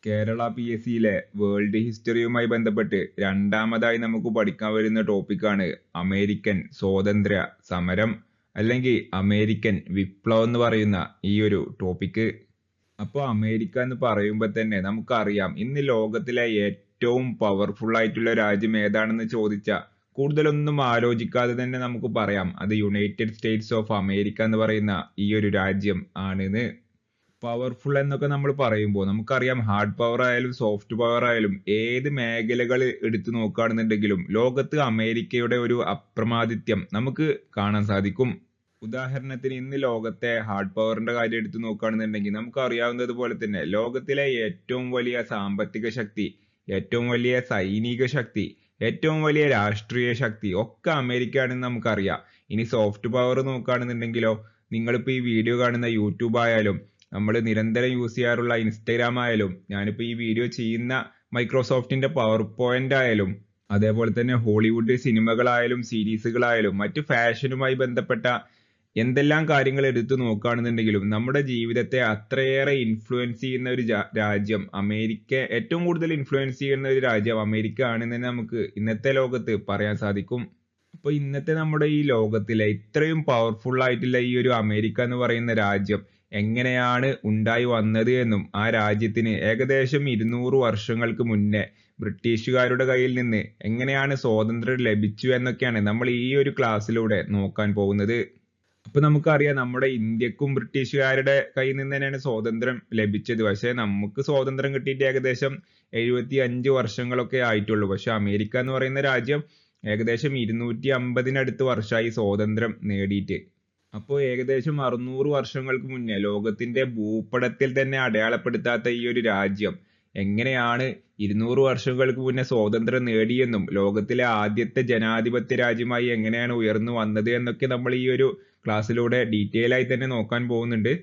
Kerala PSCയിലെ world ഹിസ്റ്ററിയുമായി ബന്ധപ്പെട്ട് രണ്ടാമതായി നമുക്ക് പഠിക്കാൻ വരുന്ന ടോപ്പിക്കാണ് അമേരിക്കൻ സ്വാതന്ത്ര്യ സമരം അല്ലെങ്കിൽ അമേരിക്കൻ വിപ്ലവം എന്ന് പറയുന്ന ഈ ഒരു ടോപ്പിക്ക്. അപ്പോൾ അമേരിക്ക എന്ന് പറയുമ്പോൾ തന്നെ നമുക്കറിയാം, ഇന്ന് ലോകത്തിലെ ഏറ്റവും പവർഫുൾ ആയിട്ടുള്ള രാജ്യം ഏതാണെന്ന് ചോദിച്ചാൽ കൂടുതലൊന്നും ആലോചിക്കാതെ തന്നെ നമുക്ക് പറയാം, അത് യുണൈറ്റഡ് സ്റ്റേറ്റ്സ് ഓഫ് അമേരിക്ക എന്ന് പറയുന്ന ഈ ഒരു രാജ്യം ആണെന്ന്. പവർഫുൾ എന്നൊക്കെ നമ്മൾ പറയുമ്പോൾ നമുക്കറിയാം, ഹാർഡ് പവർ ആയാലും സോഫ്റ്റ് പവർ ആയാലും ഏത് മേഖലകൾ എടുത്തു നോക്കുകയാണെന്നുണ്ടെങ്കിലും ലോകത്ത് അമേരിക്കയുടെ ഒരു അപ്രമാദിത്യം നമുക്ക് കാണാൻ സാധിക്കും. ഉദാഹരണത്തിന് ഇന്ന് ലോകത്തെ ഹാർഡ് പവറിന്റെ കാര്യം എടുത്തു നോക്കുകയാണെന്നുണ്ടെങ്കിൽ നമുക്ക് അറിയാവുന്നതുപോലെ തന്നെ ലോകത്തിലെ ഏറ്റവും വലിയ സാമ്പത്തിക ശക്തി, ഏറ്റവും വലിയ സൈനിക ശക്തി, ഏറ്റവും വലിയ രാഷ്ട്രീയ ശക്തി ഒക്കെ അമേരിക്ക ആണെന്ന് നമുക്കറിയാം. ഇനി സോഫ്റ്റ് പവർ നോക്കുകയാണെന്നുണ്ടെങ്കിലോ, നിങ്ങളിപ്പോൾ ഈ വീഡിയോ കാണുന്ന യൂട്യൂബ് ആയാലും നമ്മൾ നിരന്തരം യൂസ് ചെയ്യാറുള്ള ഇൻസ്റ്റഗ്രാം ആയാലും, ഞാനിപ്പോൾ ഈ വീഡിയോ ചെയ്യുന്ന മൈക്രോസോഫ്റ്റിന്റെ പവർ പോയിന്റ് ആയാലും, അതേപോലെ തന്നെ ഹോളിവുഡ് സിനിമകളായാലും സീരീസുകളായാലും മറ്റു ഫാഷനുമായി ബന്ധപ്പെട്ട എന്തെല്ലാം കാര്യങ്ങൾ എടുത്തു നോക്കുകയാണെന്നുണ്ടെങ്കിലും നമ്മുടെ ജീവിതത്തെ അത്രയേറെ ഇൻഫ്ലുവൻസ് ചെയ്യുന്ന ഒരു രാജ്യം അമേരിക്ക, ഏറ്റവും കൂടുതൽ ഇൻഫ്ലുവൻസ് ചെയ്യുന്ന ഒരു രാജ്യം അമേരിക്ക ആണെന്ന് നമുക്ക് ഇന്നത്തെ ലോകത്ത് പറയാൻ സാധിക്കും. അപ്പൊ ഇന്നത്തെ നമ്മുടെ ഈ ലോകത്തിലെ ഇത്രയും പവർഫുൾ ആയിട്ടുള്ള ഈ ഒരു അമേരിക്ക എന്ന് പറയുന്ന രാജ്യം എങ്ങനെയാണ് ഉണ്ടായി വന്നത് എന്നും, ആ രാജ്യത്തിന് ഏകദേശം 200 വർഷങ്ങൾക്ക് മുന്നേ ബ്രിട്ടീഷുകാരുടെ കയ്യിൽ നിന്ന് എങ്ങനെയാണ് സ്വാതന്ത്ര്യം ലഭിച്ചു എന്നൊക്കെയാണ് നമ്മൾ ഈ ഒരു ക്ലാസ്സിലൂടെ നോക്കാൻ പോകുന്നത്. അപ്പൊ നമുക്കറിയാം, നമ്മുടെ ഇന്ത്യക്കും ബ്രിട്ടീഷുകാരുടെ കയ്യിൽ നിന്ന് തന്നെയാണ് സ്വാതന്ത്ര്യം ലഭിച്ചത്. പക്ഷെ നമുക്ക് സ്വാതന്ത്ര്യം കിട്ടിയിട്ട് ഏകദേശം 75 വർഷങ്ങളൊക്കെ ആയിട്ടുള്ളൂ. പക്ഷെ അമേരിക്ക എന്ന് പറയുന്ന രാജ്യം ഏകദേശം 250 വർഷമായി സ്വാതന്ത്ര്യം നേടിയിട്ട്. അപ്പോൾ ഏകദേശം 600 വർഷങ്ങൾക്ക് മുന്നേ ലോകത്തിന്റെ ഭൂപടത്തിൽ തന്നെ അടയാളപ്പെടുത്താത്ത ഈ ഒരു രാജ്യം എങ്ങനെയാണ് 200 വർഷങ്ങൾക്ക് മുന്നേ സ്വാതന്ത്ര്യം നേടിയെന്നും ലോകത്തിലെ ആദ്യത്തെ ജനാധിപത്യ രാജ്യമായി എങ്ങനെയാണ് ഉയർന്നു വന്നത് എന്നൊക്കെ നമ്മൾ ഈ ഒരു ക്ലാസ്സിലൂടെ ഡീറ്റെയിൽ ആയി തന്നെ നോക്കാൻ പോകുന്നുണ്ട്.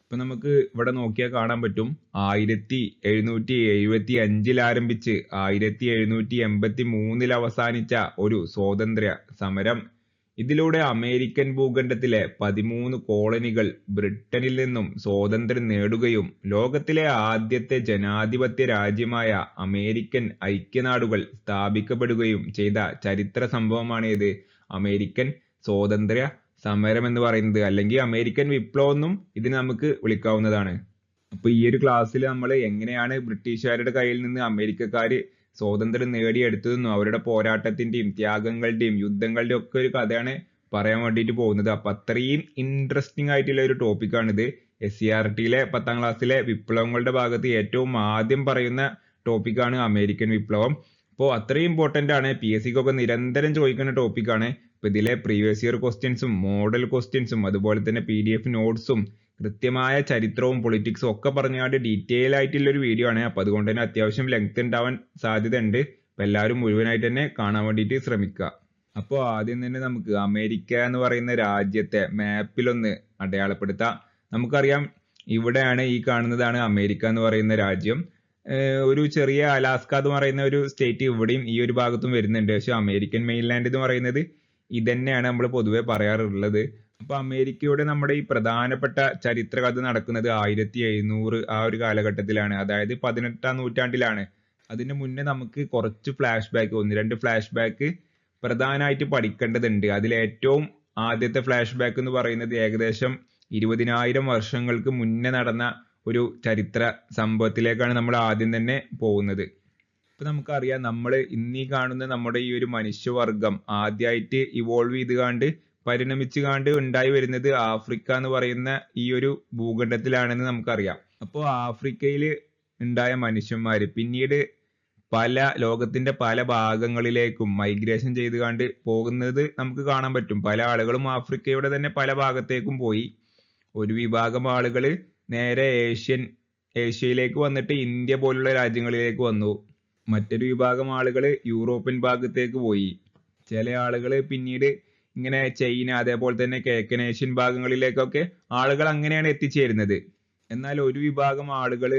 ഇപ്പൊ നമുക്ക് ഇവിടെ നോക്കിയാൽ കാണാൻ പറ്റും, 1775 ആരംഭിച്ച് 1783 അവസാനിച്ച ഒരു സ്വാതന്ത്ര്യ സമരം. ഇതിലൂടെ അമേരിക്കൻ ഭൂഖണ്ഡത്തിലെ 13 കോളനികൾ ബ്രിട്ടനിൽ നിന്നും സ്വാതന്ത്ര്യം നേടുകയും ലോകത്തിലെ ആദ്യത്തെ ജനാധിപത്യ രാജ്യമായ അമേരിക്കൻ ഐക്യനാടുകൾ സ്ഥാപിക്കപ്പെടുകയും ചെയ്ത ചരിത്ര സംഭവമാണ് ഇത് അമേരിക്കൻ സ്വാതന്ത്ര്യ സമരം എന്ന് പറയുന്നത്, അല്ലെങ്കിൽ അമേരിക്കൻ വിപ്ലവം എന്നും ഇതിനെ നമുക്ക് വിളിക്കാവുന്നതാണ്. അപ്പൊ ഈ ഒരു ക്ലാസ്സിൽ നമ്മൾ എങ്ങനെയാണ് ബ്രിട്ടീഷുകാരുടെ കയ്യിൽ നിന്ന് അമേരിക്കക്കാര് സ്വാതന്ത്ര്യം നേടിയെടുത്തതെന്നും അവരുടെ പോരാട്ടത്തിന്റെയും ത്യാഗങ്ങളുടെയും യുദ്ധങ്ങളുടെയും ഒക്കെ ഒരു കഥയാണ് പറയാൻ വേണ്ടിയിട്ട് പോകുന്നത്. അപ്പൊ അത്രയും ഇൻട്രസ്റ്റിംഗ് ആയിട്ടുള്ള ഒരു ടോപ്പിക്കാണിത്. SCERTയിലെ 10ാം ക്ലാസ്സിലെ വിപ്ലവങ്ങളുടെ ഭാഗത്ത് ഏറ്റവും ആദ്യം പറയുന്ന ടോപ്പിക്കാണ് അമേരിക്കൻ വിപ്ലവം. അപ്പോൾ അത്രയും ഇമ്പോർട്ടന്റ് ആണ്, PSCക്കൊക്കെ നിരന്തരം ചോദിക്കുന്ന ടോപ്പിക്കാണ്. ഇപ്പൊ ഇതിലെ പ്രീവിയസ് ഇയർ ക്വസ്റ്റ്യൻസും മോഡൽ ക്വസ്റ്റ്യൻസും അതുപോലെ തന്നെ PDF നോട്ട്സും കൃത്യമായ ചരിത്രവും പൊളിറ്റിക്സും ഒക്കെ പറഞ്ഞാണ്ട് ഡീറ്റെയിൽ ആയിട്ടുള്ള ഒരു വീഡിയോ ആണ്. അപ്പൊ അതുകൊണ്ട് തന്നെ അത്യാവശ്യം ലെങ്ത് ഉണ്ടാവാൻ സാധ്യത ഉണ്ട്. അപ്പൊ എല്ലാവരും മുഴുവനായിട്ട് തന്നെ കാണാൻ വേണ്ടിയിട്ട് ശ്രമിക്കുക. അപ്പോൾ ആദ്യം തന്നെ നമുക്ക് അമേരിക്ക എന്ന് പറയുന്ന രാജ്യത്തെ മാപ്പിലൊന്ന് അടയാളപ്പെടുത്താം. നമുക്കറിയാം, ഇവിടെയാണ് ഈ കാണുന്നതാണ് അമേരിക്ക എന്ന് പറയുന്ന രാജ്യം. ഒരു ചെറിയ അലാസ്ക എന്ന് പറയുന്ന ഒരു സ്റ്റേറ്റ് ഇവിടെയും ഈ ഒരു ഭാഗത്തും വരുന്നുണ്ട്. പക്ഷെ അമേരിക്കൻ മെയിൻലാൻഡ് എന്ന് പറയുന്നത് ഇതന്നെയാണ് നമ്മൾ പൊതുവെ പറയാറുള്ളത്. അപ്പൊ അമേരിക്കയുടെ നമ്മുടെ ഈ പ്രധാനപ്പെട്ട ചരിത്ര കഥ നടക്കുന്നത് 1700 ആ ഒരു കാലഘട്ടത്തിലാണ്, അതായത് 18ാം നൂറ്റാണ്ടിലാണ്. അതിന് മുന്നേ നമുക്ക് കുറച്ച് ഫ്ലാഷ് ബാക്ക്, 1-2 ഫ്ലാഷ് ബാക്ക് പ്രധാനമായിട്ട് പഠിക്കേണ്ടതുണ്ട്. അതിൽ ഏറ്റവും ആദ്യത്തെ ഫ്ലാഷ് ബാക്ക് എന്ന് പറയുന്നത് ഏകദേശം 20,000 വർഷങ്ങൾക്ക് മുന്നേ നടന്ന ഒരു ചരിത്ര സംഭവത്തിലേക്കാണ് നമ്മൾ ആദ്യം തന്നെ പോകുന്നത്. ഇപ്പൊ നമുക്കറിയാം, നമ്മൾ ഇന്നീ കാണുന്ന നമ്മുടെ ഈ ഒരു മനുഷ്യവർഗം ആദ്യമായിട്ട് ഇവോൾവ് ചെയ്ത് കാണ്ട് പരിണമിച്ച് കാണ്ട് ഉണ്ടായി വരുന്നത് ആഫ്രിക്ക എന്ന് പറയുന്ന ഈ ഒരു ഭൂഖണ്ഡത്തിലാണെന്ന് നമുക്കറിയാം. അപ്പോൾ ആഫ്രിക്കയിൽ ഉണ്ടായ മനുഷ്യന്മാര് പിന്നീട് ലോകത്തിന്റെ പല ഭാഗങ്ങളിലേക്കും മൈഗ്രേഷൻ ചെയ്ത് കാണ്ട് പോകുന്നത് നമുക്ക് കാണാൻ പറ്റും. പല ആളുകളും ആഫ്രിക്കയുടെ തന്നെ പല ഭാഗത്തേക്കും പോയി. ഒരു വിഭാഗം ആളുകൾ നേരെ ഏഷ്യയിലേക്ക് വന്നിട്ട് ഇന്ത്യ പോലുള്ള രാജ്യങ്ങളിലേക്ക് വന്നു. മറ്റൊരു വിഭാഗം ആളുകൾ യൂറോപ്യൻ ഭാഗത്തേക്ക് പോയി. ചില ആളുകൾ പിന്നീട് ഇങ്ങനെ ചൈന, അതേപോലെ തന്നെ കിഴക്കൻ ഏഷ്യൻ ഭാഗങ്ങളിലേക്കൊക്കെ ആളുകൾ അങ്ങനെയാണ് എത്തിച്ചേരുന്നത്. എന്നാൽ ഒരു വിഭാഗം ആളുകൾ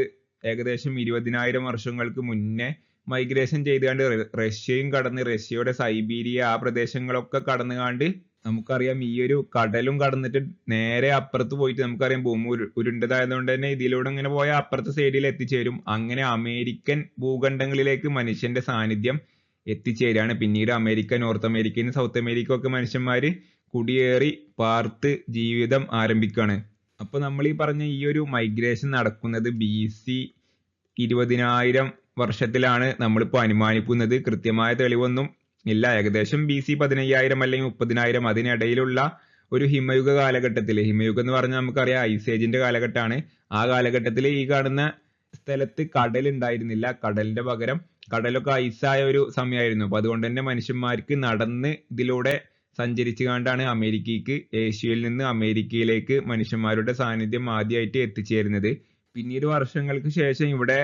ഏകദേശം 20,000 വർഷങ്ങൾക്ക് മുന്നേ മൈഗ്രേഷൻ ചെയ്തുകൊണ്ട് റഷ്യയും കടന്ന്, റഷ്യയുടെ സൈബീരിയ ആ പ്രദേശങ്ങളൊക്കെ കടന്നുകാണ്ട് നമുക്കറിയാം ഈ ഒരു കടലും കടന്നിട്ട് നേരെ അപ്പുറത്ത് പോയിട്ട് നമുക്കറിയാം ഭൂമി ഉരുണ്ടതായതുകൊണ്ട് തന്നെ ഇതിലൂടെ ഇങ്ങനെ പോയാൽ അപ്പുറത്തെ സൈഡിൽ എത്തിച്ചേരും. അങ്ങനെ അമേരിക്കൻ ഭൂഖണ്ഡങ്ങളിലേക്ക് മനുഷ്യന്റെ സാന്നിധ്യം എത്തിച്ചേരാണ്. പിന്നീട് അമേരിക്ക, നോർത്ത് അമേരിക്കയിൽ നിന്ന് സൗത്ത് അമേരിക്ക ഒക്കെ മനുഷ്യന്മാര് കുടിയേറി പാർത്ത് ജീവിതം ആരംഭിക്കുകയാണ്. അപ്പൊ നമ്മൾ ഈ പറഞ്ഞ ഈ ഒരു മൈഗ്രേഷൻ നടക്കുന്നത് BC 20,000 വർഷത്തിലാണ് നമ്മളിപ്പോ അനുമാനിക്കുന്നത്. കൃത്യമായ തെളിവൊന്നും ഇല്ല. ഏകദേശം BC 15,000 അല്ലെങ്കിൽ 30,000 അതിനിടയിലുള്ള ഒരു ഹിമയുഗ കാലഘട്ടത്തിൽ, ഹിമയുഗം എന്ന് പറഞ്ഞാൽ നമുക്കറിയാം ഐസ് ഏജിന്റെ കാലഘട്ടമാണ്. ആ കാലഘട്ടത്തിൽ ഈ കാണുന്ന സ്ഥലത്ത് കടൽ ഉണ്ടായിരുന്നില്ല. കടലിന്റെ പകരം കടലൊക്കെ ഐസായ ഒരു സമയമായിരുന്നു. അപ്പൊ അതുകൊണ്ട് തന്നെ മനുഷ്യന്മാർക്ക് നടന്ന് ഇതിലൂടെ സഞ്ചരിച്ചു കൊണ്ടാണ് അമേരിക്കയ്ക്ക്, ഏഷ്യയിൽ നിന്ന് അമേരിക്കയിലേക്ക് മനുഷ്യന്മാരുടെ സാന്നിധ്യം ആദ്യമായിട്ട് എത്തിച്ചേരുന്നത്. പിന്നീട് വർഷങ്ങൾക്ക് ശേഷം ഇവിടെ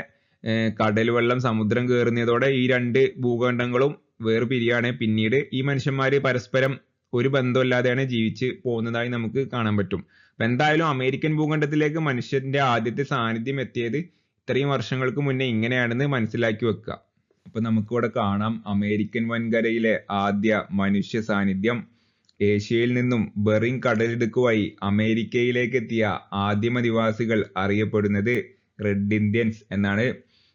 കടൽ വെള്ളം, സമുദ്രം കയറുന്നതോടെ ഈ രണ്ട് ഭൂഖണ്ഡങ്ങളും വേർപിരിയാണ്. പിന്നീട് ഈ മനുഷ്യന്മാര് പരസ്പരം ഒരു ബന്ധമില്ലാതെയാണ് ജീവിച്ച് പോകുന്നതായി നമുക്ക് കാണാൻ പറ്റും. അപ്പൊ എന്തായാലും അമേരിക്കൻ ഭൂഖണ്ഡത്തിലേക്ക് മനുഷ്യന്റെ ആദ്യത്തെ സാന്നിധ്യം എത്തിയത് ഇത്രയും വർഷങ്ങൾക്ക് മുന്നേ ഇങ്ങനെയാണെന്ന് മനസ്സിലാക്കി വെക്കുക. അപ്പൊ നമുക്കിവിടെ കാണാം അമേരിക്കൻ വൻകരയിലെ ആദ്യ മനുഷ്യ സാന്നിധ്യം. ഏഷ്യയിൽ നിന്നും ബെറിങ് കടലിടുക്ക് വഴി അമേരിക്കയിലേക്ക് എത്തിയ ആദിമനിവാസികൾ അറിയപ്പെടുന്നത് റെഡ് ഇന്ത്യൻസ് എന്നാണ്.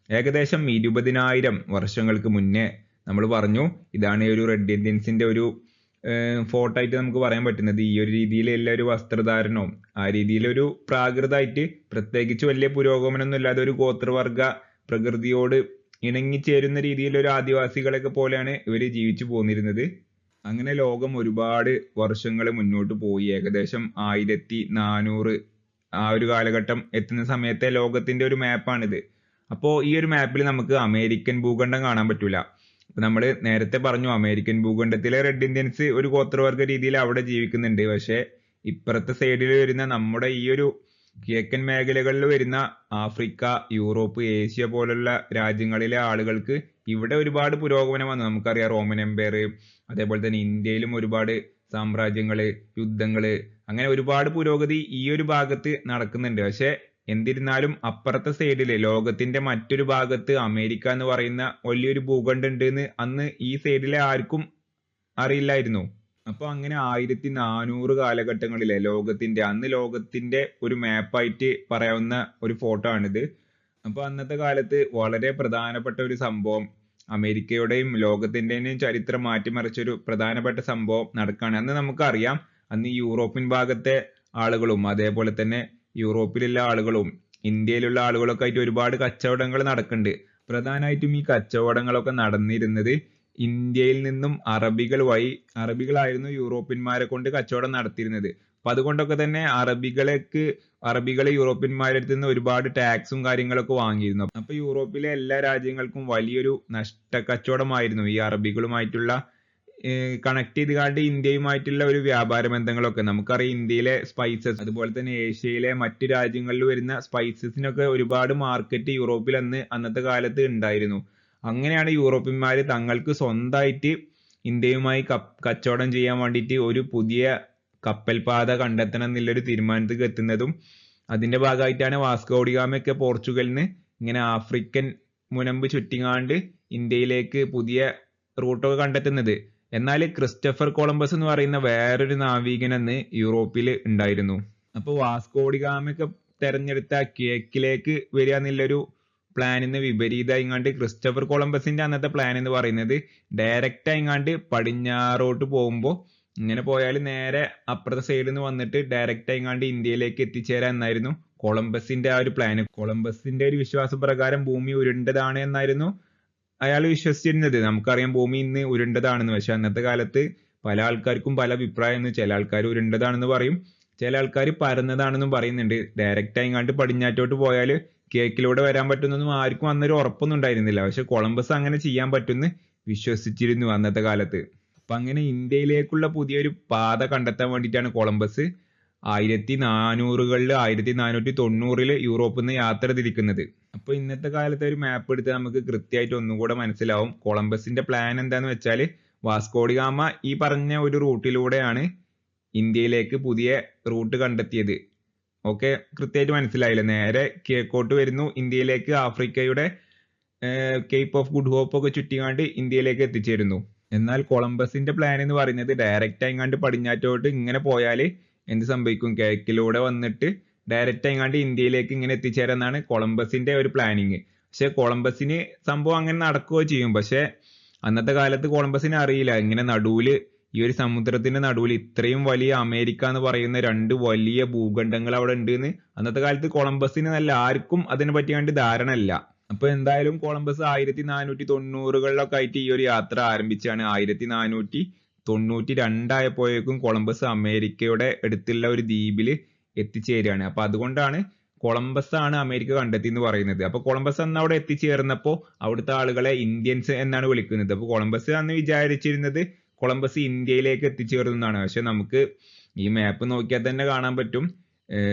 ഏകദേശം 20,000 വർഷങ്ങൾക്ക് മുന്നേ നമ്മൾ പറഞ്ഞു. ഇതാണ് ഒരു റെഡ് ഇന്ത്യൻസിന്റെ ഒരു ഫോട്ടോ ആയിട്ട് നമുക്ക് പറയാൻ പറ്റുന്നത്. ഈ ഒരു രീതിയിലുള്ള ഒരു വസ്ത്രധാരണവും ആ രീതിയിലൊരു പ്രാകൃതമായിട്ട് പ്രത്യേകിച്ച് വലിയ പുരോഗമനമൊന്നും ഇല്ലാതെ ഒരു ഗോത്രവർഗ പ്രകൃതിയോട് ഇണങ്ങിച്ചേരുന്ന രീതിയിലൊരു ആദിവാസികളൊക്കെ പോലെയാണ് ഇവര് ജീവിച്ചു പോന്നിരുന്നത്. അങ്ങനെ ലോകം ഒരുപാട് വർഷങ്ങൾ മുന്നോട്ട് പോയി. ഏകദേശം 1400 ആ ഒരു കാലഘട്ടം എത്തുന്ന സമയത്തെ ലോകത്തിന്റെ ഒരു മാപ്പാണിത്. അപ്പോ ഈ ഒരു മാപ്പിൽ നമുക്ക് അമേരിക്കൻ ഭൂഖണ്ഡം കാണാൻ പറ്റൂല. അപ്പൊ നമ്മൾ നേരത്തെ പറഞ്ഞു അമേരിക്കൻ ഭൂഖണ്ഡത്തിലെ റെഡ് ഇന്ത്യൻസ് ഒരു ഗോത്രവർഗ രീതിയിൽ അവിടെ ജീവിക്കുന്നുണ്ട്. പക്ഷെ ഇപ്പുറത്തെ സൈഡിൽ വരുന്ന നമ്മുടെ ഈ ഒരു കിഴക്കൻ മേഖലകളിൽ വരുന്ന ആഫ്രിക്ക, യൂറോപ്പ്, ഏഷ്യ പോലുള്ള രാജ്യങ്ങളിലെ ആളുകൾക്ക് ഇവിടെ ഒരുപാട് പുരോഗമനം വന്നു. നമുക്കറിയാം റോമൻ എംപയർ, അതേപോലെ തന്നെ ഇന്ത്യയിലും ഒരുപാട് സാമ്രാജ്യങ്ങള്, യുദ്ധങ്ങള്, അങ്ങനെ ഒരുപാട് പുരോഗതി ഈ ഒരു ഭാഗത്ത് നടക്കുന്നുണ്ട്. പക്ഷെ എന്നിരുന്നാലും അപ്പുറത്തെ സൈഡില് ലോകത്തിന്റെ മറ്റൊരു ഭാഗത്ത് അമേരിക്ക എന്ന് പറയുന്ന വലിയൊരു ഭൂഖണ്ഡം ഉണ്ട് എന്ന് അന്ന് ഈ സൈഡിലെ ആർക്കും അറിയില്ലായിരുന്നു. അപ്പൊ അങ്ങനെ 1400 കാലഘട്ടങ്ങളിലെ ലോകത്തിന്റെ ഒരു മാപ്പായിട്ട് പറയാവുന്ന ഒരു ഫോട്ടോ ആണിത്. അപ്പൊ അന്നത്തെ കാലത്ത് വളരെ പ്രധാനപ്പെട്ട ഒരു സംഭവം, അമേരിക്കയുടെയും ലോകത്തിന്റെയും ചരിത്രം മാറ്റിമറിച്ച ഒരു പ്രധാനപ്പെട്ട സംഭവം നടക്കുകയാണ്. അന്ന് നമുക്കറിയാം അന്ന് യൂറോപ്യൻ ഭാഗത്തെ ആളുകളും അതേപോലെ തന്നെ യൂറോപ്പിലുള്ള ആളുകളും ഇന്ത്യയിലുള്ള ആളുകളൊക്കെ ആയിട്ട് ഒരുപാട് കച്ചവടങ്ങൾ നടക്കുന്നുണ്ട്. പ്രധാനമായിട്ടും ഈ കച്ചവടങ്ങളൊക്കെ നടന്നിരുന്നത് ഇന്ത്യയിൽ നിന്നും അറബികളായിരുന്നു യൂറോപ്യന്മാരെ കൊണ്ട് കച്ചവടം നടത്തിയിരുന്നത്. അപ്പൊ അതുകൊണ്ടൊക്കെ തന്നെ അറബികളെ യൂറോപ്യന്മാരുടെ അടുത്ത് നിന്ന് ഒരുപാട് ടാക്സും കാര്യങ്ങളൊക്കെ വാങ്ങിയിരുന്നു. അപ്പൊ യൂറോപ്പിലെ എല്ലാ രാജ്യങ്ങൾക്കും വലിയൊരു നഷ്ടക്കച്ചവടമായിരുന്നു ഈ അറബികളുമായിട്ടുള്ള കണക്ട് ചെയ്തുകൊണ്ട് ഇന്ത്യയുമായിട്ടുള്ള ഒരു വ്യാപാര ബന്ധങ്ങളൊക്കെ. നമുക്കറിയാം ഇന്ത്യയിലെ സ്പൈസസ്, അതുപോലെ തന്നെ ഏഷ്യയിലെ മറ്റു രാജ്യങ്ങളിൽ വരുന്ന സ്പൈസസിനൊക്കെ ഒരുപാട് മാർക്കറ്റ് യൂറോപ്പിൽ അന്നത്തെ കാലത്ത് ഉണ്ടായിരുന്നു. അങ്ങനെയാണ് യൂറോപ്യന്മാര് തങ്ങൾക്ക് സ്വന്തമായിട്ട് ഇന്ത്യയുമായി കച്ചവടം ചെയ്യാൻ വേണ്ടിയിട്ട് ഒരു പുതിയ കപ്പൽ പാത കണ്ടെത്തണം എന്നുള്ളൊരു തീരുമാനത്തിലേക്ക് എത്തുന്നതും. അതിന്റെ ഭാഗമായിട്ടാണ് വാസ്കോ ഡി ഗാമയൊക്കെ പോർച്ചുഗലിൽ നിന്ന് ഇങ്ങനെ ആഫ്രിക്കൻ മുനമ്പ് ചുറ്റിങ്ങാണ്ട് ഇന്ത്യയിലേക്ക് പുതിയ റൂട്ടൊക്കെ കണ്ടെത്തുന്നത്. എന്നാൽ ക്രിസ്റ്റഫർ കൊളംബസ് എന്ന് പറയുന്ന വേറൊരു നാവികൻ അന്ന് യൂറോപ്പിൽ ഉണ്ടായിരുന്നു. അപ്പൊ വാസ്കോ ഡി ഗാമയൊക്കെ തെരഞ്ഞെടുത്ത കിഴക്കിലേക്ക് വരിക എന്നുള്ളൊരു പ്ലാനിന്ന് വിപരീതമായിങ്ങാണ്ട് ക്രിസ്റ്റഫർ കൊളംബസിന്റെ അന്നത്തെ പ്ലാൻ എന്ന് പറയുന്നത് ഡയറക്റ്റ് ആയിങ്ങാണ്ട് പടിഞ്ഞാറോട്ട് പോകുമ്പോൾ ഇങ്ങനെ പോയാൽ നേരെ അപ്പുറത്തെ സൈഡിൽ നിന്ന് വന്നിട്ട് ഡയറക്റ്റ് ആയിങ്ങാണ്ട് ഇന്ത്യയിലേക്ക് എത്തിച്ചേരാൻ എന്നായിരുന്നു കൊളംബസിന്റെ ആ ഒരു പ്ലാൻ. കൊളംബസിന്റെ ഒരു വിശ്വാസപ്രകാരം ഭൂമി ഉരുണ്ടതാണ് എന്നായിരുന്നു അയാൾ വിശ്വസിച്ചിരുന്നത്. നമുക്കറിയാം ഭൂമി ഇന്ന് ഉരുണ്ടതാണെന്ന്. പക്ഷെ അന്നത്തെ കാലത്ത് പല ആൾക്കാർക്കും പല അഭിപ്രായമാണ്. ചില ആൾക്കാർ ഉരുണ്ടതാണെന്ന് പറയും, ചില ആൾക്കാർ പരന്നതാണെന്നും പറയുന്നുണ്ട്. ഡയറക്റ്റ് ആയിങ്ങാണ്ട് പടിഞ്ഞാറ്റോട്ട് പോയാൽ കിഴക്കിലൂടെ വരാൻ പറ്റുന്നൊന്നും ആർക്കും അന്നൊരു ഉറപ്പൊന്നും ഉണ്ടായിരുന്നില്ല. പക്ഷെ കൊളംബസ് അങ്ങനെ ചെയ്യാൻ പറ്റുമെന്ന് വിശ്വസിച്ചിരുന്നു അന്നത്തെ കാലത്ത്. അപ്പൊ അങ്ങനെ ഇന്ത്യയിലേക്കുള്ള പുതിയൊരു പാത കണ്ടെത്താൻ വേണ്ടിയിട്ടാണ് കൊളംബസ് 1400-കളിൽ 1490-ല് യൂറോപ്പിൽ നിന്ന് യാത്ര തിരിക്കുന്നത്. അപ്പൊ ഇന്നത്തെ കാലത്തെ ഒരു മാപ്പ് എടുത്ത് നമുക്ക് കൃത്യമായിട്ട് ഒന്നും കൂടെ മനസ്സിലാവും കൊളംബസിന്റെ പ്ലാൻ എന്താന്ന് വെച്ചാല് വാസ്കോ ഡി ഗാമ ഈ പറഞ്ഞ ഒരു റൂട്ടിലൂടെയാണ് ഇന്ത്യയിലേക്ക് പുതിയ റൂട്ട് കണ്ടെത്തിയത്. ഓക്കെ, കൃത്യമായിട്ട് മനസ്സിലായില്ലേ? നേരെ കിഴക്കോട്ട് വരുന്നു ഇന്ത്യയിലേക്ക്, ആഫ്രിക്കയുടെ കേപ്പ് ഓഫ് ഗുഡ് ഹോപ്പ് ഒക്കെ ചുറ്റിക്കാണ്ട് ഇന്ത്യയിലേക്ക് എത്തിച്ചേരുന്നു. എന്നാൽ കൊളംബസിന്റെ പ്ലാൻ എന്ന് പറയുന്നത് ഡയറക്റ്റ് ആയിങ്ങാണ്ട് പടിഞ്ഞാറ്റോട്ട് ഇങ്ങനെ പോയാൽ എന്ത് സംഭവിക്കും, കിഴക്കിലൂടെ വന്നിട്ട് ഡയറക്റ്റ് ആയിങ്ങാണ്ട് ഇന്ത്യയിലേക്ക് ഇങ്ങനെ എത്തിച്ചേരാന്നാണ് കൊളംബസിന്റെ ഒരു പ്ലാനിങ്. പക്ഷെ കൊളംബസിന് സംഭവം അങ്ങനെ നടക്കുകയോ ചെയ്യും. പക്ഷെ അന്നത്തെ കാലത്ത് കൊളംബസിന് അറിയില്ല ഇങ്ങനെ നടുവില് ഈ ഒരു സമുദ്രത്തിന്റെ നടുവിൽ ഇത്രയും വലിയ അമേരിക്ക എന്ന് പറയുന്ന രണ്ട് വലിയ ഭൂഖണ്ഡങ്ങൾ അവിടെ ഉണ്ട് എന്ന് അന്നത്തെ കാലത്ത് കൊളംബസിന് നല്ല ആർക്കും അതിനെ പറ്റി ധാരണ ഇല്ല. അപ്പൊ എന്തായാലും കൊളംബസ് 1490കളിലൊക്കെ ആയിട്ട് ഈ ഒരു യാത്ര ആരംഭിച്ചാണ്. 1492 കൊളംബസ് അമേരിക്കയുടെ അടുത്തുള്ള ഒരു ദ്വീപില് എത്തിച്ചേരുകയാണ്. അപ്പൊ അതുകൊണ്ടാണ് കൊളംബസ് ആണ് അമേരിക്ക കണ്ടെത്തി എന്ന് പറയുന്നത്. അപ്പൊ കൊളംബസ് അന്ന് അവിടെ എത്തിച്ചേർന്നപ്പോ അവിടുത്തെ ആളുകളെ ഇന്ത്യൻസ് എന്നാണ് വിളിക്കുന്നത്. അപ്പൊ കൊളംബസ് അന്ന് വിചാരിച്ചിരുന്നത് കൊളംബസ് ഇന്ത്യയിലേക്ക് എത്തിച്ചേർന്നതാണ്. പക്ഷെ നമുക്ക് ഈ മാപ്പ് നോക്കിയാൽ തന്നെ കാണാൻ പറ്റും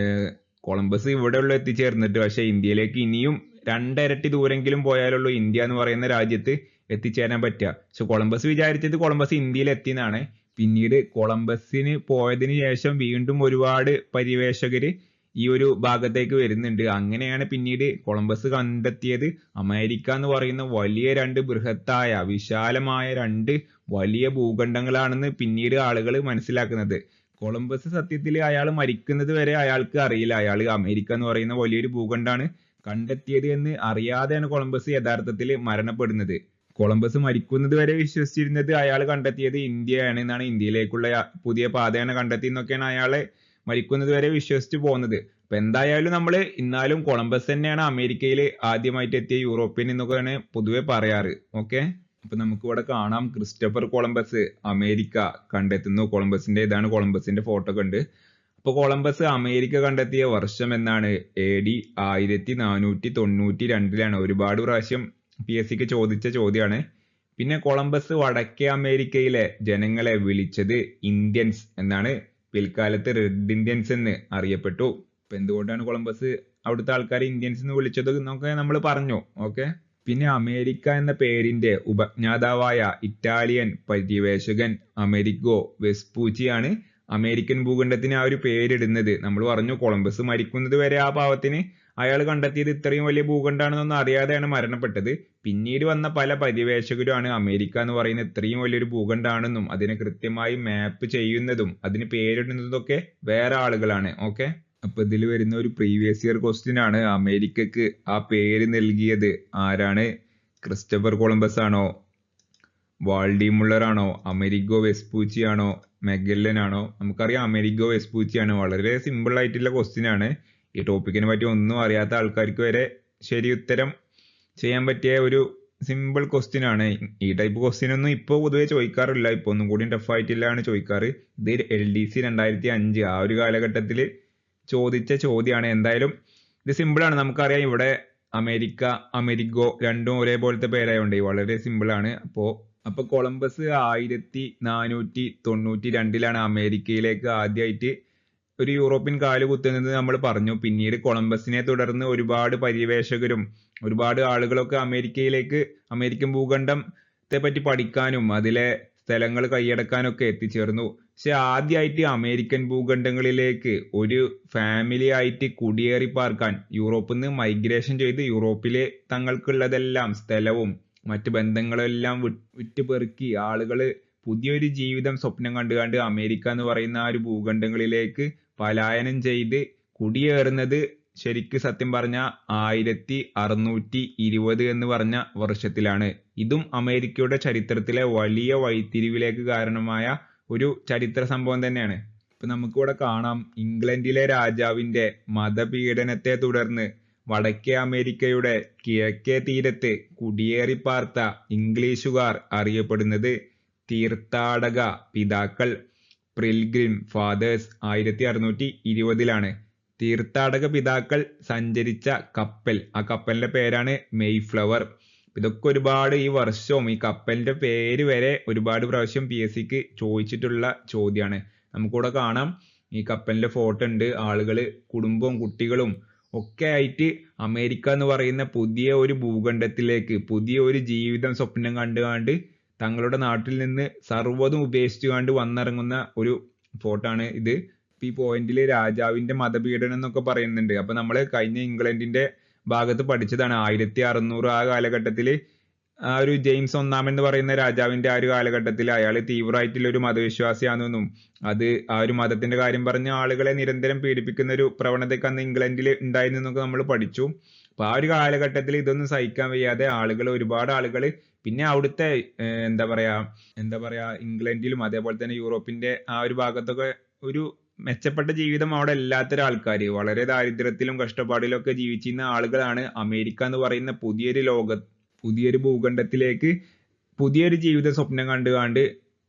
കൊളംബസ് ഇവിടെ ഉള്ള എത്തിച്ചേർന്നിട്ട്, പക്ഷെ ഇന്ത്യയിലേക്ക് ഇനിയും 2 ഇരട്ടി ദൂരെങ്കിലും പോയാലുള്ളൂ ഇന്ത്യ എന്ന് പറയുന്ന രാജ്യത്ത് എത്തിച്ചേരാൻ പറ്റുക. പക്ഷെ കൊളംബസ് വിചാരിച്ചത് കൊളംബസ് ഇന്ത്യയിൽ എത്തിയെന്നാണ്. പിന്നീട് കൊളംബസിന് പോയതിനു ശേഷം വീണ്ടും ഒരുപാട് പര്യവേഷകര് ഈ ഒരു ഭാഗത്തേക്ക് വരുന്നുണ്ട്. അങ്ങനെയാണ് പിന്നീട് കൊളംബസ് കണ്ടെത്തിയത് അമേരിക്ക എന്ന് പറയുന്ന വലിയ രണ്ട് ബൃഹത്തായ വിശാലമായ രണ്ട് വലിയ ഭൂഖണ്ഡങ്ങളാണെന്ന് പിന്നീട് ആളുകൾ മനസ്സിലാക്കുന്നത്. കൊളംബസ് സത്യത്തിൽ അയാൾ മരിക്കുന്നത് വരെ അയാൾക്ക് അറിയില്ല അയാൾ അമേരിക്ക എന്ന് പറയുന്ന വലിയൊരു ഭൂഖണ്ഡമാണ് കണ്ടെത്തിയത് എന്ന് അറിയാതെയാണ് കൊളംബസ് യഥാർത്ഥത്തിൽ മരണപ്പെടുന്നത്. കൊളംബസ് മരിക്കുന്നത് വരെ വിശ്വസിച്ചിരുന്നത് അയാൾ കണ്ടെത്തിയത് ഇന്ത്യയാണ് എന്നാണ്, ഇന്ത്യയിലേക്കുള്ള പുതിയ പാതയാണ് കണ്ടെത്തിയെന്നൊക്കെയാണ് അയാളെ മരിക്കുന്നത് വരെ വിശ്വസിച്ച് പോകുന്നത്. അപ്പൊ എന്തായാലും നമ്മൾ ഇന്നാലും കൊളംബസ് തന്നെയാണ് അമേരിക്കയിൽ ആദ്യമായിട്ട് എത്തിയ യൂറോപ്യൻ എന്നൊക്കെയാണ് പൊതുവെ പറയാറ്. ഓക്കെ, അപ്പൊ നമുക്ക് ഇവിടെ കാണാം ക്രിസ്റ്റഫർ കൊളംബസ് അമേരിക്ക കണ്ടെത്തുന്നു. കൊളംബസിന്റെ ഇതാണ് കൊളംബസിന്റെ ഫോട്ടോ ഒക്കെ ഉണ്ട്. അപ്പൊ കൊളംബസ് അമേരിക്ക കണ്ടെത്തിയ വർഷം എന്നാണ് AD 1492 ഒരുപാട് പ്രാവശ്യം PSCക്ക് ചോദിച്ച ചോദ്യമാണ്. പിന്നെ കൊളംബസ് വടക്കേ അമേരിക്കയിലെ ജനങ്ങളെ വിളിച്ചത് ഇന്ത്യൻസ് എന്നാണ്, പിൽക്കാലത്ത് റെഡ് ഇന്ത്യൻസ് എന്ന് അറിയപ്പെട്ടു. അപ്പൊ എന്തുകൊണ്ടാണ് കൊളംബസ് അവിടുത്തെ ആൾക്കാരെ ഇന്ത്യൻസ് എന്ന് വിളിച്ചത് എന്നൊക്കെ നമ്മൾ പറഞ്ഞു. ഓക്കെ, പിന്നെ അമേരിക്ക എന്ന പേരിന്റെ ഉപജ്ഞാതാവായ ഇറ്റാലിയൻ പര്യവേഷകൻ അമേരിഗോ വെസ്പൂച്ചിയാണ് അമേരിക്കൻ ഭൂഖണ്ഡത്തിന് ആ ഒരു പേരിടുന്നത്. നമ്മൾ പറഞ്ഞു കൊളംബസ് മരിക്കുന്നത് വരെ ആ പാവത്തിന് അയാൾ കണ്ടെത്തിയത് ഇത്രയും വലിയ ഭൂഖണ്ഡാണെന്നൊന്നും അറിയാതെയാണ് മരണപ്പെട്ടത്. പിന്നീട് വന്ന പല പര്യവേഷകരുമാണ് അമേരിക്ക എന്ന് പറയുന്ന ഇത്രയും വലിയൊരു ഭൂഖണ്ഡാണെന്നും അതിനെ കൃത്യമായി മാപ്പ് ചെയ്യുന്നതും അതിന് പേരിടുന്നതും ഒക്കെ വേറെ ആളുകളാണ്. ഓക്കെ, അപ്പൊ ഇതിൽ വരുന്ന ഒരു പ്രീവിയസ് ഇയർ ക്വസ്റ്റ്യൻ ആണ്, അമേരിക്കക്ക് ആ പേര് നൽകിയത് ആരാണ്? ക്രിസ്റ്റഫർ കൊളംബസ് ആണോ, വാൾഡി മുള്ളർ ആണോ, അമേരിഗോ വെസ്പൂച്ചി ആണോ, മെഗല്ലൻ ആണോ? നമുക്കറിയാം അമേരിഗോ വെസ്പൂച്ചി ആണ്. വളരെ സിമ്പിൾ ആയിട്ടുള്ള ക്വസ്റ്റ്യൻ ആണ്. ഈ ടോപ്പിക്കിനെ പറ്റി ഒന്നും അറിയാത്ത ആൾക്കാർക്ക് വരെ ശരി ഉത്തരം ചെയ്യാൻ പറ്റിയ ഒരു സിമ്പിൾ ക്വസ്റ്റ്യൻ ആണ്. ഈ ടൈപ്പ് ക്വസ്റ്റ്യൻ ഒന്നും ഇപ്പോൾ പൊതുവെ ചോദിക്കാറില്ല, ഇപ്പൊ ഒന്നും കൂടി ടഫ് ആയിട്ടില്ലാണ് ചോദിക്കാറ്. ഇത് LDC 2005 ആ ഒരു കാലഘട്ടത്തിൽ ചോദിച്ച ചോദ്യമാണ്. എന്തായാലും ഇത് സിമ്പിൾ ആണ്. നമുക്കറിയാം ഇവിടെ അമേരിക്ക അമേരിഗോ രണ്ടും ഒരേപോലത്തെ പേരായതുകൊണ്ട് വളരെ സിമ്പിൾ ആണ്. അപ്പൊ കൊളംബസ് 1492 അമേരിക്കയിലേക്ക് ആദ്യമായിട്ട് ഒരു യൂറോപ്യൻ കാല് കുത്തുന്നത് നമ്മൾ പറഞ്ഞു. പിന്നീട് കൊളംബസിനെ തുടർന്ന് ഒരുപാട് പര്യവേഷകരും ഒരുപാട് ആളുകളൊക്കെ അമേരിക്കയിലേക്ക് അമേരിക്കൻ ഭൂഖണ്ഡത്തെ പറ്റി പഠിക്കാനും അതിലെ സ്ഥലങ്ങൾ കൈയടക്കാനൊക്കെ എത്തിച്ചേർന്നു. പക്ഷെ ആദ്യമായിട്ട് അമേരിക്കൻ ഭൂഖണ്ഡങ്ങളിലേക്ക് ഒരു ഫാമിലി ആയിട്ട് കുടിയേറി പാർക്കാൻ യൂറോപ്പിൽ നിന്ന് മൈഗ്രേഷൻ ചെയ്ത് യൂറോപ്പിലെ തങ്ങൾക്കുള്ളതെല്ലാം സ്ഥലവും മറ്റ് ബന്ധങ്ങളെല്ലാം വിറ്റുപെറുക്കി ആളുകൾ പുതിയൊരു ജീവിതം സ്വപ്നം കണ്ടുകൊണ്ട് അമേരിക്ക എന്ന് പറയുന്ന ആ ഒരു ഭൂഖണ്ഡങ്ങളിലേക്ക് പലായനം ചെയ്ത് കുടിയേറുന്നത് ശരിക്ക് സത്യം പറഞ്ഞ 1620 എന്ന് പറഞ്ഞ വർഷത്തിലാണ്. ഇതും അമേരിക്കയുടെ ചരിത്രത്തിലെ വലിയ വഴിത്തിരിവിലേക്ക് കാരണമായ ഒരു ചരിത്ര സംഭവം തന്നെയാണ്. ഇപ്പൊ നമുക്കിവിടെ കാണാം ഇംഗ്ലണ്ടിലെ രാജാവിന്റെ മതപീഡനത്തെ തുടർന്ന് വടക്കേ അമേരിക്കയുടെ കിഴക്കേ തീരത്ത് കുടിയേറി പാർത്ത ഇംഗ്ലീഷുകാർ അറിയപ്പെടുന്നത് തീർത്ഥാടക പിതാക്കൾ, പിൽഗ്രിം ഫാദേഴ്സ്. 1620 തീർത്ഥാടക പിതാക്കൾ സഞ്ചരിച്ച കപ്പൽ, ആ കപ്പലിന്റെ പേരാണ് മെയ്ഫ്ലവർ. ഇതൊക്കെ ഒരുപാട് ഈ വർഷവും ഈ കപ്പലിന്റെ പേര് വരെ ഒരുപാട് പ്രാവശ്യം PSCക്ക് ചോദിച്ചിട്ടുള്ള ചോദ്യമാണ്. നമുക്കിവിടെ കാണാം ഈ കപ്പലിന്റെ ഫോട്ടോ ഉണ്ട്. ആളുകള് കുടുംബവും കുട്ടികളും ഒക്കെ ആയിട്ട് അമേരിക്ക എന്ന് പറയുന്ന പുതിയ ഒരു ഭൂഖണ്ഡത്തിലേക്ക് പുതിയ ഒരു ജീവിതം സ്വപ്നം കണ്ടുകൊണ്ട് തങ്ങളുടെ നാട്ടിൽ നിന്ന് സർവ്വതും ഉപേക്ഷിച്ചുകൊണ്ട് വന്നിറങ്ങുന്ന ഒരു ഫോട്ടോ ആണ് ഇത്. ഈ പോയിന്റിൽ രാജാവിന്റെ മതപീഡനം എന്നൊക്കെ പറയുന്നുണ്ട്. അപ്പൊ നമ്മൾ കഴിഞ്ഞ ഇംഗ്ലണ്ടിന്റെ ഭാഗത്ത് പഠിച്ചതാണ് 1600 ആ കാലഘട്ടത്തിൽ ആ ഒരു ജെയിംസ് ഒന്നാമൻ എന്ന് പറയുന്ന രാജാവിന്റെ ആ ഒരു കാലഘട്ടത്തിൽ അയാൾ തീവ്രമായിട്ടുള്ള ഒരു മതവിശ്വാസിയാണെന്നും അത് ആ ഒരു മതത്തിന്റെ കാര്യം പറഞ്ഞ് ആളുകളെ നിരന്തരം പീഡിപ്പിക്കുന്ന ഒരു പ്രവണതയൊക്കെ അന്ന് ഇംഗ്ലണ്ടിൽ ഉണ്ടായിരുന്നൊക്കെ നമ്മൾ പഠിച്ചു. അപ്പൊ ആ ഒരു കാലഘട്ടത്തിൽ ഇതൊന്നും സഹിക്കാൻ വയ്യാതെ ഒരുപാട് ആളുകൾ പിന്നെ അവിടുത്തെ എന്താ പറയാ ഇംഗ്ലണ്ടിലും അതേപോലെ തന്നെ യൂറോപ്പിന്റെ ആ ഒരു ഭാഗത്തൊക്കെ ഒരു മെച്ചപ്പെട്ട ജീവിതം അവിടെ ഇല്ലാത്ത ആൾക്കാർ വളരെ ദാരിദ്ര്യത്തിലും കഷ്ടപ്പാടിലും ഒക്കെ ജീവിച്ചിരുന്ന ആളുകളാണ് അമേരിക്ക എന്ന് പറയുന്ന പുതിയൊരു ഭൂഖണ്ഡത്തിലേക്ക് പുതിയൊരു ജീവിത സ്വപ്നം കണ്ടുകാണ്ട്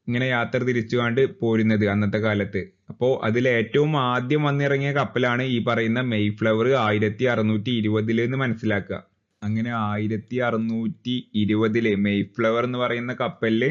ഇങ്ങനെ യാത്ര തിരിച്ചുകാണ്ട് പോരുന്നത് അന്നത്തെ കാലത്ത്. അപ്പോൾ അതിൽ ഏറ്റവും ആദ്യം വന്നിറങ്ങിയ കപ്പലാണ് ഈ പറയുന്ന മെയ്ഫ്ലവർ 1620 എന്ന് മനസ്സിലാക്കുക. അങ്ങനെ 1620 മെയ്ഫ്ലവർ എന്ന് പറയുന്ന കപ്പലില്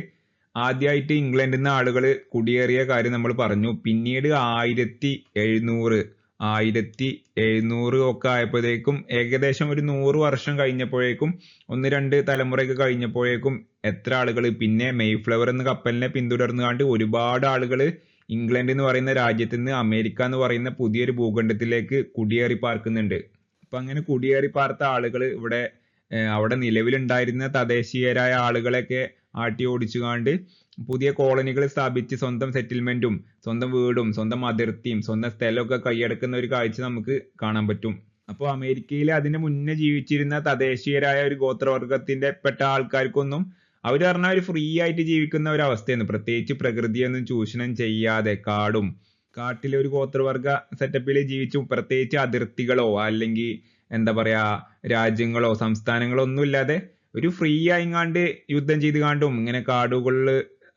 ആദ്യമായിട്ട് ഇംഗ്ലണ്ടിൽ നിന്ന് ആളുകൾ കുടിയേറിയ കാര്യം നമ്മൾ പറഞ്ഞു. പിന്നീട് 1700 ഒക്കെ ആയപ്പോഴേക്കും ഏകദേശം ഒരു 100 വർഷം കഴിഞ്ഞപ്പോഴേക്കും 1-2 തലമുറയൊക്കെ കഴിഞ്ഞപ്പോഴേക്കും എത്ര ആളുകൾ പിന്നെ മെയ്ഫ്ലവർ എന്ന കപ്പലിനെ പിന്തുടർന്നുകൊണ്ട് ഒരുപാട് ആളുകൾ ഇംഗ്ലണ്ട് എന്ന് പറയുന്ന രാജ്യത്ത് നിന്ന് അമേരിക്ക എന്ന് പറയുന്ന പുതിയൊരു ഭൂഖണ്ഡത്തിലേക്ക് കുടിയേറി പാർക്കുന്നുണ്ട്. അപ്പൊ അങ്ങനെ കുടിയേറി പാർത്ത ആളുകൾ അവിടെ നിലവിലുണ്ടായിരുന്ന തദ്ദേശീയരായ ആളുകളെയൊക്കെ ആട്ടി ഓടിച്ചുകൊണ്ട് പുതിയ കോളനികൾ സ്ഥാപിച്ച് സ്വന്തം സെറ്റിൽമെന്റും സ്വന്തം വീടും സ്വന്തം അതിർത്തിയും സ്വന്തം സ്ഥലമൊക്കെ കൈയടക്കുന്ന ഒരു കാഴ്ച നമുക്ക് കാണാൻ പറ്റും. അപ്പോൾ അമേരിക്കയിൽ അതിന് മുന്നേ ജീവിച്ചിരുന്ന തദ്ദേശീയരായ ഒരു ഗോത്രവർഗത്തിന്റെ പെട്ട ആൾക്കാർക്കൊന്നും അവർ പറഞ്ഞാൽ ഒരു ഫ്രീ ആയിട്ട് ജീവിക്കുന്ന ഒരു അവസ്ഥയാണ്. പ്രത്യേകിച്ച് പ്രകൃതിയൊന്നും ചൂഷണം ചെയ്യാതെ കാട്ടിലെ ഒരു ഗോത്രവർഗ സെറ്റപ്പിൽ ജീവിച്ചു, പ്രത്യേകിച്ച് അതിർത്തികളോ അല്ലെങ്കിൽ എന്താ പറയാ രാജ്യങ്ങളോ സംസ്ഥാനങ്ങളോ ഒന്നും ഇല്ലാതെ ഒരു ഫ്രീ ആയിങ്ങാണ്ട് യുദ്ധം ചെയ്ത് കാണ്ടും ഇങ്ങനെ കാടുകളിൽ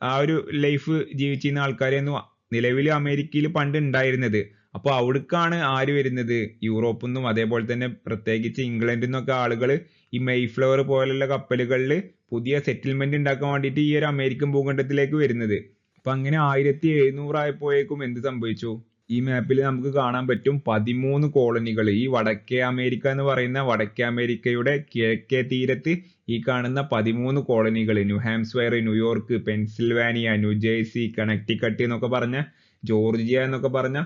ആ ഒരു ലൈഫ് ജീവിച്ചിരുന്ന ആൾക്കാരെയൊന്നും നിലവിൽ അമേരിക്കയിൽ പണ്ട് ഉണ്ടായിരുന്നത്. അപ്പോൾ അവിടേക്കാണ് ആര് വരുന്നത്? യൂറോപ്പിൽ നിന്നും അതേപോലെ തന്നെ പ്രത്യേകിച്ച് ഇംഗ്ലണ്ടിൽ നിന്നൊക്കെ ആളുകൾ ഈ മെയ്ഫ്ലവർ പോലുള്ള കപ്പലുകളിൽ പുതിയ സെറ്റിൽമെന്റ് ഉണ്ടാക്കാൻ വേണ്ടിയിട്ട് ഈ ഒരു അമേരിക്കൻ ഭൂഖണ്ഡത്തിലേക്ക് വരുന്നത്. അപ്പൊ അങ്ങനെ 1700 ആയപ്പോഴേക്കും എന്ത് സംഭവിച്ചു? ഈ മാപ്പിൽ നമുക്ക് കാണാൻ പറ്റും 13 കോളനികൾ. ഈ വടക്കേ അമേരിക്ക എന്ന് പറയുന്ന വടക്കേ അമേരിക്കയുടെ കിഴക്കേ തീരത്ത് ഈ കാണുന്ന 13 കോളനികൾ, ന്യൂഹാംസ്വയർ, ന്യൂയോർക്ക്, പെൻസിൽവാനിയ, ന്യൂജേഴ്സി, കണക്ടിക്കട്ട് എന്നൊക്കെ പറഞ്ഞ ജോർജിയ എന്നൊക്കെ പറഞ്ഞ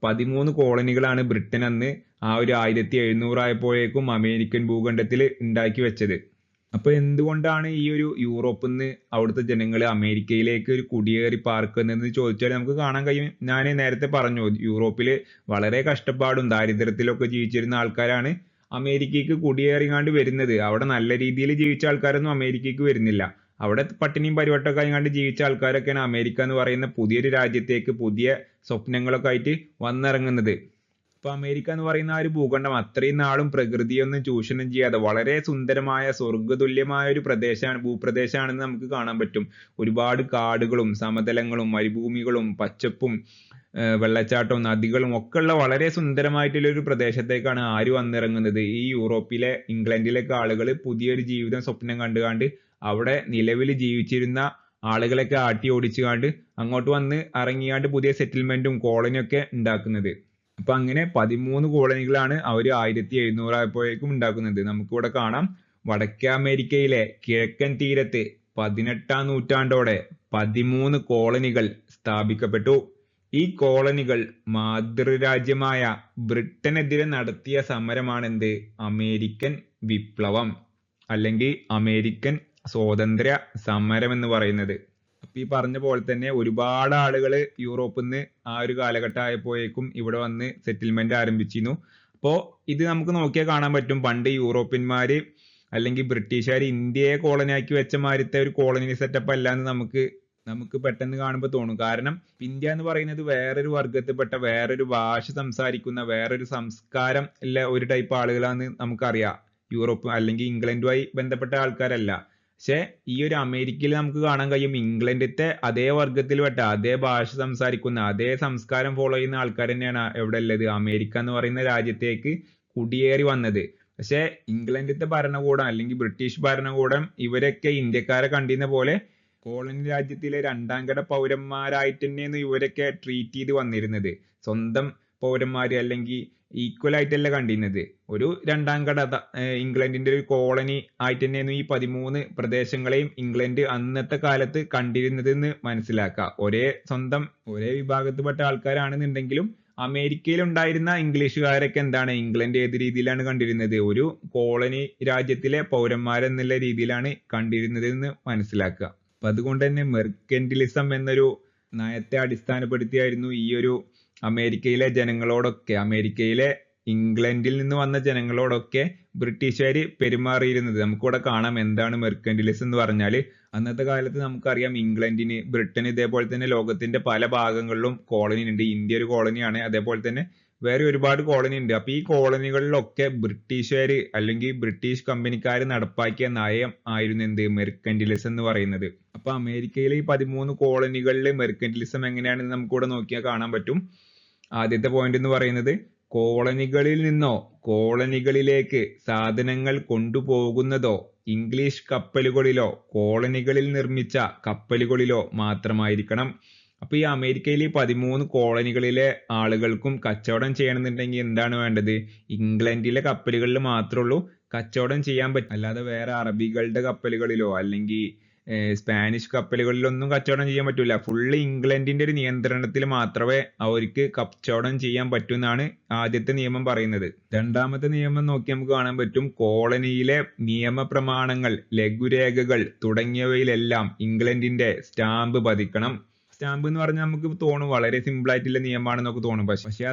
13 കോളനികളാണ് ബ്രിട്ടൻ അന്ന് ആ ഒരു 1700 ആയപ്പോഴേക്കും അമേരിക്കൻ ഭൂഖണ്ഡത്തിൽ ഉണ്ടാക്കി വെച്ചത്. അപ്പൊ എന്തുകൊണ്ടാണ് ഈ ഒരു യൂറോപ്പിൽ നിന്ന് അവിടുത്തെ ജനങ്ങൾ അമേരിക്കയിലേക്ക് ഒരു കുടിയേറി പാർക്കുന്നതെന്ന് ചോദിച്ചാൽ നമുക്ക് കാണാൻ കഴിയും. ഞാൻ നേരത്തെ പറഞ്ഞു, യൂറോപ്പിൽ വളരെ കഷ്ടപ്പാടും ദാരിദ്ര്യത്തിലൊക്കെ ജീവിച്ചിരുന്ന ആൾക്കാരാണ് അമേരിക്കയ്ക്ക് കുടിയേറിങ്ങാണ്ട് വരുന്നത്. അവിടെ നല്ല രീതിയിൽ ജീവിച്ച ആൾക്കാരൊന്നും അമേരിക്കയ്ക്ക് വരുന്നില്ല. അവിടെ പട്ടിണിയും പരിവട്ടമൊക്കെ ആയിങ്ങാണ്ട് ജീവിച്ച ആൾക്കാരൊക്കെയാണ് അമേരിക്ക എന്ന് പറയുന്ന പുതിയൊരു രാജ്യത്തേക്ക് പുതിയ സ്വപ്നങ്ങളൊക്കെ ആയിട്ട് വന്നിറങ്ങുന്നത്. ഇപ്പൊ അമേരിക്ക എന്ന് പറയുന്ന ആ ഒരു ഭൂഖണ്ഡം അത്രയും നാളും പ്രകൃതിയൊന്നും ചൂഷണം ചെയ്യാതെ വളരെ സുന്ദരമായ സ്വർഗ്ഗതുല്യമായ ഒരു ഭൂപ്രദേശമാണെന്ന് നമുക്ക് കാണാൻ പറ്റും. ഒരുപാട് കാടുകളും സമതലങ്ങളും മരുഭൂമികളും പച്ചപ്പും വെള്ളച്ചാട്ടവും നദികളും ഒക്കെ ഉള്ള വളരെ സുന്ദരമായിട്ടുള്ള ഒരു പ്രദേശത്തേക്കാണ് ആര് വന്നിറങ്ങുന്നത്? ഈ യൂറോപ്പിലെ ഇംഗ്ലണ്ടിലേക്ക് ആളുകൾ പുതിയൊരു ജീവിതം സ്വപ്നം കണ്ടുകാണ്ട് അവിടെ നിലവിൽ ജീവിച്ചിരുന്ന ആളുകളൊക്കെ ആട്ടി ഓടിച്ചുകാണ്ട് അങ്ങോട്ട് വന്ന് ഇറങ്ങിയാണ്ട് പുതിയ സെറ്റിൽമെന്റും കോളനിയൊക്കെ ഉണ്ടാക്കുന്നത്. അപ്പൊ അങ്ങനെ 13 കോളനികളാണ് അവർ 1700 ആയപ്പോഴേക്കും ഉണ്ടാക്കുന്നത്. നമുക്കിവിടെ കാണാം വടക്കേ അമേരിക്കയിലെ കിഴക്കൻ തീരത്ത് 18-ാം നൂറ്റാണ്ടോടെ 13 കോളനികൾ സ്ഥാപിക്കപ്പെട്ടു. ഈ കോളനികൾ മാതൃരാജ്യമായ ബ്രിട്ടനെതിരെ നടത്തിയ സമരമാണെന്ത്? അമേരിക്കൻ വിപ്ലവം അല്ലെങ്കിൽ അമേരിക്കൻ സ്വാതന്ത്ര്യ സമരം എന്ന് പറയുന്നത്. അപ്പൊ ഈ പറഞ്ഞ പോലെ തന്നെ ഒരുപാട് ആളുകൾ യൂറോപ്പിൽ നിന്ന് ആ ഒരു കാലഘട്ടം ആയപ്പോഴേക്കും ഇവിടെ വന്ന് സെറ്റിൽമെന്റ് ആരംഭിച്ചിരുന്നു. അപ്പോ ഇത് നമുക്ക് നോക്കിയാൽ കാണാൻ പറ്റും, പണ്ട് യൂറോപ്യന്മാര് അല്ലെങ്കിൽ ബ്രിട്ടീഷുകാർ ഇന്ത്യയെ കോളനിയാക്കി വെച്ച മാതിരത്തെ ഒരു കോളനി സെറ്റപ്പ് അല്ല എന്ന് നമുക്ക് പെട്ടെന്ന് കാണുമ്പോൾ തോന്നും. കാരണം ഇന്ത്യ എന്ന് പറയുന്നത് വേറൊരു വർഗത്തിൽപ്പെട്ട വേറൊരു ഭാഷ സംസാരിക്കുന്ന വേറൊരു സംസ്കാരം ഉള്ള ഒരു ടൈപ്പ് ആളുകളാന്ന് നമുക്കറിയാം. യൂറോപ്പ് അല്ലെങ്കിൽ ഇംഗ്ലണ്ടുമായി ബന്ധപ്പെട്ട ആൾക്കാരല്ല. പക്ഷെ ഈ ഒരു അമേരിക്കയിൽ നമുക്ക് കാണാൻ കഴിയും ഇംഗ്ലണ്ടിലത്തെ അതേ വർഗത്തിൽപ്പെട്ട അതേ ഭാഷ സംസാരിക്കുന്ന അതേ സംസ്കാരം ഫോളോ ചെയ്യുന്ന ആൾക്കാർ തന്നെയാണ് എവിടെ ഉള്ളത്? അമേരിക്ക എന്ന് പറയുന്ന രാജ്യത്തേക്ക് കുടിയേറി വന്നത്. പക്ഷെ ഇംഗ്ലണ്ടിലത്തെ ഭരണകൂടം അല്ലെങ്കിൽ ബ്രിട്ടീഷ് ഭരണകൂടം ഇവരൊക്കെ ഇന്ത്യക്കാരെ കണ്ടിരുന്ന പോലെ കോളനി രാജ്യത്തിലെ 2ാം കിട പൗരന്മാരായിട്ട് തന്നെയാണ് ഇവരൊക്കെ ട്രീറ്റ് ചെയ്ത് വന്നിരുന്നത്. സ്വന്തം പൗരന്മാര് അല്ലെങ്കിൽ ഈക്വൽ ആയിട്ടല്ല കണ്ടിരുന്നത്. ഒരു 2ാം കിട ഇംഗ്ലണ്ടിന്റെ ഒരു കോളനി ആയിട്ട് തന്നെയാണ് ഈ 13 പ്രദേശങ്ങളെയും ഇംഗ്ലണ്ട് അന്നത്തെ കാലത്ത് കണ്ടിരുന്നത് എന്ന് മനസ്സിലാക്കുക. ഒരേ വിഭാഗത്തിൽപ്പെട്ട ആൾക്കാരാണെന്നുണ്ടെങ്കിലും അമേരിക്കയിൽ ഉണ്ടായിരുന്ന ഇംഗ്ലീഷുകാരൊക്കെ എന്താണ് ഇംഗ്ലണ്ട് ഏത് രീതിയിലാണ് കണ്ടിരുന്നത്? ഒരു കോളനി രാജ്യത്തിലെ പൗരന്മാരെന്നുള്ള രീതിയിലാണ് കണ്ടിരുന്നത് എന്ന് മനസ്സിലാക്കുക. അപ്പൊ അതുകൊണ്ട് തന്നെ മെർക്കന്റിലിസം എന്നൊരു നയത്തെ അടിസ്ഥാനപ്പെടുത്തിയായിരുന്നു ഈ ഒരു അമേരിക്കയിലെ ഇംഗ്ലണ്ടിൽ നിന്ന് വന്ന ജനങ്ങളോടൊക്കെ ബ്രിട്ടീഷുകാർ പെരുമാറിയിരുന്നത്. നമുക്കിവിടെ കാണാം എന്താണ് മെർക്കന്റിലിസം എന്ന് പറഞ്ഞാൽ. അന്നത്തെ കാലത്ത് നമുക്കറിയാം ബ്രിട്ടന് ഇതേപോലെ തന്നെ ലോകത്തിന്റെ പല ഭാഗങ്ങളിലും കോളനി ഉണ്ട്. ഇന്ത്യ ഒരു കോളനിയാണ്. അതേപോലെ തന്നെ വേറെ ഒരുപാട് കോളനി ഉണ്ട്. അപ്പൊ ഈ കോളനികളിലൊക്കെ ബ്രിട്ടീഷുകാര് അല്ലെങ്കിൽ ബ്രിട്ടീഷ് കമ്പനിക്കാർ നടപ്പാക്കിയ നയം ആയിരുന്നു എന്ത്? മെർക്കന്റിലിസം എന്ന് പറയുന്നത്. അപ്പൊ അമേരിക്കയിലെ ഈ 13 കോളനികളിൽ മെർക്കന്റിലിസം എങ്ങനെയാണെന്ന് നമുക്കിവിടെ നോക്കിയാൽ കാണാൻ പറ്റും. ആദ്യത്തെ പോയിന്റ് എന്ന് പറയുന്നത് കോളനികളിൽ നിന്നോ കോളനികളിലേക്ക് സാധനങ്ങൾ കൊണ്ടുപോകുന്നതോ ഇംഗ്ലീഷ് കപ്പലുകളിലോ കോളനികളിൽ നിർമ്മിച്ച കപ്പലുകളിലോ മാത്രമായിരിക്കണം. അപ്പൊ ഈ അമേരിക്കയിലെ 13 കോളനികളിലെ ആളുകൾക്കും കച്ചവടം ചെയ്യണമെന്നുണ്ടെങ്കിൽ എന്താണ് വേണ്ടത്? ഇംഗ്ലണ്ടിലെ കപ്പലുകളിൽ മാത്രമേ ഉള്ളൂ കച്ചവടം ചെയ്യാൻ പറ്റും. അല്ലാതെ വേറെ അറബികളുടെ കപ്പലുകളിലോ അല്ലെങ്കിൽ സ്പാനിഷ് കപ്പലുകളിലൊന്നും കച്ചവടം ചെയ്യാൻ പറ്റൂല. ഫുള്ള് ഇംഗ്ലണ്ടിന്റെ ഒരു നിയന്ത്രണത്തിൽ മാത്രമേ അവർക്ക് കച്ചവടം ചെയ്യാൻ പറ്റൂ എന്നാണ് ആദ്യത്തെ നിയമം പറയുന്നത്. രണ്ടാമത്തെ നിയമം നോക്കി നമുക്ക് കാണാൻ പറ്റും കോളനിയിലെ നിയമപ്രമാണങ്ങൾ, ലഘുരേഖകൾ തുടങ്ങിയവയിലെല്ലാം ഇംഗ്ലണ്ടിന്റെ സ്റ്റാമ്പ് പതിക്കണം. സ്റ്റാമ്പ് എന്ന് പറഞ്ഞാൽ നമുക്ക് തോന്നും വളരെ സിമ്പിൾ ആയിട്ടുള്ള നിയമമാണെന്നൊക്കെ തോന്നും. പക്ഷെ ആ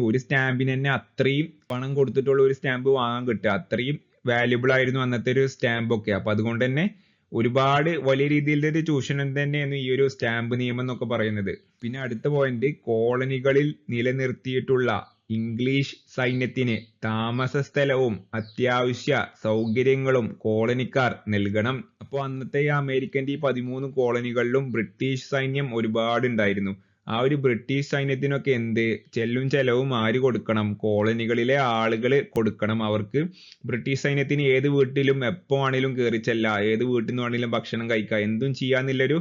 ഒരു സ്റ്റാമ്പിന് തന്നെ അത്രയും പണം കൊടുത്തിട്ടുള്ള ഒരു സ്റ്റാമ്പ് വാങ്ങാൻ കിട്ടുക. അത്രയും വാല്യുബിൾ ആയിരുന്നു അന്നത്തെ ഒരു സ്റ്റാമ്പ് ഒക്കെ. അപ്പൊ അതുകൊണ്ട് തന്നെ ഒരുപാട് വലിയ രീതിയിലുള്ള ഒരു ചൂഷണം തന്നെയാണ് ഈ ഒരു സ്റ്റാമ്പ് നിയമം എന്നൊക്കെ പറയുന്നത്. പിന്നെ അടുത്ത പോയിന്റ് കോളനികളിൽ നിലനിർത്തിയിട്ടുള്ള ഇംഗ്ലീഷ് സൈന്യത്തിന് താമസ സ്ഥലവും അത്യാവശ്യ സൗകര്യങ്ങളും കോളനിക്കാർ നൽകണം. അപ്പോൾ അന്നത്തെ ഈ അമേരിക്കന്റെ ഈ 13 കോളനികളിലും ബ്രിട്ടീഷ് സൈന്യം ഒരുപാട് ഉണ്ടായിരുന്നു. ആ ഒരു ബ്രിട്ടീഷ് സൈന്യത്തിനൊക്കെ ചെല്ലും ചെലവും ആര് കൊടുക്കണം? കോളനികളിലെ ആളുകൾ കൊടുക്കണം. അവർക്ക് ബ്രിട്ടീഷ് സൈന്യത്തിന് ഏത് വീട്ടിലും എപ്പോ ആണെങ്കിലും കയറി ചെല്ലാം, ഏത് വീട്ടിൽ നിന്ന് വേണമെങ്കിലും ഭക്ഷണം കഴിക്കാം, എന്തും ചെയ്യാന്നുള്ളൊരു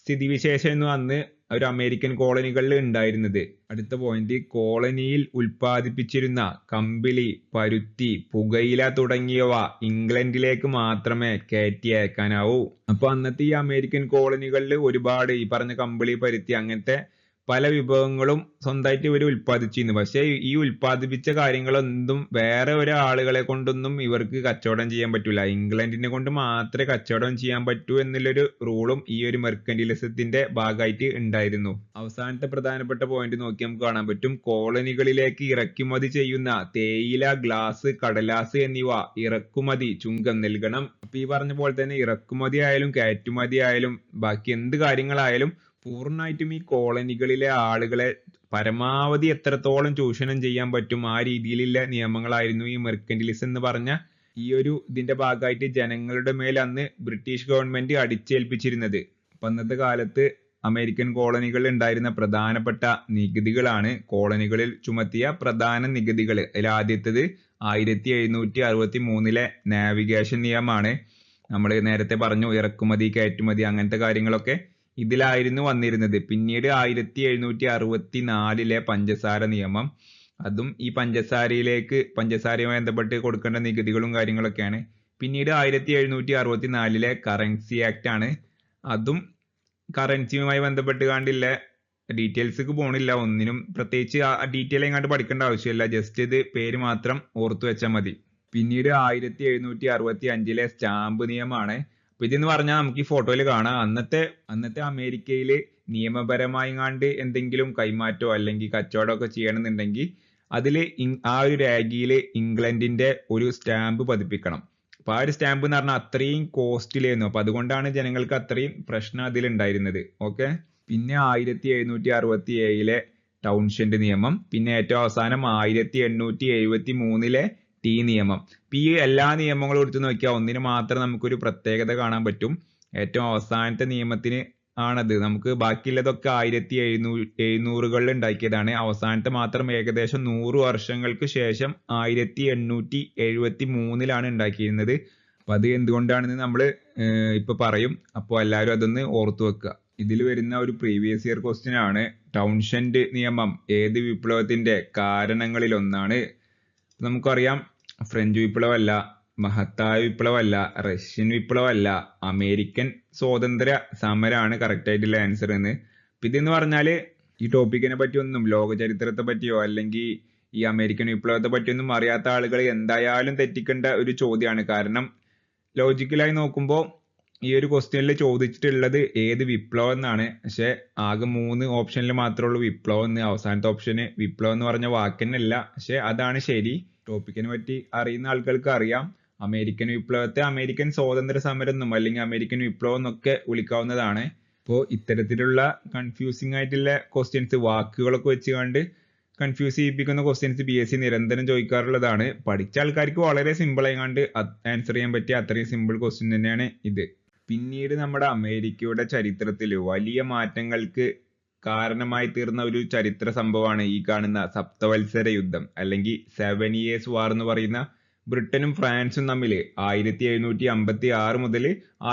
സ്ഥിതിവിശേഷം അന്ന് ഒരു അമേരിക്കൻ കോളനികളിൽ ഉണ്ടായിരുന്നത്. അടുത്ത പോയിന്റ് കോളനിയിൽ ഉൽപ്പാദിപ്പിച്ചിരുന്ന കമ്പിളി, പരുത്തി, പുകയില തുടങ്ങിയവ ഇംഗ്ലണ്ടിലേക്ക് മാത്രമേ കയറ്റി അയക്കാനാവൂ. അപ്പൊ അന്നത്തെ ഈ അമേരിക്കൻ കോളനികളിൽ ഒരുപാട് ഈ പറഞ്ഞ കമ്പിളി, പരുത്തി അങ്ങനത്തെ പല വിഭവങ്ങളും സ്വന്തമായിട്ട് ഇവർ ഉൽപ്പാദിച്ചിരുന്നു. പക്ഷെ ഈ ഉൽപ്പാദിപ്പിച്ച കാര്യങ്ങളൊന്നും വേറെ ഒരാളുകളെ കൊണ്ടൊന്നും ഇവർക്ക് കച്ചവടം ചെയ്യാൻ പറ്റൂല. ഇംഗ്ലണ്ടിനെ കൊണ്ട് മാത്രമേ കച്ചവടം ചെയ്യാൻ പറ്റൂ എന്നുള്ളൊരു റൂളും ഈ ഒരു മെർക്കന്റിലിസത്തിന്റെ ഭാഗമായിട്ട് ഉണ്ടായിരുന്നു. അവസാനത്തെ പ്രധാനപ്പെട്ട പോയിന്റ് നോക്കി നമുക്ക് കാണാൻ പറ്റും കോളനികളിലേക്ക് ഇറക്കുമതി ചെയ്യുന്ന തേയില, ഗ്ലാസ്, കടലാസ് എന്നിവ ഇറക്കുമതി ചുങ്കം നൽകണം. അപ്പൊ ഈ പറഞ്ഞ പോലെ തന്നെ ഇറക്കുമതി ആയാലും കയറ്റുമതി ആയാലും ബാക്കി എന്ത് കാര്യങ്ങളായാലും പൂർണ്ണമായിട്ടും ഈ കോളനികളിലെ ആളുകളെ പരമാവധി എത്രത്തോളം ചൂഷണം ചെയ്യാൻ പറ്റും ആ രീതിയിലുള്ള നിയമങ്ങളായിരുന്നു ഈ മെർക്കന്റിലിസം എന്ന് പറഞ്ഞ ഇതിന്റെ ഭാഗമായിട്ട് ജനങ്ങളുടെ മേൽ അന്ന് ബ്രിട്ടീഷ് ഗവൺമെന്റ് അടിച്ചേൽപ്പിച്ചിരുന്നത്. അപ്പൊ അന്നത്തെ കാലത്ത് അമേരിക്കൻ കോളനികളിൽ ഉണ്ടായിരുന്ന പ്രധാനപ്പെട്ട നികുതികളാണ് കോളനികളിൽ ചുമത്തിയ പ്രധാന നികുതികൾ. അതിൽ ആദ്യത്തേത് 1763 നാവിഗേഷൻ നിയമമാണ്. നമ്മൾ നേരത്തെ പറഞ്ഞു ഇറക്കുമതി, കയറ്റുമതി അങ്ങനത്തെ കാര്യങ്ങളൊക്കെ ഇതിലായിരുന്നു വന്നിരുന്നത്. പിന്നീട് 1764 പഞ്ചസാര നിയമം, അതും ഈ പഞ്ചസാരയുമായി ബന്ധപ്പെട്ട് കൊടുക്കേണ്ട നികുതികളും കാര്യങ്ങളൊക്കെയാണ്. പിന്നീട് 1764 കറൻസി ആക്ട് ആണ്. അതും കറൻസിയുമായി ബന്ധപ്പെട്ട് കണ്ടില്ല ഡീറ്റെയിൽസ് പോണില്ല, ഒന്നിനും പ്രത്യേകിച്ച് ഡീറ്റെയിൽ എങ്ങാണ്ട് പഠിക്കേണ്ട ആവശ്യമില്ല, ജസ്റ്റ് ഇത് പേര് മാത്രം ഓർത്തു വെച്ചാൽ മതി. പിന്നീട് 1765 സ്റ്റാമ്പ് നിയമമാണ്. അപ്പൊ ഇതെന്ന് പറഞ്ഞാൽ നമുക്ക് ഈ ഫോട്ടോയിൽ കാണാം അന്നത്തെ അമേരിക്കയിൽ നിയമപരമായി എന്തെങ്കിലും കൈമാറ്റോ അല്ലെങ്കിൽ കച്ചവടമൊക്കെ ചെയ്യണമെന്നുണ്ടെങ്കിൽ അതിൽ ആ ഒരു രേഖയിൽ ഇംഗ്ലണ്ടിന്റെ ഒരു സ്റ്റാമ്പ് പതിപ്പിക്കണം. അപ്പൊ ആ ഒരു സ്റ്റാമ്പ് എന്ന് പറഞ്ഞാൽ അത്രയും കോസ്റ്റ്ലി ആയിരുന്നു. അപ്പൊ അതുകൊണ്ടാണ് ജനങ്ങൾക്ക് അത്രയും പ്രശ്നം അതിലുണ്ടായിരുന്നത്. ഓക്കെ. പിന്നെ 1767 ടൗൺഷെന്റ് നിയമം, പിന്നെ ഏറ്റവും അവസാനം 1873 ടീ നിയമം. ഈ എല്ലാ നിയമങ്ങളും എടുത്ത് നോക്കിയാൽ ഒന്നിന് മാത്രം നമുക്കൊരു പ്രത്യേകത കാണാൻ പറ്റും. ഏറ്റവും അവസാനത്തെ നിയമത്തിന് ആണത്. നമുക്ക് ബാക്കിയുള്ളതൊക്കെ 1700കളിൽ ഉണ്ടാക്കിയതാണ്. അവസാനത്തെ മാത്രം ഏകദേശം 100 വർഷങ്ങൾക്ക് ശേഷം 1873 ഉണ്ടാക്കിയിരുന്നത്. അപ്പൊ അത് എന്തുകൊണ്ടാണെന്ന് നമ്മൾ ഇപ്പൊ പറയും. അപ്പോൾ എല്ലാവരും അതൊന്ന് ഓർത്തു വെക്കുക. ഇതിൽ വരുന്ന ഒരു പ്രീവിയസ് ഇയർ ക്വസ്റ്റ്യൻ ആണ്, ടൗൺഷെന്റ് നിയമം ഏത് വിപ്ലവത്തിന്റെ കാരണങ്ങളിൽ ഒന്നാണ്? നമുക്കറിയാം ഫ്രഞ്ച് വിപ്ലവമല്ല, മഹത്തായ വിപ്ലവമല്ല, റഷ്യൻ വിപ്ലവമല്ല, അമേരിക്കൻ സ്വാതന്ത്ര്യ സമരമാണ് കറക്റ്റ് ആയിട്ടുള്ള ആൻസർ എന്ന്. ഇതെന്ന് പറഞ്ഞാല് ഈ ടോപ്പിക്കിനെ പറ്റിയൊന്നും, ലോക ചരിത്രത്തെ പറ്റിയോ അല്ലെങ്കിൽ ഈ അമേരിക്കൻ വിപ്ലവത്തെ പറ്റിയൊന്നും അറിയാത്ത ആളുകൾ എന്തായാലും തെറ്റിക്കേണ്ട ഒരു ചോദ്യമാണ്. കാരണം ലോജിക്കലായി നോക്കുമ്പോൾ ഈ ഒരു ക്വസ്റ്റ്യനിൽ ചോദിച്ചിട്ടുള്ളത് ഏത് വിപ്ലവം എന്നാണ്. പക്ഷെ ആകെ 3 ഓപ്ഷനിൽ മാത്രമേ ഉള്ളൂ വിപ്ലവം എന്ന്. അവസാനത്തെ ഓപ്ഷന് വിപ്ലവം എന്ന് പറഞ്ഞ വാക്കന്നല്ല, പക്ഷെ അതാണ് ശരി. ടോപ്പിക്കിനെ പറ്റി അറിയുന്ന ആൾക്കാർക്ക് അറിയാം, അമേരിക്കൻ വിപ്ലവത്തെ അമേരിക്കൻ സ്വാതന്ത്ര്യ സമരം എന്നും അല്ലെങ്കിൽ അമേരിക്കൻ വിപ്ലവം എന്നൊക്കെ വിളിക്കാവുന്നതാണ്. അപ്പോൾ ഇത്തരത്തിലുള്ള കൺഫ്യൂസിംഗ് ആയിട്ടുള്ള ക്വസ്റ്റ്യൻസ്, വാക്കുകളൊക്കെ വെച്ചുകൊണ്ട് കൺഫ്യൂസ് ചെയ്യിപ്പിക്കുന്ന ക്വസ്റ്റ്യൻസ് PSC നിരന്തരം ചോദിക്കാറുള്ളതാണ്. പഠിച്ച ആൾക്കാർക്ക് വളരെ സിമ്പിൾ ആയിക്കാണ്ട് ആൻസർ ചെയ്യാൻ പറ്റിയ അത്രയും സിമ്പിൾ ക്വസ്റ്റ്യൻ തന്നെയാണ് ഇത്. പിന്നീട് നമ്മുടെ അമേരിക്കയുടെ ചരിത്രത്തിൽ വലിയ മാറ്റങ്ങൾക്ക് കാരണമായി തീർന്ന ഒരു ചരിത്ര സംഭവമാണ് ഈ കാണുന്ന സപ്തവത്സര യുദ്ധം അല്ലെങ്കിൽ 7 Years വാർ എന്ന് പറയുന്ന ബ്രിട്ടനും ഫ്രാൻസും തമ്മിൽ 1756 മുതൽ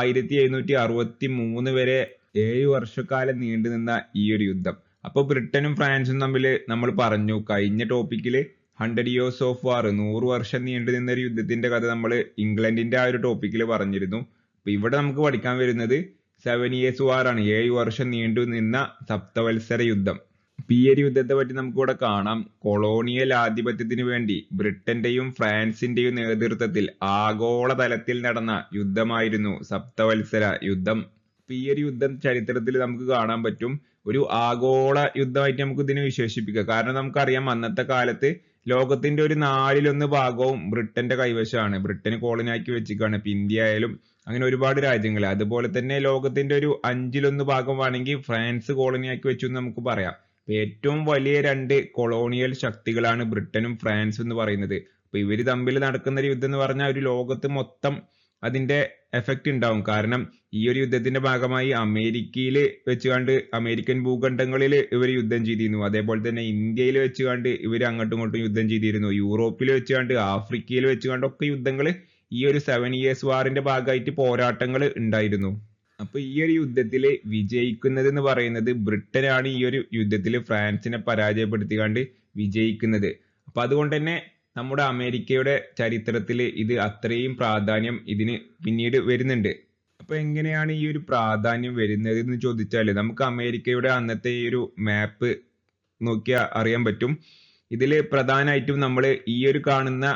1763 വരെ 7 വർഷക്കാലം നീണ്ടുനിന്ന ഈ ഒരു യുദ്ധം. അപ്പൊ ബ്രിട്ടനും ഫ്രാൻസും തമ്മിൽ നമ്മൾ പറഞ്ഞു കഴിഞ്ഞ ടോപ്പിക്കിൽ 100 Years ഓഫ് വാർ, 100 വർഷം നീണ്ടു നിന്ന ഒരു യുദ്ധത്തിന്റെ കഥ നമ്മൾ ഇംഗ്ലണ്ടിന്റെ ആ ഒരു ടോപ്പിക്കിൽ പറഞ്ഞിരുന്നു. അപ്പൊ ഇവിടെ നമുക്ക് പഠിക്കാൻ വരുന്നത് 7 Years വാർ ആണ്, 7 വർഷം നീണ്ടു നിന്ന സപ്തവത്സര യുദ്ധം. ഈ ഒരു യുദ്ധത്തെ പറ്റി നമുക്ക് ഇവിടെ കാണാം. കൊളോണിയൽ ആധിപത്യത്തിന് വേണ്ടി ബ്രിട്ടന്റെയും ഫ്രാൻസിന്റെയും നേതൃത്വത്തിൽ ആഗോള തലത്തിൽ നടന്ന യുദ്ധമായിരുന്നു സപ്തവത്സര യുദ്ധം. ഈ ഒരു യുദ്ധം ചരിത്രത്തിൽ നമുക്ക് കാണാൻ പറ്റും. ഒരു ആഗോള യുദ്ധമായിട്ട് നമുക്ക് ഇതിനെ വിശേഷിപ്പിക്കാം. കാരണം നമുക്കറിയാം അന്നത്തെ കാലത്ത് ലോകത്തിന്റെ ഒരു 4/1 ഭാഗവും ബ്രിട്ടന്റെ കൈവശമാണ്. ബ്രിട്ടന് കോളനിയാക്കി വെച്ചിരിക്കുകയാണ്. ഇപ്പൊ ഇന്ത്യ ആയാലും അങ്ങനെ ഒരുപാട് രാജ്യങ്ങൾ. അതുപോലെ തന്നെ ലോകത്തിന്റെ ഒരു 5/1 ഭാഗം വേണമെങ്കിൽ ഫ്രാൻസ് കോളനിയാക്കി വെച്ചു എന്ന് നമുക്ക് പറയാം. ഏറ്റവും വലിയ 2 കൊളോണിയൽ ശക്തികളാണ് ബ്രിട്ടനും ഫ്രാൻസും എന്ന് പറയുന്നത്. അപ്പൊ ഇവര് തമ്മിൽ നടക്കുന്ന ഒരു യുദ്ധം എന്ന് പറഞ്ഞാൽ ഒരു ലോകത്ത് മൊത്തം അതിന്റെ എഫക്റ്റ് ഉണ്ടാവും. കാരണം ഈ ഒരു യുദ്ധത്തിന്റെ ഭാഗമായി അമേരിക്കയിൽ വെച്ചുകൊണ്ട് അമേരിക്കൻ ഭൂഖണ്ഡങ്ങളിൽ ഇവർ യുദ്ധം ചെയ്തിരുന്നു. അതേപോലെ തന്നെ ഇന്ത്യയിൽ വെച്ചുകൊണ്ട് ഇവർ അങ്ങോട്ടും ഇങ്ങോട്ടും യുദ്ധം ചെയ്തിരുന്നു. യൂറോപ്പിൽ വെച്ചുകൊണ്ട്, ആഫ്രിക്കയിൽ വെച്ചുകൊണ്ട് ഒക്കെ യുദ്ധങ്ങൾ ഈ ഒരു 7 Years വാറിന്റെ ഭാഗമായിട്ട് പോരാട്ടങ്ങൾ ഉണ്ടായിരുന്നു. അപ്പൊ ഈ ഒരു യുദ്ധത്തിൽ വിജയിക്കുന്നത് എന്ന് പറയുന്നത് ബ്രിട്ടനാണ്. ഈ ഒരു യുദ്ധത്തിൽ ഫ്രാൻസിനെ പരാജയപ്പെടുത്തിക്കാണ്ട് വിജയിക്കുന്നത്. അപ്പൊ അതുകൊണ്ട് തന്നെ നമ്മുടെ അമേരിക്കയുടെ ചരിത്രത്തിൽ ഇത് അത്രയും പ്രാധാന്യം ഇതിന് പിന്നീട് വരുന്നുണ്ട്. അപ്പൊ എങ്ങനെയാണ് ഈ ഒരു പ്രാധാന്യം വരുന്നത് എന്ന് ചോദിച്ചാൽ നമുക്ക് അമേരിക്കയുടെ അന്നത്തെ ഈ ഒരു മാപ്പ് നോക്കിയാൽ അറിയാൻ പറ്റും. ഇതിൽ പ്രധാനമായിട്ടും നമ്മൾ ഈ ഒരു കാണുന്ന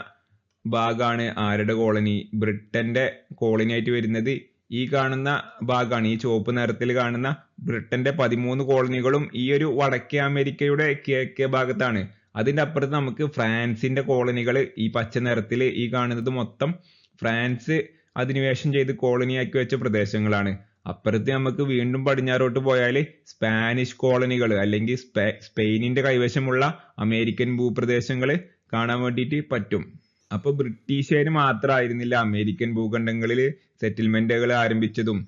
ഭാഗമാണ് ആരുടെ കോളനി? ബ്രിട്ടന്റെ കോളനി ആയിട്ട് വരുന്നത് ഈ കാണുന്ന ഭാഗമാണ്. ഈ ചുവപ്പ് നിറത്തിൽ കാണുന്ന ബ്രിട്ടന്റെ 13 കോളനികളും ഈ ഒരു വടക്കേ അമേരിക്കയുടെ കിഴക്കേ ഭാഗത്താണ്. അതിന്റെ അപ്പുറത്ത് നമുക്ക് ഫ്രാൻസിന്റെ കോളനികൾ ഈ പച്ച നിറത്തിൽ ഈ കാണുന്നത് മൊത്തം ഫ്രാൻസ് അധിനിവേശം ചെയ്ത് കോളനിയാക്കി വെച്ച പ്രദേശങ്ങളാണ്. അപ്പുറത്ത് നമുക്ക് വീണ്ടും പടിഞ്ഞാറോട്ട് പോയാൽ സ്പാനിഷ് കോളനികൾ അല്ലെങ്കിൽ സ്പെയിനിന്റെ കൈവശമുള്ള അമേരിക്കൻ ഭൂപ്രദേശങ്ങൾ കാണാൻ വേണ്ടിയിട്ട് പറ്റും. അപ്പൊ ബ്രിട്ടീഷുകാർ മാത്രമായിരുന്നില്ല അമേരിക്കൻ ഭൂഖണ്ഡങ്ങളിൽ സെറ്റിൽമെന്റുകൾ ആരംഭിച്ചതും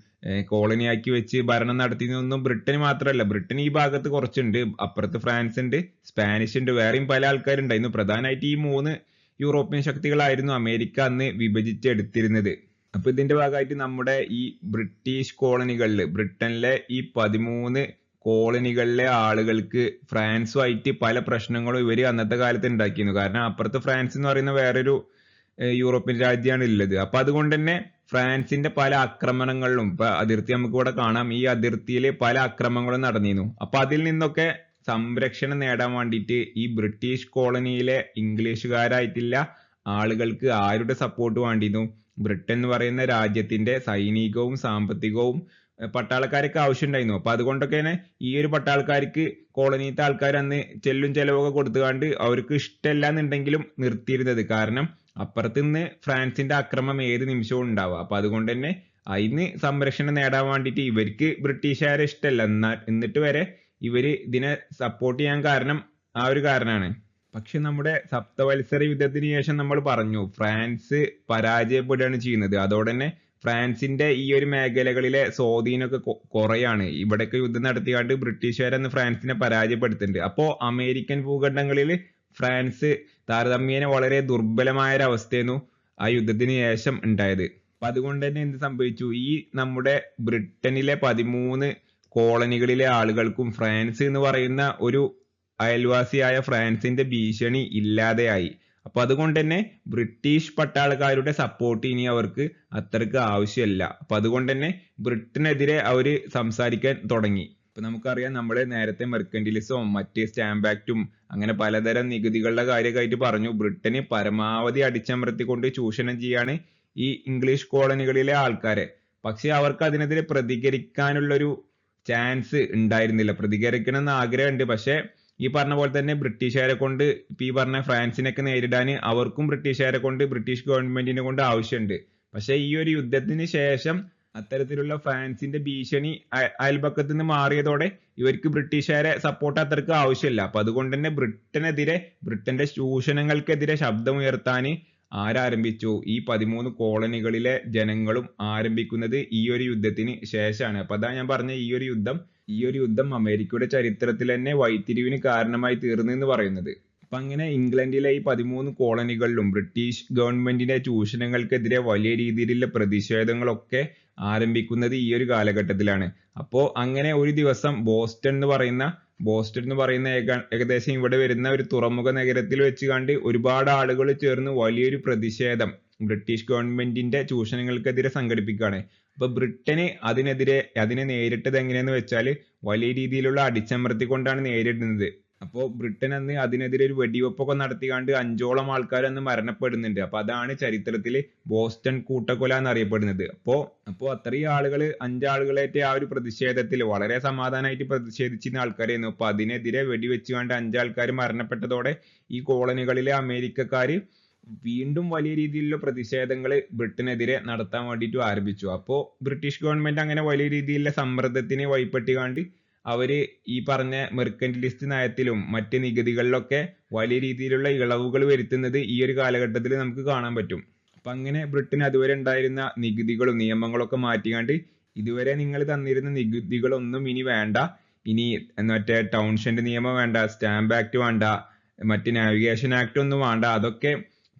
കോളനിയാക്കി വെച്ച് ഭരണം നടത്തിയതൊന്നും ബ്രിട്ടന് മാത്രമല്ല. ബ്രിട്ടൻ ഈ ഭാഗത്ത് കുറച്ചുണ്ട്, അപ്പുറത്ത് ഫ്രാൻസ് ഉണ്ട്, സ്പാനിഷ് ഉണ്ട്, വേറെയും പല ആൾക്കാരുണ്ടായിരുന്നു. പ്രധാനമായിട്ട് ഈ 3 യൂറോപ്യൻ ശക്തികളായിരുന്നു അമേരിക്ക അന്ന് വിഭജിച്ചെടുത്തിരുന്നത്. അപ്പൊ ഇതിന്റെ ഭാഗമായിട്ട് നമ്മുടെ ഈ ബ്രിട്ടീഷ് കോളനികളിൽ, ബ്രിട്ടനിലെ ഈ 13 കോളനികളിലെ ആളുകൾക്ക് ഫ്രാൻസുമായിട്ട് പല പ്രശ്നങ്ങളും ഇവര് അന്നത്തെ കാലത്ത് ഉണ്ടാക്കിയിരുന്നു. കാരണം അപ്പുറത്ത് ഫ്രാൻസ് എന്ന് പറയുന്ന വേറൊരു യൂറോപ്യൻ രാജ്യമാണ് ഉള്ളത്. അപ്പൊ അതുകൊണ്ട് തന്നെ ഫ്രാൻസിന്റെ പല ആക്രമണങ്ങളിലും, ഇപ്പൊ അതിർത്തി നമുക്ക് ഇവിടെ കാണാം, ഈ അതിർത്തിയിൽ പല ആക്രമണങ്ങളും നടന്നിരുന്നു. അപ്പൊ അതിൽ നിന്നൊക്കെ സംരക്ഷണം നേടാൻ വേണ്ടിയിട്ട് ഈ ബ്രിട്ടീഷ് കോളനിയിലെ ഇംഗ്ലീഷുകാരായിട്ടുള്ള ആളുകൾക്ക് ആരുടെ സപ്പോർട്ട് വേണ്ടിയിരുന്നു? ബ്രിട്ടൻ എന്ന് പറയുന്ന രാജ്യത്തിന്റെ സൈനികവും സാമ്പത്തികവും പട്ടാളക്കാരൊക്കെ ആവശ്യമുണ്ടായിരുന്നു. അപ്പൊ അതുകൊണ്ടൊക്കെയാണ് ഈ ഒരു പട്ടാളക്കാർക്ക് കോളനിയിലത്തെ ആൾക്കാർ അന്ന് ചെല്ലും ചെലവൊക്കെ കൊടുത്തുകൊണ്ട് അവർക്ക് ഇഷ്ടമല്ല എന്നുണ്ടെങ്കിലും നിർത്തിയിരുന്നത്. കാരണം അപ്പുറത്ത് നിന്ന് ഫ്രാൻസിന്റെ ആക്രമണം ഏത് നിമിഷവും ഉണ്ടാവുക. അപ്പൊ അതുകൊണ്ട് തന്നെ അതിന് സംരക്ഷണം നേടാൻ വേണ്ടിയിട്ട് ഇവർക്ക് ബ്രിട്ടീഷുകാരെ ഇഷ്ടമല്ല, എന്നിട്ട് വരെ ഇവര് ഇതിനെ സപ്പോർട്ട് ചെയ്യാൻ കാരണം ആ ഒരു കാരണമാണ്. പക്ഷെ നമ്മുടെ സപ്തവത്സര യുദ്ധത്തിന് ശേഷം നമ്മൾ പറഞ്ഞു ഫ്രാൻസ് പരാജയപ്പെടുകയാണ് ചെയ്യുന്നത്. അതോടെ തന്നെ ഫ്രാൻസിന്റെ ഈ ഒരു മേഖലകളിലെ സ്വാധീനമൊക്കെ കുറയാണ്. ഇവിടെയൊക്കെ യുദ്ധം നടത്തിയാണ്ട് ബ്രിട്ടീഷുകാരന്ന് ഫ്രാൻസിനെ പരാജയപ്പെടുത്തുന്നുണ്ട്. അപ്പോ അമേരിക്കൻ ഭൂഖണ്ഡങ്ങളിൽ ഫ്രാൻസ് താരതമ്യേന വളരെ ദുർബലമായ ഒരു അവസ്ഥയായിരുന്നു ആ യുദ്ധത്തിന് ശേഷം ഉണ്ടായത്. അപ്പൊ അതുകൊണ്ട് തന്നെ എന്ത് സംഭവിച്ചു? ഈ നമ്മുടെ ബ്രിട്ടനിലെ 13 കോളനികളിലെ ആളുകൾക്കും ഫ്രാൻസ് എന്ന് പറയുന്ന ഒരു അയൽവാസിയായ ഫ്രാൻസിന്റെ ഭീഷണി ഇല്ലാതെയായി. അപ്പൊ അതുകൊണ്ട് തന്നെ ബ്രിട്ടീഷ് പട്ടാളക്കാരുടെ സപ്പോർട്ട് ഇനി അവർക്ക് അത്രക്ക് ആവശ്യമില്ല. അപ്പൊ അതുകൊണ്ട് തന്നെ ബ്രിട്ടനെതിരെ അവര് സംസാരിക്കാൻ തുടങ്ങി. ഇപ്പൊ നമുക്കറിയാം നമ്മൾ നേരത്തെ മെർക്കന്റിലിസവും മറ്റ് സ്റ്റാമ്പ് ആക്റ്റും അങ്ങനെ പലതരം നികുതികളുടെ കാര്യമായിട്ട് പറഞ്ഞു. ബ്രിട്ടന് പരമാവധി അടിച്ചമർത്തിക്കൊണ്ട് ചൂഷണം ചെയ്യാണ് ഈ ഇംഗ്ലീഷ് കോളനികളിലെ ആൾക്കാരെ. പക്ഷെ അവർക്ക് അതിനെതിരെ പ്രതികരിക്കാനുള്ളൊരു ചാൻസ് ഉണ്ടായിരുന്നില്ല. പ്രതികരിക്കണം എന്ന് ആഗ്രഹമുണ്ട്. പക്ഷെ ഈ പറഞ്ഞ പോലെ തന്നെ ബ്രിട്ടീഷുകാരെ കൊണ്ട് ഇപ്പൊ ഈ പറഞ്ഞ ഫ്രാൻസിനൊക്കെ നേരിടാൻ അവർക്കും ബ്രിട്ടീഷുകാരെ കൊണ്ട് ബ്രിട്ടീഷ് ഗവൺമെന്റിനെ കൊണ്ട് ആവശ്യമുണ്ട്. പക്ഷെ ഈ ഒരു യുദ്ധത്തിന് ശേഷം അത്തരത്തിലുള്ള ഫ്രാൻസിന്റെ ഭീഷണി അയൽപക്കത്ത് നിന്ന് മാറിയതോടെ ഇവർക്ക് ബ്രിട്ടീഷുകാരെ സപ്പോർട്ട് അത്രക്ക് ആവശ്യമില്ല. അപ്പൊ അതുകൊണ്ട് തന്നെ ബ്രിട്ടന്റെ ചൂഷണങ്ങൾക്കെതിരെ ശബ്ദമുയർത്താൻ ആരാരംഭിച്ചു? ഈ 13 കോളനികളിലെ ജനങ്ങളും ആരംഭിക്കുന്നത് ഈ ഒരു യുദ്ധത്തിന് ശേഷമാണ്. അപ്പൊ അതാ ഞാൻ പറഞ്ഞ ഈ ഒരു യുദ്ധം അമേരിക്കയുടെ ചരിത്രത്തിൽ തന്നെ വഴിത്തിരിവിന് കാരണമായി തീർന്നു എന്ന് പറയുന്നത്. അപ്പൊ അങ്ങനെ ഇംഗ്ലണ്ടിലെ ഈ 13 കോളനികളിലും ബ്രിട്ടീഷ് ഗവൺമെന്റിന്റെ ചൂഷണങ്ങൾക്കെതിരെ വലിയ രീതിയിലുള്ള പ്രതിഷേധങ്ങളൊക്കെ ആരംഭിക്കുന്നത് ഈ ഒരു കാലഘട്ടത്തിലാണ്. അപ്പോ അങ്ങനെ ഒരു ദിവസം ബോസ്റ്റൺ എന്ന് പറയുന്ന ഏകദേശം ഇവിടെ വരുന്ന ഒരു തുറമുഖ നഗരത്തിൽ വെച്ച് കണ്ട് ഒരുപാട് ആളുകൾ ചേർന്ന് വലിയൊരു പ്രതിഷേധം ബ്രിട്ടീഷ് ഗവൺമെന്റിന്റെ ചൂഷണങ്ങൾക്കെതിരെ സംഘടിപ്പിക്കുകയാണ്. അപ്പൊ ബ്രിട്ടന് അതിനെ നേരിട്ടത് എങ്ങനെയെന്ന് വെച്ചാൽ വലിയ രീതിയിലുള്ള അടിച്ചമർത്തിക്കൊണ്ടാണ് നേരിടുന്നത്. അപ്പോ ബ്രിട്ടൻ അന്ന് അതിനെതിരെ ഒരു വെടിവെപ്പൊക്കെ നടത്തിക്കാണ്ട് 5ഓളം ആൾക്കാർ അന്ന് മരണപ്പെടുന്നുണ്ട്. അപ്പൊ അതാണ് ചരിത്രത്തിൽ ബോസ്റ്റൺ കൂട്ടക്കൊല എന്നറിയപ്പെടുന്നത്. അപ്പോ അത്രയും ആളുകൾ 5 ആളുകളേറ്റ ആ ഒരു പ്രതിഷേധത്തിൽ വളരെ സമാധാനമായിട്ട് പ്രതിഷേധിച്ചിരുന്ന ആൾക്കാരായിരുന്നു. അപ്പൊ അതിനെതിരെ വെടിവെച്ചുകൊണ്ട് 5 ആൾക്കാർ മരണപ്പെട്ടതോടെ ഈ കോളനികളിലെ അമേരിക്കക്കാര് വീണ്ടും വലിയ രീതിയിലുള്ള പ്രതിഷേധങ്ങൾ ബ്രിട്ടനെതിരെ നടത്താൻ വേണ്ടിയിട്ട് ആരംഭിച്ചു. അപ്പോ ബ്രിട്ടീഷ് ഗവൺമെന്റ് അങ്ങനെ വലിയ രീതിയിലുള്ള സമ്മർദ്ദത്തിന് വഴിപ്പെട്ടുകാണ്ട് അവര് ഈ പറഞ്ഞ മെർക്കന്റിലിസ്റ്റ് നയത്തിലും മറ്റ് നികുതികളിലൊക്കെ വലിയ രീതിയിലുള്ള ഇളവുകൾ വരുത്തുന്നത് ഈ ഒരു കാലഘട്ടത്തിൽ നമുക്ക് കാണാൻ പറ്റും. അപ്പൊ അങ്ങനെ ബ്രിട്ടൻ അതുവരെ ഉണ്ടായിരുന്ന നികുതികളും നിയമങ്ങളൊക്കെ മാറ്റിക്കാണ്ട് ഇതുവരെ നിങ്ങൾ തന്നിരുന്ന നികുതികളൊന്നും ഇനി വേണ്ട, ഇനി മറ്റേ ടൗൺഷെന്റ് നിയമം വേണ്ട, സ്റ്റാമ്പ് ആക്ട് വേണ്ട, മറ്റ് നാവിഗേഷൻ ആക്ട് ഒന്നും വേണ്ട, അതൊക്കെ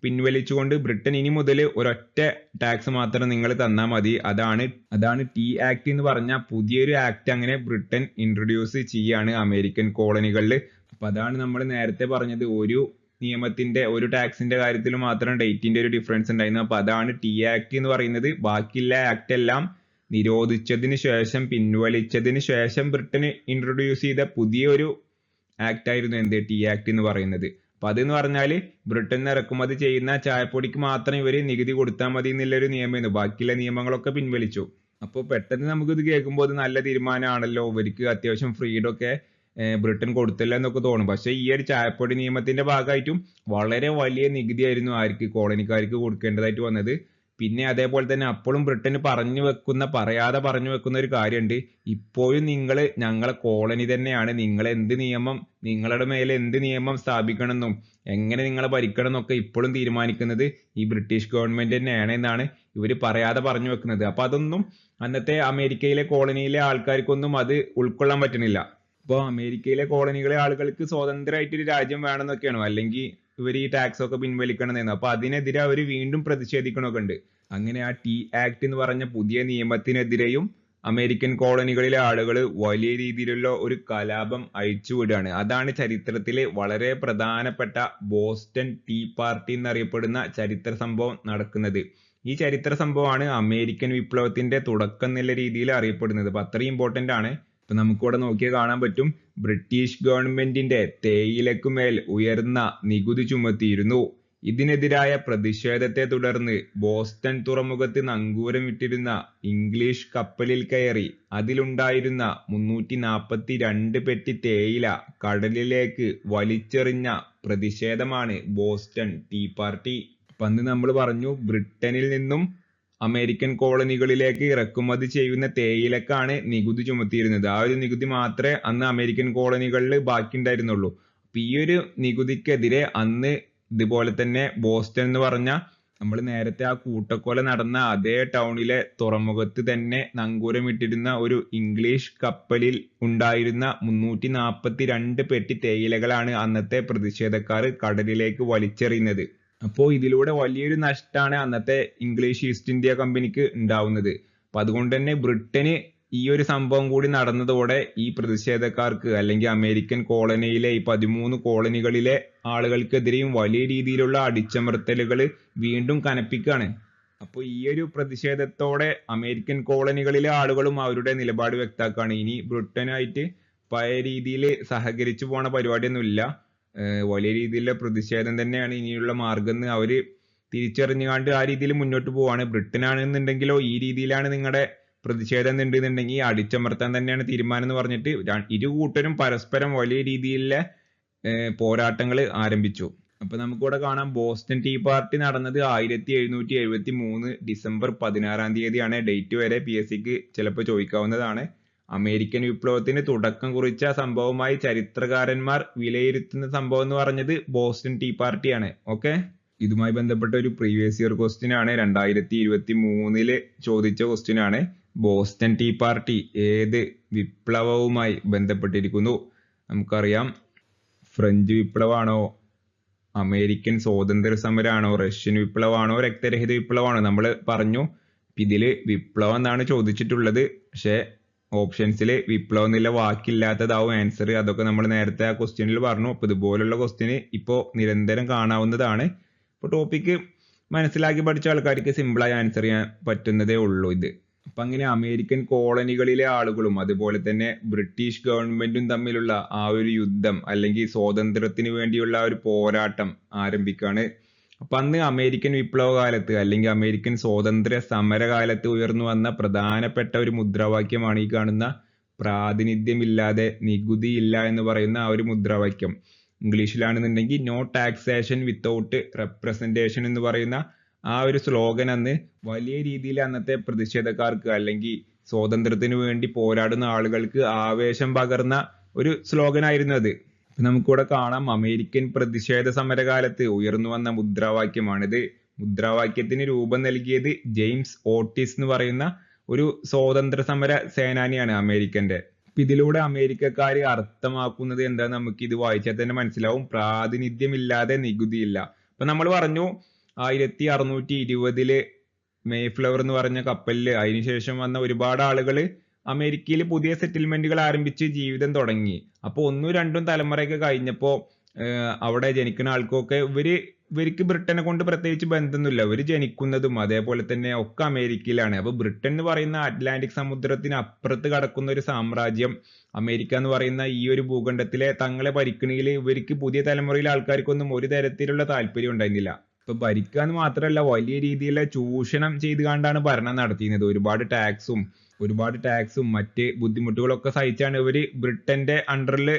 പിൻവലിച്ചുകൊണ്ട് ബ്രിട്ടൻ ഇനി മുതൽ ഒരൊറ്റ ടാക്സ് മാത്രം നിങ്ങൾ തന്നാൽ മതി. അതാണ് ടീ ആക്ട് എന്ന് പറഞ്ഞ പുതിയൊരു ആക്ട് അങ്ങനെ ബ്രിട്ടൻ ഇൻട്രൊഡ്യൂസ് ചെയ്യാണ് അമേരിക്കൻ കോളനികളിൽ. അപ്പൊ അതാണ് നമ്മൾ നേരത്തെ പറഞ്ഞത്, ഒരു ടാക്സിന്റെ കാര്യത്തിൽ മാത്രം ഡേറ്റിന്റെ ഒരു ഡിഫറൻസ് ഉണ്ടായിരുന്നു. അപ്പൊ അതാണ് ടീ ആക്ട് എന്ന് പറയുന്നത്. ബാക്കിയുള്ള ആക്ട് എല്ലാം പിൻവലിച്ചതിന് ശേഷം ബ്രിട്ടൻ ഇൻട്രൊഡ്യൂസ് ചെയ്ത പുതിയൊരു ആക്ട് ആയിരുന്നു ടീ ആക്ട് എന്ന് പറയുന്നത്. അപ്പൊ അതെന്ന് പറഞ്ഞാല് ബ്രിട്ടനിൽ ഇറക്കുമതി ചെയ്യുന്ന ചായപ്പൊടിക്ക് മാത്രം ഇവര് നികുതി കൊടുത്താൽ മതി എന്നുള്ളൊരു നിയമമായിരുന്നു. ബാക്കിയുള്ള നിയമങ്ങളൊക്കെ പിൻവലിച്ചു. അപ്പോൾ പെട്ടെന്ന് നമുക്കിത് കേൾക്കുമ്പോൾ അത് നല്ല തീരുമാനമാണല്ലോ, ഇവർക്ക് അത്യാവശ്യം ഫ്രീഡം ഒക്കെ ബ്രിട്ടൻ കൊടുത്തില്ല എന്നൊക്കെ തോന്നും. പക്ഷെ ഈ ഒരു ചായപ്പൊടി നിയമത്തിന്റെ ഭാഗമായിട്ടും വളരെ വലിയ നികുതിയായിരുന്നു കോളനിക്കാർക്ക് കൊടുക്കേണ്ടതായിട്ട് വന്നത്. പിന്നെ അതേപോലെ തന്നെ അപ്പോഴും ബ്രിട്ടന് പറയാതെ പറഞ്ഞു വെക്കുന്ന ഒരു കാര്യമുണ്ട്. ഇപ്പോഴും നിങ്ങൾ ഞങ്ങളെ കോളനി തന്നെയാണ്, നിങ്ങളുടെ മേലെ എന്ത് നിയമം സ്ഥാപിക്കണമെന്നും എങ്ങനെ നിങ്ങളെ ഭരിക്കണം എന്നൊക്കെ ഇപ്പോഴും തീരുമാനിക്കുന്നത് ഈ ബ്രിട്ടീഷ് ഗവൺമെന്റ് തന്നെയാണ് എന്നാണ് ഇവർ പറയാതെ പറഞ്ഞു വെക്കുന്നത്. അപ്പൊ അതൊന്നും അന്നത്തെ അമേരിക്കയിലെ കോളനിയിലെ ആൾക്കാർക്കൊന്നും അത് ഉൾക്കൊള്ളാൻ പറ്റുന്നില്ല. ഇപ്പോൾ അമേരിക്കയിലെ കോളനികളെ ആളുകൾക്ക് സ്വതന്ത്രമായിട്ടൊരു രാജ്യം വേണമെന്നൊക്കെയാണോ, അല്ലെങ്കിൽ ഇവർ ഈ ടാക്സ് ഒക്കെ പിൻവലിക്കണമെന്നായിരുന്നു. അപ്പൊ അതിനെതിരെ അവർ വീണ്ടും പ്രതിഷേധിക്കണമൊക്കെ ഉണ്ട്. അങ്ങനെ ആ ടീ ആക്ട് എന്ന് പറഞ്ഞ പുതിയ നിയമത്തിനെതിരെയും അമേരിക്കൻ കോളനികളിലെ ആളുകൾ വലിയ രീതിയിലുള്ള ഒരു കലാപം അഴിച്ചുവിടുകയാണ്. അതാണ് ചരിത്രത്തിലെ വളരെ പ്രധാനപ്പെട്ട ബോസ്റ്റൺ ടീ പാർട്ടി എന്നറിയപ്പെടുന്ന ചരിത്ര സംഭവം നടക്കുന്നത്. ഈ ചരിത്ര സംഭവമാണ് അമേരിക്കൻ വിപ്ലവത്തിന്റെ തുടക്കം എന്നുള്ള രീതിയിൽ അറിയപ്പെടുന്നത്. അപ്പൊ അത്രയും ഇമ്പോർട്ടന്റ് ആണ്. ഇപ്പൊ നമുക്കിവിടെ നോക്കിയാൽ കാണാൻ പറ്റും, ബ്രിട്ടീഷ് ഗവൺമെന്റിന്റെ തേയിലക്കുമേൽ ഉയർന്ന നികുതി ചുമത്തിയിരുന്നു. ഇതിനെതിരായ പ്രതിഷേധത്തെ തുടർന്ന് ബോസ്റ്റൺ തുറമുഖത്ത് നങ്കൂരമിട്ടിരുന്ന ഇംഗ്ലീഷ് കപ്പലിൽ കയറി അതിലുണ്ടായിരുന്ന 342 പെട്ടി തേയില കടലിലേക്ക് വലിച്ചെറിഞ്ഞ പ്രതിഷേധമാണ് ബോസ്റ്റൺ ടീ പാർട്ടി. അന്ന് നമ്മൾ പറഞ്ഞു, ബ്രിട്ടനിൽ നിന്നും അമേരിക്കൻ കോളനികളിലേക്ക് ഇറക്കുമതി ചെയ്യുന്ന തേയിലക്കാണ് നികുതി ചുമത്തിയിരുന്നത്. ആ ഒരു നികുതി മാത്രമേ അന്ന് അമേരിക്കൻ കോളനികളിൽ ബാക്കി ഉണ്ടായിരുന്നുള്ളൂ. അപ്പൊ ഈ ഒരു നികുതിക്കെതിരെ അന്ന് ഇതുപോലെ തന്നെ ബോസ്റ്റൺ എന്ന് പറഞ്ഞ നമ്മൾ നേരത്തെ ആ കൂട്ടക്കൊല നടന്ന അതേ ടൗണിലെ തുറമുഖത്ത് തന്നെ നങ്കൂരമിട്ടിരുന്ന ഒരു ഇംഗ്ലീഷ് കപ്പലിൽ ഉണ്ടായിരുന്ന 342 പെട്ടി തേയിലകളാണ് അന്നത്തെ പ്രതിഷേധക്കാർ കടലിലേക്ക് വലിച്ചെറിയുന്നത്. അപ്പോൾ ഇതിലൂടെ വലിയൊരു നഷ്ടമാണ് അന്നത്തെ ഇംഗ്ലീഷ് ഈസ്റ്റ് ഇന്ത്യ കമ്പനിക്ക് ഉണ്ടാവുന്നത്. അപ്പൊ അതുകൊണ്ട് തന്നെ ബ്രിട്ടന് ഈ ഒരു സംഭവം കൂടി നടന്നതോടെ ഈ പ്രതിഷേധക്കാർക്ക് അല്ലെങ്കിൽ അമേരിക്കൻ കോളനിയിലെ ഈ 13 കോളനികളിലെ ആളുകൾക്കെതിരെയും വലിയ രീതിയിലുള്ള അടിച്ചമർത്തലുകൾ വീണ്ടും കനപ്പിക്കുകയാണ്. അപ്പോൾ ഈ ഒരു പ്രതിഷേധത്തോടെ അമേരിക്കൻ കോളനികളിലെ ആളുകളും അവരുടെ നിലപാട് വ്യക്തമാക്കുകയാണ്. ഇനി ബ്രിട്ടനായിട്ട് പഴയ രീതിയിൽ സഹകരിച്ചു പോണ പരിപാടിയൊന്നുമില്ല. വലിയ രീതിയിലുള്ള പ്രതിഷേധം തന്നെയാണ് ഇനിയുള്ള മാർഗം എന്ന് അവര് തിരിച്ചറിഞ്ഞുകൊണ്ട് ആ രീതിയിൽ മുന്നോട്ട് പോവാണ്. ബ്രിട്ടനാണെന്നുണ്ടെങ്കിലോ ഈ രീതിയിലാണ് നിങ്ങളുടെ പ്രതിഷേധം ഉണ്ടെന്നുണ്ടെങ്കിൽ അടിച്ചമർത്താൻ തന്നെയാണ് തീരുമാനം എന്ന് പറഞ്ഞിട്ട് ഇരു കൂട്ടരും പരസ്പരം വലിയ രീതിയിലുള്ള പോരാട്ടങ്ങൾ ആരംഭിച്ചു. അപ്പൊ നമുക്കിവിടെ കാണാം ബോസ്റ്റൺ ടീ പാർട്ടി നടന്നത് 1773 ഡിസംബർ 16 തീയതിയാണ്. ഡേറ്റ് വരെ PSCക്ക് ചിലപ്പോൾ ചോദിക്കാവുന്നതാണ്. അമേരിക്കൻ വിപ്ലവത്തിന് തുടക്കം കുറിച്ച സംഭവമായി ചരിത്രകാരന്മാർ വിലയിരുത്തുന്ന സംഭവം എന്ന് പറഞ്ഞത് ബോസ്റ്റൺ ടീ പാർട്ടിയാണ്. ഓക്കെ, ഇതുമായി ബന്ധപ്പെട്ട ഒരു പ്രീവിയസ് ഇയർ ക്വസ്റ്റ്യൻ ആണ്. 2023 ചോദിച്ച ക്വസ്റ്റ്യൻ ആണ്. ബോസ്റ്റൺ ടീ പാർട്ടി ഏത് വിപ്ലവവുമായി ബന്ധപ്പെട്ടിരിക്കുന്നു? നമുക്കറിയാം, ഫ്രഞ്ച് വിപ്ലവമാണോ, അമേരിക്കൻ സ്വാതന്ത്ര്യ സമരമാണോ, റഷ്യൻ വിപ്ലവമാണോ, രക്തരഹിത വിപ്ലവമാണോ? നമ്മൾ പറഞ്ഞു ഇതില് വിപ്ലവം എന്നാണ് ചോദിച്ചിട്ടുള്ളത്. പക്ഷെ ഓപ്ഷൻസിൽ വിപ്ലവം എന്നുള്ള വാക്കില്ലാത്തതാവും ആൻസർ. അതൊക്കെ നമ്മൾ നേരത്തെ ആ ക്വസ്റ്റ്യനിൽ പറഞ്ഞു. അപ്പൊ ഇതുപോലുള്ള ക്വസ്റ്റ്യന് ഇപ്പോൾ നിരന്തരം കാണാവുന്നതാണ്. ഇപ്പോൾ ടോപ്പിക്ക് മനസ്സിലാക്കി പഠിച്ച ആൾക്കാർക്ക് സിമ്പിളായി ആൻസർ ചെയ്യാൻ പറ്റുന്നതേ ഉള്ളൂ ഇത്. അപ്പൊ അങ്ങനെ അമേരിക്കൻ കോളനികളിലെ ആളുകളും അതുപോലെ തന്നെ ബ്രിട്ടീഷ് ഗവൺമെന്റും തമ്മിലുള്ള ആ ഒരു യുദ്ധം അല്ലെങ്കിൽ സ്വാതന്ത്ര്യത്തിന് വേണ്ടിയുള്ള ഒരു പോരാട്ടം ആരംഭിക്കുകയാണ്. അപ്പൊ അന്ന് അമേരിക്കൻ വിപ്ലവ കാലത്ത് അല്ലെങ്കിൽ അമേരിക്കൻ സ്വാതന്ത്ര്യ സമരകാലത്ത് ഉയർന്നു വന്ന പ്രധാനപ്പെട്ട ഒരു മുദ്രാവാക്യമാണ് ഈ കാണുന്ന പ്രാതിനിധ്യമില്ലാതെ നികുതിയില്ല എന്ന് പറയുന്ന ആ ഒരു മുദ്രാവാക്യം. ഇംഗ്ലീഷിലാണെന്നുണ്ടെങ്കിൽ നോ ടാക്സേഷൻ വിത്തൗട്ട് റെപ്രസെന്റേഷൻ എന്ന് പറയുന്ന ആ ഒരു സ്ലോഗൻ അന്ന് വലിയ രീതിയിൽ അന്നത്തെ പ്രതിഷേധക്കാർക്ക് അല്ലെങ്കിൽ സ്വാതന്ത്ര്യത്തിന് വേണ്ടി പോരാടുന്ന ആളുകൾക്ക് ആവേശം പകർന്ന ഒരു സ്ലോഗൻ ആയിരുന്നു അത്. നമുക്കിവിടെ കാണാം അമേരിക്കൻ പ്രതിഷേധ സമരകാലത്ത് ഉയർന്നു വന്ന മുദ്രാവാക്യമാണിത്. മുദ്രാവാക്യത്തിന് രൂപം നൽകിയത് ജെയിംസ് ഓട്ടിസ് എന്ന് പറയുന്ന ഒരു സ്വാതന്ത്ര്യ സമര സേനാനിയാണ് അമേരിക്കന്റെ. ഇതിലൂടെ അമേരിക്കക്കാര് അർത്ഥമാക്കുന്നത് എന്താ നമുക്ക് ഇത് വായിച്ചാൽ തന്നെ മനസ്സിലാവും. പ്രാതിനിധ്യമില്ലാതെ നികുതിയില്ല. അപ്പൊ നമ്മൾ പറഞ്ഞു 1620 മേഫ്ലവർ എന്ന് പറഞ്ഞ കപ്പലില് അതിനുശേഷം വന്ന ഒരുപാട് ആളുകൾ അമേരിക്കയിൽ പുതിയ സെറ്റിൽമെന്റുകൾ ആരംഭിച്ച് ജീവിതം തുടങ്ങി. അപ്പൊ 1-2 തലമുറയൊക്കെ കഴിഞ്ഞപ്പോ അവിടെ ജനിക്കുന്ന ആൾക്കൊക്കെ ഇവർക്ക് ബ്രിട്ടനെ കൊണ്ട് പ്രത്യേകിച്ച് ബന്ധമൊന്നുമില്ല. ഇവർ ജനിക്കുന്നതും അതേപോലെ തന്നെ ഒക്കെ അമേരിക്കയിലാണ്. അപ്പൊ ബ്രിട്ടൻ എന്ന് പറയുന്ന അറ്റ്ലാന്റിക് സമുദ്രത്തിന് അപ്പുറത്ത് കിടക്കുന്ന ഒരു സാമ്രാജ്യം അമേരിക്ക എന്ന് പറയുന്ന ഈ ഒരു ഭൂഖണ്ഡത്തിലെ തങ്ങളെ ഭരിക്കണയിൽ ഇവർക്ക് പുതിയ തലമുറയിലെ ആൾക്കാർക്കൊന്നും ഒരു തരത്തിലുള്ള താല്പര്യം ഉണ്ടായിരുന്നില്ല. ഇപ്പൊ ഭരിക്കാന്ന് മാത്രമല്ല വലിയ രീതിയിലുള്ള ചൂഷണം ചെയ്ത് കണ്ടാണ് ഭരണം നടത്തിയിരുന്നത്. ഒരുപാട് ടാക്സും മറ്റ് ബുദ്ധിമുട്ടുകളൊക്കെ സഹിച്ചാണ് ഇവര് ബ്രിട്ടന്റെ അണ്ടറിൽ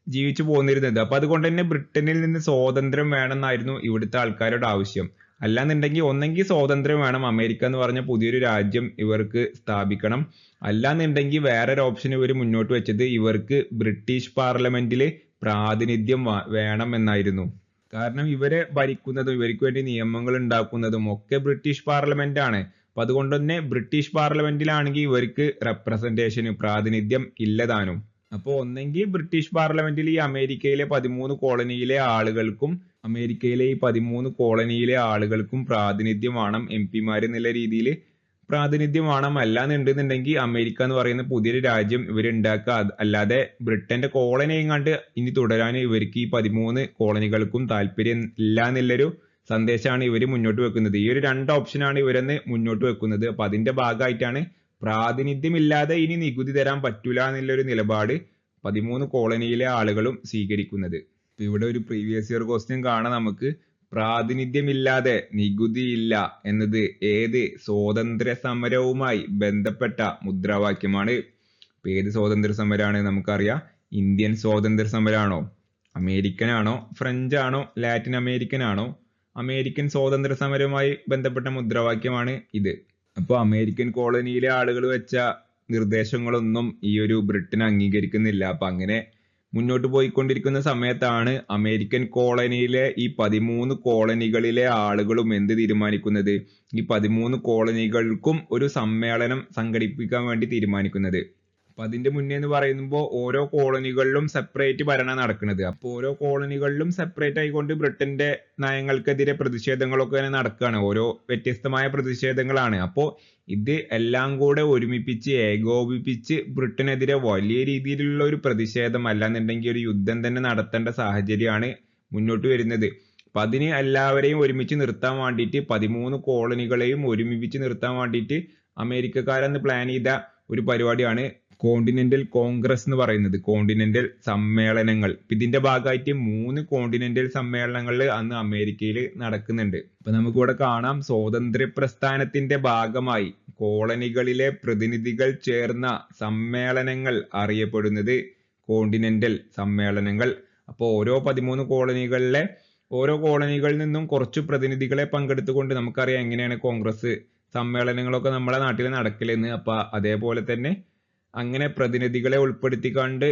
ജീവിച്ചു പോന്നിരുന്നത്. അപ്പൊ അതുകൊണ്ട് തന്നെ ബ്രിട്ടനിൽ നിന്ന് സ്വാതന്ത്ര്യം വേണമെന്നായിരുന്നു ഇവിടുത്തെ ആൾക്കാരുടെ ആവശ്യം. അല്ലാന്നുണ്ടെങ്കിൽ ഒന്നെങ്കിൽ സ്വാതന്ത്ര്യം വേണം, അമേരിക്ക എന്ന് പറഞ്ഞ പുതിയൊരു രാജ്യം ഇവർക്ക് സ്ഥാപിക്കണം. അല്ലാന്നുണ്ടെങ്കിൽ വേറൊരു ഓപ്ഷൻ ഇവർ മുന്നോട്ട് വെച്ചത് ഇവർക്ക് ബ്രിട്ടീഷ് പാർലമെന്റിൽ പ്രാതിനിധ്യം വേണം എന്നായിരുന്നു. കാരണം ഇവരെ ഭരിക്കുന്നതും ഇവർക്ക് വേണ്ടി നിയമങ്ങൾ ഉണ്ടാക്കുന്നതും ഒക്കെ ബ്രിട്ടീഷ് പാർലമെന്റ് ആണ്. അപ്പൊ അതുകൊണ്ട് തന്നെ ബ്രിട്ടീഷ് പാർലമെന്റിലാണെങ്കിൽ ഇവർക്ക് റെപ്രസെന്റേഷന് പ്രാതിനിധ്യം ഇല്ലതാനും. അപ്പോൾ ഒന്നെങ്കിൽ ബ്രിട്ടീഷ് പാർലമെന്റിൽ ഈ അമേരിക്കയിലെ 13 കോളനിയിലെ ആളുകൾക്കും പ്രാതിനിധ്യം വേണം, MP എന്നുള്ള രീതിയിൽ പ്രാതിനിധ്യം വേണം. അല്ലാന്നുണ്ടെന്നുണ്ടെങ്കിൽ അമേരിക്ക എന്ന് പറയുന്ന പുതിയൊരു രാജ്യം ഇവരുണ്ടാക്കുക. അല്ലാതെ ബ്രിട്ടന്റെ കോളനി എങ്ങാണ്ട് ഇനി തുടരാൻ ഇവർക്ക് ഈ 13 കോളനികൾക്കും താല്പര്യം ഇല്ല എന്നുള്ളൊരു സന്ദേശമാണ് ഇവർ മുന്നോട്ട് വെക്കുന്നത്. ഈ ഒരു 2 ഓപ്ഷനാണ് ഇവരെന്ന് മുന്നോട്ട് വെക്കുന്നത്. അപ്പൊ അതിന്റെ ഭാഗമായിട്ടാണ് പ്രാതിനിധ്യം ഇല്ലാതെ ഇനി നികുതി തരാൻ പറ്റൂല എന്നുള്ളൊരു നിലപാട് 13 കോളനിയിലെ ആളുകളും സ്വീകരിക്കുന്നത്. ഇവിടെ ഒരു പ്രീവിയസ് ഇയർ ക്വസ്റ്റ്യൻ കാണാം നമുക്ക്. പ്രാതിനിധ്യമില്ലാതെ നികുതിയില്ല എന്നത് ഏത് സ്വാതന്ത്ര്യ സമരവുമായി ബന്ധപ്പെട്ട മുദ്രാവാക്യമാണ്? ഏത് സ്വാതന്ത്ര്യ സമരമാണ്? നമുക്കറിയാം, ഇന്ത്യൻ സ്വാതന്ത്ര്യ സമരമാണോ, അമേരിക്കൻ ആണോ, ഫ്രഞ്ച് ആണോ, ലാറ്റിൻ അമേരിക്കൻ ആണോ? അമേരിക്കൻ സ്വാതന്ത്ര്യ സമരവുമായി ബന്ധപ്പെട്ട മുദ്രാവാക്യമാണ് ഇത്. അപ്പോൾ അമേരിക്കൻ കോളനിയിലെ ആളുകൾ വെച്ച നിർദ്ദേശങ്ങളൊന്നും ഈ ഒരു ബ്രിട്ടൻ അംഗീകരിക്കുന്നില്ല. അപ്പൊ അങ്ങനെ മുന്നോട്ട് പോയിക്കൊണ്ടിരിക്കുന്ന സമയത്താണ് അമേരിക്കൻ കോളനിയിലെ ഈ 13 കോളനികളിലെ ആളുകളും എന്ത് തീരുമാനിക്കുന്നത്? ഈ 13 കോളനികൾക്കും ഒരു സമ്മേളനം സംഘടിപ്പിക്കാൻ വേണ്ടി തീരുമാനിക്കുന്നത്. അപ്പൊ അതിന്റെ മുന്നേ എന്ന് പറയുമ്പോൾ ഓരോ കോളനികളിലും സെപ്പറേറ്റ് ഭരണം നടക്കുന്നത്. അപ്പൊ ഓരോ കോളനികളിലും സെപ്പറേറ്റ് ആയിക്കൊണ്ട് ബ്രിട്ടന്റെ നയങ്ങൾക്കെതിരെ പ്രതിഷേധങ്ങളൊക്കെ ഇങ്ങനെ നടക്കുകയാണ്. ഓരോ വ്യത്യസ്തമായ പ്രതിഷേധങ്ങളാണ്. അപ്പോ ഇത് എല്ലാം കൂടെ ഒരുമിപ്പിച്ച് ഏകോപിപ്പിച്ച് ബ്രിട്ടനെതിരെ വലിയ രീതിയിലുള്ള ഒരു പ്രതിഷേധം, അല്ലാന്നുണ്ടെങ്കിൽ ഒരു യുദ്ധം തന്നെ നടത്തേണ്ട സാഹചര്യമാണ് മുന്നോട്ട് വരുന്നത്. അപ്പൊ അതിന് എല്ലാവരെയും ഒരുമിച്ച് നിർത്താൻ വേണ്ടിയിട്ട് 13 കോളനികളെയും ഒരുമിച്ച് നിർത്താൻ വേണ്ടിയിട്ട് അമേരിക്കക്കാരന്ന് പ്ലാൻ ചെയ്ത ഒരു പരിപാടിയാണ് കോണ്ടിനെന്റൽ കോൺഗ്രസ് എന്ന് പറയുന്നത്, കോണ്ടിനെന്റൽ സമ്മേളനങ്ങൾ. ഇതിന്റെ ഭാഗമായിട്ട് 3 കോണ്ടിനെന്റൽ സമ്മേളനങ്ങൾ അന്ന് അമേരിക്കയിൽ നടക്കുന്നുണ്ട്. അപ്പൊ നമുക്കിവിടെ കാണാം, സ്വാതന്ത്ര്യ പ്രസ്ഥാനത്തിന്റെ ഭാഗമായി കോളനികളിലെ പ്രതിനിധികൾ ചേർന്ന സമ്മേളനങ്ങൾ അറിയപ്പെടുന്നത് കോണ്ടിനെന്റൽ സമ്മേളനങ്ങൾ. അപ്പോൾ ഓരോ 13 കോളനികളിലെ ഓരോ കോളനികളിൽ നിന്നും കുറച്ച് പ്രതിനിധികളെ പങ്കെടുത്തുകൊണ്ട് നമുക്കറിയാം എങ്ങനെയാണ് കോൺഗ്രസ് സമ്മേളനങ്ങളൊക്കെ നമ്മുടെ നാട്ടിൽ നടക്കലെന്ന്. അപ്പൊ അതേപോലെ തന്നെ അങ്ങനെ പ്രതിനിധികളെ ഉൾപ്പെടുത്തിക്കൊണ്ട്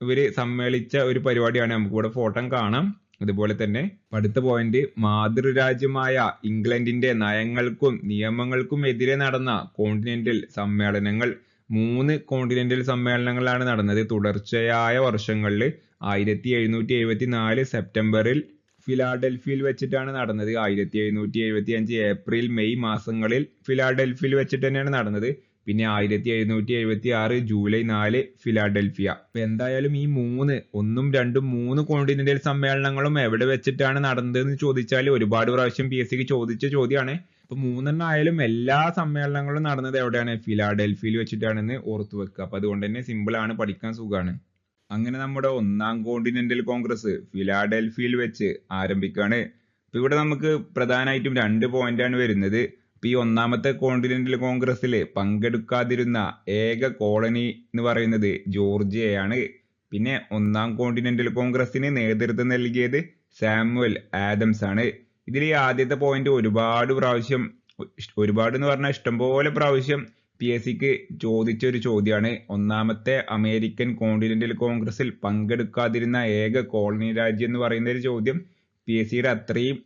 ഇവര് സമ്മേളിച്ച ഒരു പരിപാടിയാണ്. നമുക്കിവിടെ ഫോട്ടോ കാണാം. അതുപോലെ തന്നെ അടുത്ത പോയിന്റ്, മാതൃരാജ്യമായ ഇംഗ്ലണ്ടിന്റെ നയങ്ങൾക്കും നിയമങ്ങൾക്കും എതിരെ നടന്ന കോണ്ടിനെന്റൽ സമ്മേളനങ്ങൾ. 3 കോണ്ടിനെന്റൽ സമ്മേളനങ്ങളാണ് നടന്നത് തുടർച്ചയായ വർഷങ്ങളിൽ. 1774 സെപ്റ്റംബറിൽ ഫിലാഡൽഫിയയിൽ വെച്ചിട്ടാണ് നടന്നത്. 1775 ഏപ്രിൽ മെയ് മാസങ്ങളിൽ ഫിലാഡൽഫിയയിൽ വെച്ചിട്ട് തന്നെയാണ് നടന്നത്. പിന്നെ 1776 ജൂലൈ 4 ഫിലാഡൽഫിയ. അപ്പൊ എന്തായാലും ഈ 1, 2, 3 കോണ്ടിനെന്റൽ സമ്മേളനങ്ങളും എവിടെ വെച്ചിട്ടാണ് നടന്നതെന്ന് ചോദിച്ചാൽ ഒരുപാട് പ്രാവശ്യം PSCക്ക് ചോദിച്ച ചോദ്യമാണ്. അപ്പൊ 3 ആയാലും എല്ലാ സമ്മേളനങ്ങളും നടന്നത് എവിടെയാണ്? ഫിലാഡൽഫിയയിൽ വെച്ചിട്ടാണെന്ന് ഓർത്തു വെക്കുക. അപ്പൊ അതുകൊണ്ട് തന്നെ സിമ്പിൾ ആണ്, പഠിക്കാൻ സുഖമാണ്. അങ്ങനെ നമ്മുടെ 1ാം കോണ്ടിനെന്റൽ കോൺഗ്രസ് ഫിലാഡൽഫിയയിൽ വെച്ച് ആരംഭിക്കുകയാണ്. അപ്പൊ ഇവിടെ നമുക്ക് പ്രധാനമായിട്ടും 2 പോയിന്റാണ് വരുന്നത്. ഈ 1ാമത്തെ കോണ്ടിനെന്റൽ കോൺഗ്രസ്സിൽ പങ്കെടുക്കാതിരുന്ന ഏക കോളനി എന്ന് പറയുന്നത് ജോർജിയയാണ്. പിന്നെ 1ാം കോണ്ടിനെന്റൽ കോൺഗ്രസിന് നേതൃത്വം നൽകിയത് സാമുവൽ ആഡംസ് ആണ്. ഇതിൽ ഈ ആദ്യത്തെ പോയിന്റ് ഒരുപാട് എന്ന് പറഞ്ഞാൽ ഇഷ്ടംപോലെ പ്രാവശ്യം PSCക്ക് ചോദിച്ച ഒരു ചോദ്യമാണ്. 1ാമത്തെ അമേരിക്കൻ കോണ്ടിനെന്റൽ കോൺഗ്രസിൽ പങ്കെടുക്കാതിരുന്ന ഏക കോളനി രാജ്യം എന്ന് പറയുന്ന ഒരു ചോദ്യം PSCയുടെ അത്രയും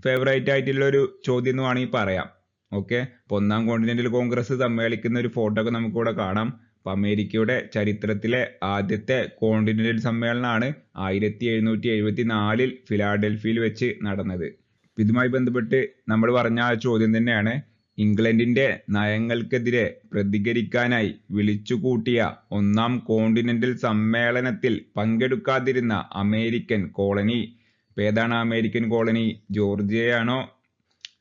ഫേവറേറ്റ് ആയിട്ടുള്ള ഒരു ചോദ്യം എന്ന് വേണമെങ്കിൽ പറയാം. ഓക്കെ, അപ്പൊ 1ാം കോണ്ടിനെന്റൽ കോൺഗ്രസ് സമ്മേളിക്കുന്ന ഒരു ഫോട്ടോ ഒക്കെ നമുക്കിവിടെ കാണാം. അപ്പൊ അമേരിക്കയുടെ ചരിത്രത്തിലെ ആദ്യത്തെ കോണ്ടിനെന്റൽ സമ്മേളനമാണ് 1774 ഫിലാഡൽഫിയയിൽ വെച്ച് നടന്നത്. ഇതുമായി ബന്ധപ്പെട്ട് നമ്മൾ പറഞ്ഞ ആ ചോദ്യം തന്നെയാണ്, ഇംഗ്ലണ്ടിന്റെ നയങ്ങൾക്കെതിരെ പ്രതികരിക്കാനായി വിളിച്ചുകൂട്ടിയ 1ാം കോണ്ടിനെന്റൽ സമ്മേളനത്തിൽ പങ്കെടുക്കാതിരുന്ന അമേരിക്കൻ കോളനി. ഏതാണ് അമേരിക്കൻ കോളനി? ജോർജിയയാണോ,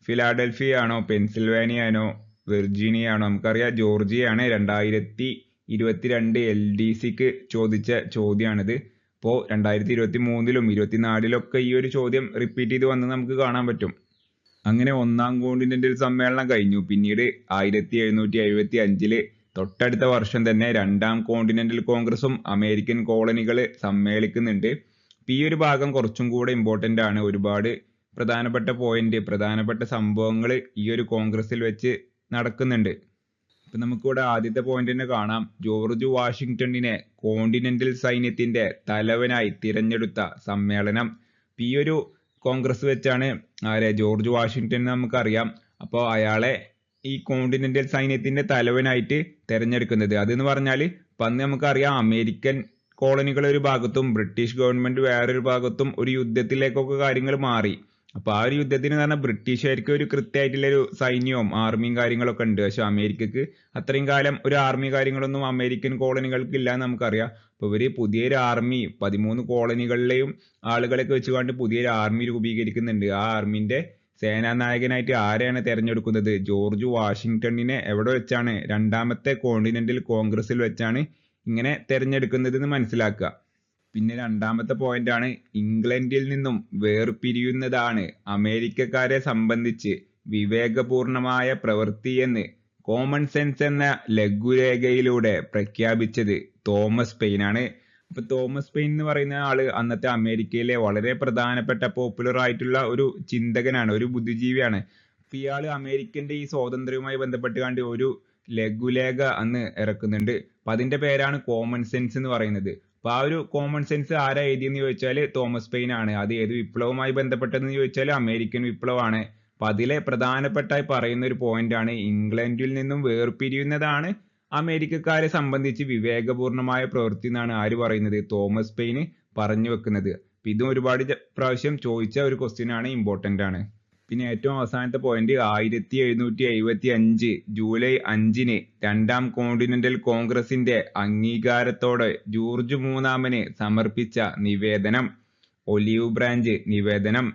ഫിലാഡൽഫിയ ആണോ, പെൻസിൽവാനിയ ആണോ, വെർജീനിയ ആണോ? നമുക്കറിയാം ജോർജിയയാണ്. 2022 LDCക്ക് ചോദിച്ച ചോദ്യമാണിത്. അപ്പോൾ 2023ലും 24ലൊക്കെ ഈ ഒരു ചോദ്യം റിപ്പീറ്റ് ചെയ്ത് വന്ന് നമുക്ക് കാണാൻ പറ്റും. അങ്ങനെ 1ാം കോണ്ടിനെന്റൽ സമ്മേളനം കഴിഞ്ഞു. പിന്നീട് 1775 തൊട്ടടുത്ത വർഷം തന്നെ 2ാം കോണ്ടിനെന്റൽ കോൺഗ്രസും അമേരിക്കൻ കോളനികൾ സമ്മേളിക്കുന്നുണ്ട്. ഈ ഒരു ഭാഗം കുറച്ചും കൂടെ ഇമ്പോർട്ടന്റ് ആണ്. ഒരുപാട് പ്രധാനപ്പെട്ട പോയിന്റ്, പ്രധാനപ്പെട്ട സംഭവങ്ങൾ ഈ ഒരു കോൺഗ്രസിൽ വെച്ച് നടക്കുന്നുണ്ട്. ഇപ്പൊ നമുക്കിവിടെ ആദ്യത്തെ പോയിന്റ് തന്നെ കാണാം, ജോർജ് വാഷിംഗ്ടണിനെ കോണ്ടിനെന്റൽ സൈന്യത്തിന്റെ തലവനായി തിരഞ്ഞെടുത്ത സമ്മേളനം. ഈ ഒരു കോൺഗ്രസ് വെച്ചാണ് ജോർജ് വാഷിംഗ്ടൺ നമുക്കറിയാം. അപ്പോൾ അയാളെ ഈ കോണ്ടിനെന്റൽ സൈന്യത്തിന്റെ തലവനായിട്ട് തെരഞ്ഞെടുക്കുന്നത്. അതെന്ന് പറഞ്ഞാൽ അന്ന് നമുക്കറിയാം അമേരിക്കൻ കോളനികൾ ഒരു ഭാഗത്തും ബ്രിട്ടീഷ് ഗവൺമെന്റ് വേറൊരു ഭാഗത്തും ഒരു യുദ്ധത്തിലേക്കൊക്കെ കാര്യങ്ങൾ മാറി. അപ്പൊ ആ ഒരു യുദ്ധത്തിന് പറഞ്ഞാൽ ബ്രിട്ടീഷുകാർക്ക് ഒരു കൃത്യമായിട്ടുള്ള ഒരു സൈന്യവും ആർമിയും കാര്യങ്ങളൊക്കെ ഉണ്ട്. പക്ഷെ അമേരിക്കക്ക് അത്രയും കാലം ഒരു ആർമി കാര്യങ്ങളൊന്നും അമേരിക്കൻ കോളനികൾക്ക് ഇല്ല എന്ന് നമുക്കറിയാം. അപ്പൊ ഇവര് പുതിയൊരു ആർമി 13 കോളനികളിലെയും ആളുകളൊക്കെ വെച്ചുകൊണ്ട് പുതിയൊരു ആർമി രൂപീകരിക്കുന്നുണ്ട്. ആ ആർമിന്റെ സേനാനായകനായിട്ട് ആരെയാണ് തെരഞ്ഞെടുക്കുന്നത്? ജോർജ് വാഷിംഗ്ടണിനെ എവിടെ വെച്ചാണ്? 2ാമത്തെ കോണ്ടിനെന്റൽ കോൺഗ്രസിൽ വെച്ചാണ് ഇങ്ങനെ തെരഞ്ഞെടുക്കുന്നത് എന്ന് മനസ്സിലാക്കുക. പിന്നെ 2ാമത്തെ പോയിന്റ് ആണ്, ഇംഗ്ലണ്ടിൽ നിന്നും വേർപിരിയുന്നതാണ് അമേരിക്കക്കാരെ സംബന്ധിച്ച് വിവേകപൂർണമായ പ്രവൃത്തി എന്ന് കോമൺ സെൻസ് എന്ന ലഘുരേഖയിലൂടെ പ്രഖ്യാപിച്ചത് തോമസ് പെയിൻ ആണ്. അപ്പൊ തോമസ് പെയിൻ എന്ന് പറയുന്ന ആള് അന്നത്തെ അമേരിക്കയിലെ വളരെ പ്രധാനപ്പെട്ട പോപ്പുലർ ആയിട്ടുള്ള ഒരു ചിന്തകനാണ്, ഒരു ബുദ്ധിജീവിയാണ്. അപ്പൊ ഇയാള് അമേരിക്കന്റെ ഈ സ്വാതന്ത്ര്യവുമായി ബന്ധപ്പെട്ട് കണ്ട് ഒരു ലഘുലേഖ അന്ന് ഇറക്കുന്നുണ്ട്. അപ്പൊ അതിന്റെ പേരാണ് കോമൺ സെൻസ് എന്ന് പറയുന്നത്. അപ്പൊ ആ ഒരു കോമൺ സെൻസ് ആരാ എഴുതിയെന്ന് ചോദിച്ചാൽ തോമസ് പെയിൻ ആണ്. അത് ഏത് വിപ്ലവവുമായി ബന്ധപ്പെട്ടതെന്ന് ചോദിച്ചാൽ അമേരിക്കൻ വിപ്ലവമാണ്. അപ്പൊ അതിലെ പ്രധാനപ്പെട്ടായി പറയുന്ന ഒരു പോയിന്റ് ആണ്, ഇംഗ്ലണ്ടിൽ നിന്നും വേർപിരിയുന്നതാണ് അമേരിക്കക്കാരെ സംബന്ധിച്ച് വിവേകപൂർണമായ പ്രവൃത്തി എന്നാണ് ആര് പറയുന്നത്? തോമസ് പെയിൻ പറഞ്ഞു വെക്കുന്നത്. അപ്പൊ ഇതും ഒരുപാട് പ്രാവശ്യം ചോദിച്ച ഒരു ക്വസ്റ്റ്യൻ ആണ്, ഇമ്പോർട്ടന്റ് ആണ്. പിന്നെ ഏറ്റവും അവസാനത്തെ പോയിന്റ്, 1775 ജൂലൈ 5 2ാം കോണ്ടിനെന്റൽ കോൺഗ്രസിന്റെ അംഗീകാരത്തോടെ ജോർജ് മൂന്നാമന് സമർപ്പിച്ച നിവേദനം, ഒലീവ് ബ്രാഞ്ച് നിവേദനം.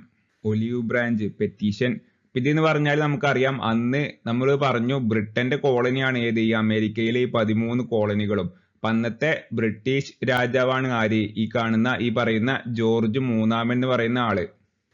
Olive branch petition. ഇതെന്ന് പറഞ്ഞാൽ നമുക്കറിയാം, അന്ന് നമ്മൾ പറഞ്ഞു ബ്രിട്ടന്റെ കോളനിയാണ് ഏത് ഈ അമേരിക്കയിലെ ഈ 13 കോളനികളും. അപ്പൊ അന്നത്തെ ബ്രിട്ടീഷ് രാജാവാണ് ആര്, ഈ കാണുന്ന ഈ പറയുന്ന ജോർജ് മൂന്നാമൻ എന്ന് പറയുന്ന ആള്.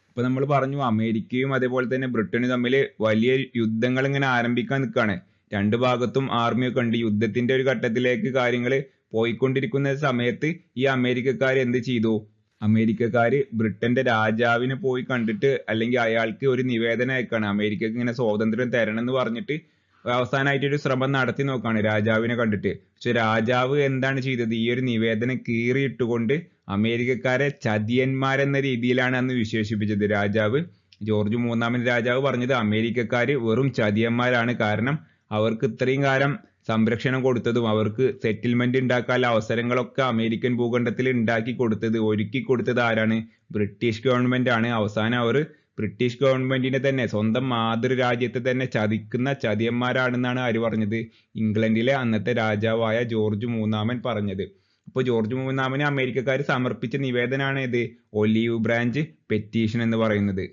ഇപ്പൊ നമ്മൾ പറഞ്ഞു അമേരിക്കയും അതേപോലെ തന്നെ ബ്രിട്ടനും തമ്മിൽ വലിയ യുദ്ധങ്ങൾ ഇങ്ങനെ ആരംഭിക്കാൻ നിൽക്കുകയാണ്. രണ്ടു ഭാഗത്തും ആർമിയൊക്കെ ഉണ്ട്. യുദ്ധത്തിന്റെ ഒരു ഘട്ടത്തിലേക്ക് കാര്യങ്ങൾ പോയിക്കൊണ്ടിരിക്കുന്ന സമയത്ത് ഈ അമേരിക്കക്കാർ എന്ത് ചെയ്തു, അമേരിക്കക്കാര് ബ്രിട്ടന്റെ രാജാവിനെ പോയി കണ്ടിട്ട് അല്ലെങ്കിൽ അയാൾക്ക് ഒരു നിവേദനം അയക്കാണ്, അമേരിക്കക്ക് ഇങ്ങനെ സ്വാതന്ത്ര്യം തരണം എന്ന് പറഞ്ഞിട്ട് അവസാനമായിട്ട് ഒരു ശ്രമം നടത്തി നോക്കാണ് രാജാവിനെ കണ്ടിട്ട്. പക്ഷെ രാജാവ് എന്താണ് ചെയ്തത്, ഈ ഒരു നിവേദനം കീറിയിട്ടുകൊണ്ട് അമേരിക്കക്കാരെ ചതിയന്മാരെന്ന രീതിയിലാണ് അന്ന് വിശേഷിപ്പിച്ചത് രാജാവ്. ജോർജ് മൂന്നാമൻ രാജാവ് പറഞ്ഞത് അമേരിക്കക്കാര് വെറും ചതിയന്മാരാണ്, കാരണം അവർക്ക് ഇത്രയും കാലം സംരക്ഷണം കൊടുത്തതും അവർക്ക് സെറ്റിൽമെന്റ് ഉണ്ടാക്കാനുള്ള അവസരങ്ങളൊക്കെ അമേരിക്കൻ ഭൂഖണ്ഡത്തിൽ ഉണ്ടാക്കി കൊടുത്തത്, ഒരുക്കി കൊടുത്തത് ആരാണ്, ബ്രിട്ടീഷ് ഗവൺമെന്റ് ആണ്. അവസാനം അവർ ബ്രിട്ടീഷ് ഗവൺമെന്റിനെ തന്നെ, സ്വന്തം മാതൃരാജ്യത്തെ തന്നെ ചതിക്കുന്ന ചതിയന്മാരാണെന്നാണ് ആര് പറഞ്ഞത്, ഇംഗ്ലണ്ടിലെ അന്നത്തെ രാജാവായ ജോർജ് മൂന്നാമൻ പറഞ്ഞത്. അപ്പോൾ ജോർജ് മൂന്നാമന് അമേരിക്കക്കാർ സമർപ്പിച്ച നിവേദനമാണ് ഇത് ഒലീവ് ബ്രാഞ്ച് പെറ്റീഷൻ എന്ന് പറയുന്നത്.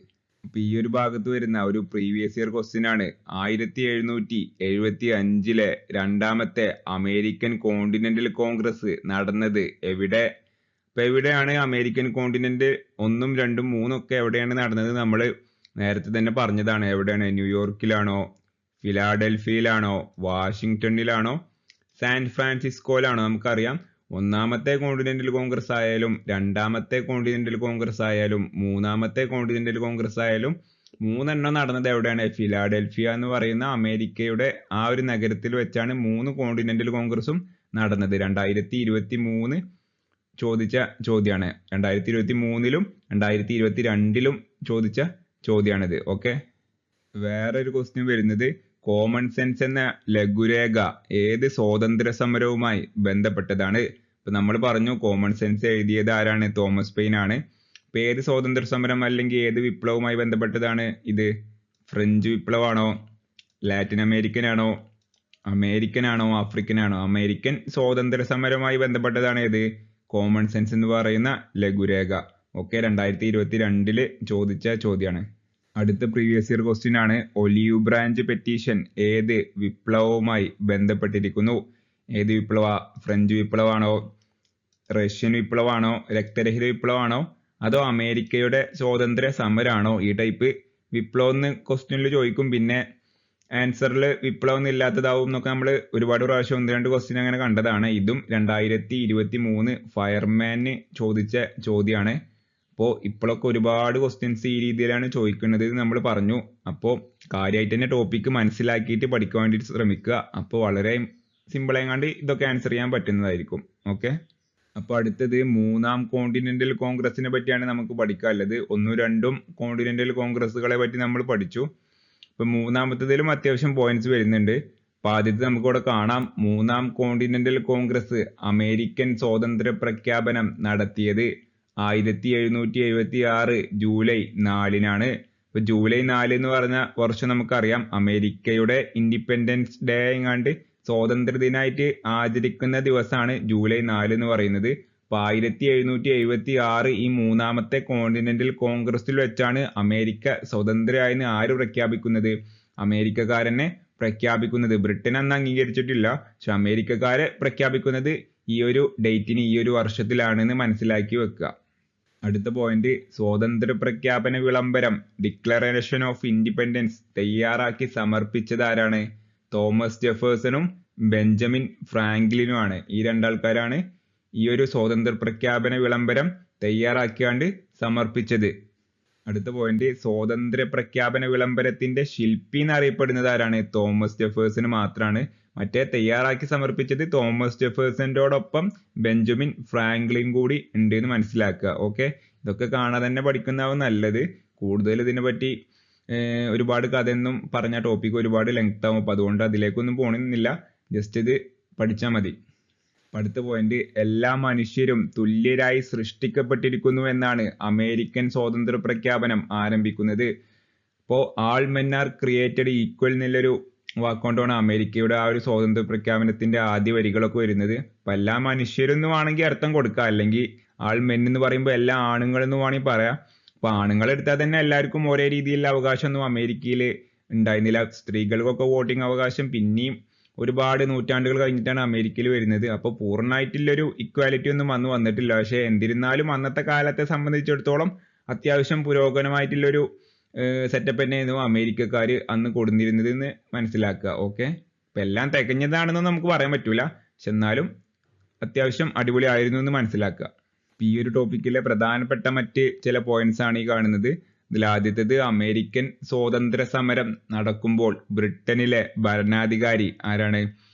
അപ്പൊ ഈ ഒരു ഭാഗത്ത് വരുന്ന ഒരു പ്രീവിയസ് ഇയർ ക്വസ്റ്റ്യൻ ആണ് 1775 രണ്ടാമത്തെ അമേരിക്കൻ കോണ്ടിനെന്റൽ കോൺഗ്രസ് നടന്നത് എവിടെ? ഇപ്പൊ എവിടെയാണ് അമേരിക്കൻ കോണ്ടിനെന്റ് 1, 2, 3 ഒക്കെ എവിടെയാണ് നടന്നത്? നമ്മൾ നേരത്തെ തന്നെ പറഞ്ഞതാണ്. എവിടെയാണ്? ന്യൂയോർക്കിലാണോ, ഫിലാഡൽഫിയയിലാണോ, വാഷിങ്ടണിലാണോ, സാൻ ഫ്രാൻസിസ്കോയിലാണോ? നമുക്കറിയാം ഒന്നാമത്തെ കോണ്ടിനെന്റൽ കോൺഗ്രസ് ആയാലും രണ്ടാമത്തെ കോണ്ടിനെന്റൽ കോൺഗ്രസ് ആയാലും മൂന്നാമത്തെ കോണ്ടിനെന്റൽ കോൺഗ്രസ് ആയാലും 3 നടന്നത് എവിടെയാണ്? ഫിലാഡൽഫിയ എന്ന് പറയുന്ന അമേരിക്കയുടെ ആ ഒരു നഗരത്തിൽ വെച്ചാണ് 3 കോണ്ടിനെന്റൽ കോൺഗ്രസും നടന്നത്. 2023 ചോദിച്ച ചോദ്യമാണ്. 2023-ലും 2022-ലും ചോദിച്ച ചോദ്യമാണിത്. ഓക്കെ, വേറൊരു ക്വസ്റ്റ്യൻ വരുന്നത് കോമൺ സെൻസ് എന്ന ലഘുരേഖ ഏത് സ്വാതന്ത്ര്യ സമരവുമായി ബന്ധപ്പെട്ടതാണ്? ഇപ്പൊ നമ്മൾ പറഞ്ഞു കോമൺ സെൻസ് എഴുതിയത് ആരാണ്? തോമസ് പെയിൻ ആണ്. ഇപ്പൊ ഏത് സ്വാതന്ത്ര്യ സമരം അല്ലെങ്കിൽ ഏത് വിപ്ലവവുമായി ബന്ധപ്പെട്ടതാണ് ഇത്? ഫ്രഞ്ച് വിപ്ലവമാണോ, ലാറ്റിൻ അമേരിക്കൻ ആണോ, അമേരിക്കൻ ആണോ, ആഫ്രിക്കൻ ആണോ? അമേരിക്കൻ സ്വാതന്ത്ര്യ സമരവുമായി ബന്ധപ്പെട്ടതാണ് ഏത്? കോമൺ സെൻസ് എന്ന് പറയുന്ന ലഘുരേഖ. ഓക്കെ, 2022 ചോദിച്ച ചോദ്യമാണ്. അടുത്ത പ്രീവിയസ് ഇയർ ക്വസ്റ്റ്യൻ ആണ് ഒലീവ് ബ്രാഞ്ച് പെറ്റീഷൻ ഏത് വിപ്ലവവുമായി ബന്ധപ്പെട്ടിരിക്കുന്നു? ഏത് വിപ്ലവ? ഫ്രഞ്ച് വിപ്ലവമാണോ, റഷ്യൻ വിപ്ലവമാണോ, രക്തരഹിത വിപ്ലവമാണോ, അതോ അമേരിക്കയുടെ സ്വാതന്ത്ര്യ സമരമാണോ? ഈ ടൈപ്പ് വിപ്ലവം എന്ന് ക്വസ്റ്റ്യനിൽ ചോദിക്കും, പിന്നെ ആൻസറിൽ വിപ്ലവം ഒന്നും ഇല്ലാത്തതാവും എന്നൊക്കെ നമ്മൾ ഒരുപാട് പ്രാവശ്യം 1-2 ക്വസ്റ്റ്യൻ അങ്ങനെ കണ്ടതാണ്. ഇതും 2023 ഫയർമാന് ചോദിച്ച ചോദ്യമാണ്. അപ്പോൾ ഇപ്പോഴൊക്കെ ഒരുപാട് ക്വസ്റ്റ്യൻസ് ഈ രീതിയിലാണ് ചോദിക്കുന്നത് നമ്മൾ പറഞ്ഞു. അപ്പോൾ കാര്യമായിട്ട് തന്നെ ടോപ്പിക്ക് മനസ്സിലാക്കിയിട്ട് പഠിക്കാൻ വേണ്ടിയിട്ട് ശ്രമിക്കുക. അപ്പോൾ വളരെ സിമ്പിൾ ആയതുകൊണ്ട് ഇതൊക്കെ ആൻസർ ചെയ്യാൻ പറ്റുന്നതായിരിക്കും. ഓക്കെ, അപ്പോൾ അടുത്തത് 3-ാം കോണ്ടിനെന്റൽ കോൺഗ്രസിനെ പറ്റിയാണ് നമുക്ക് പഠിക്കാനുള്ളത്. 1, 2 കോണ്ടിനെന്റൽ കോൺഗ്രസുകളെ പറ്റി നമ്മൾ പഠിച്ചു. ഇപ്പൊ 3-ാമത്തേതിലും അത്യാവശ്യം പോയിന്റ്സ് വരുന്നുണ്ട്. അപ്പൊ ആദ്യത്തെ നമുക്ക് ഇവിടെ കാണാം, 3-ാം കോണ്ടിനെന്റൽ കോൺഗ്രസ് അമേരിക്കൻ സ്വാതന്ത്ര്യ പ്രഖ്യാപനം നടത്തിയത് 1776 ജൂലൈ 4-നാണ്. ഇപ്പൊ ജൂലൈ 4 എന്ന് പറഞ്ഞ വർഷം നമുക്കറിയാം അമേരിക്കയുടെ ഇൻഡിപെൻഡൻസ് ഡേ എങ്ങാണ്ട് സ്വാതന്ത്ര്യ ദിനമായിട്ട് ആചരിക്കുന്ന ദിവസമാണ് ജൂലൈ 4 എന്ന് പറയുന്നത്. അപ്പൊ 1776 ഈ 3-ാമത്തെ കോണ്ടിനെന്റൽ കോൺഗ്രസിൽ വെച്ചാണ് അമേരിക്ക സ്വതന്ത്രയായെന്ന് ആര് പ്രഖ്യാപിക്കുന്നത്? അമേരിക്കക്കാരനെ പ്രഖ്യാപിക്കുന്നത്. ബ്രിട്ടൻ അന്ന് അംഗീകരിച്ചിട്ടില്ല, പക്ഷെ അമേരിക്കക്കാരെ പ്രഖ്യാപിക്കുന്നത് ഈ ഒരു ഡേറ്റിന്, ഈ ഒരു വർഷത്തിലാണെന്ന് മനസ്സിലാക്കി വെക്കുക. അടുത്ത പോയിന്റ്, സ്വാതന്ത്ര്യ പ്രഖ്യാപന വിളംബരം ഡിക്ലറേഷൻ ഓഫ് ഇൻഡിപെൻഡൻസ് തയ്യാറാക്കി സമർപ്പിച്ചത് ആരാണ്? തോമസ് ജെഫേഴ്സണും ബെഞ്ചമിൻ ഫ്രാങ്ക്ലിനുമാണ്. ഈ രണ്ടാൾക്കാരാണ് ഈ ഒരു സ്വാതന്ത്ര്യ പ്രഖ്യാപന വിളംബരം തയ്യാറാക്കിയാണ്ട് സമർപ്പിച്ചത്. അടുത്ത പോയിന്റ്, സ്വാതന്ത്ര്യ പ്രഖ്യാപന വിളംബരത്തിന്റെ ശില്പി എന്നറിയപ്പെടുന്നത് ആരാണ്? തോമസ് ജെഫേഴ്സൺ മാത്രമാണ്. മറ്റേ തയ്യാറാക്കി സമർപ്പിച്ചത് തോമസ് ജെഫേഴ്സന്റോടൊപ്പം ബെഞ്ചമിൻ ഫ്രാങ്ക്ലിൻ കൂടി ഉണ്ട് എന്ന് മനസ്സിലാക്കുക. ഓക്കെ, ഇതൊക്കെ കാണാതെ തന്നെ പഠിക്കുന്നതാവും നല്ലത്. കൂടുതൽ ഇതിനെ പറ്റി ഒരുപാട് കഥയൊന്നും പറഞ്ഞ ടോപ്പിക് ഒരുപാട് ലെങ്ത് ആവും. അപ്പൊ അതുകൊണ്ട് അതിലേക്കൊന്നും പോകണമെന്നില്ല, ജസ്റ്റ് ഇത് പഠിച്ചാൽ മതി. അടുത്ത പോയിന്റ്, എല്ലാ മനുഷ്യരും തുല്യരായി സൃഷ്ടിക്കപ്പെട്ടിരിക്കുന്നു എന്നാണ് അമേരിക്കൻ സ്വാതന്ത്ര്യ പ്രഖ്യാപനം ആരംഭിക്കുന്നത്. ഇപ്പോ ആൾ മെൻ ആർ ക്രിയേറ്റഡ് ഈക്വൽ എന്നുള്ളൊരു വാക്കുകൊണ്ടാണ് അമേരിക്കയുടെ ആ ഒരു സ്വാതന്ത്ര്യ പ്രഖ്യാപനത്തിന്റെ ആദ്യ വരികളൊക്കെ വരുന്നത്. അപ്പൊ എല്ലാ മനുഷ്യരെന്ന് വേണമെങ്കിൽ അർത്ഥം കൊടുക്കാം, അല്ലെങ്കിൽ ആൾ മെൻ എന്ന് പറയുമ്പോൾ എല്ലാ ആണുങ്ങളെന്ന് വേണമെങ്കിൽ പറയാം. അപ്പൊ ആണുങ്ങളെടുത്താൽ തന്നെ എല്ലാവർക്കും ഒരേ രീതിയിലുള്ള അവകാശമൊന്നും അമേരിക്കയിൽ ഉണ്ടായിരുന്നില്ല. സ്ത്രീകൾക്കൊക്കെ വോട്ടിംഗ് അവകാശം പിന്നെയും ഒരുപാട് നൂറ്റാണ്ടുകൾ കഴിഞ്ഞിട്ടാണ് അമേരിക്കയിൽ വരുന്നത്. അപ്പോൾ പൂർണ്ണമായിട്ടുള്ളൊരു ഇക്വാലിറ്റി ഒന്നും വന്നിട്ടില്ല. പക്ഷെ എന്നിരുന്നാലും അന്നത്തെ കാലത്തെ സംബന്ധിച്ചിടത്തോളം അത്യാവശ്യം പുരോഗമനമായിട്ടുള്ളൊരു സെറ്റപ്പ് തന്നെയായിരുന്നു അമേരിക്കക്കാർ അന്ന് കൊടുത്തിരുന്നത് എന്ന് മനസ്സിലാക്കുക. ഓക്കെ, ഇപ്പം എല്ലാം തികഞ്ഞതാണെന്ന് നമുക്ക് പറയാൻ പറ്റൂല, പക്ഷെ എന്നാലും അത്യാവശ്യം അടിപൊളി ആയിരുന്നു എന്ന് മനസ്സിലാക്കുക. ഈ ഒരു ടോപ്പിക്കിലെ പ്രധാനപ്പെട്ട മറ്റ് ചില പോയിന്റ്സ് ആണ് ഈ കാണുന്നത്. ഇതിൽ ആദ്യത്തേത്, അമേരിക്കൻ സ്വാതന്ത്ര്യ സമരം നടക്കുമ്പോൾ ബ്രിട്ടനിലെ ഭരണാധികാരി ആരാണ്?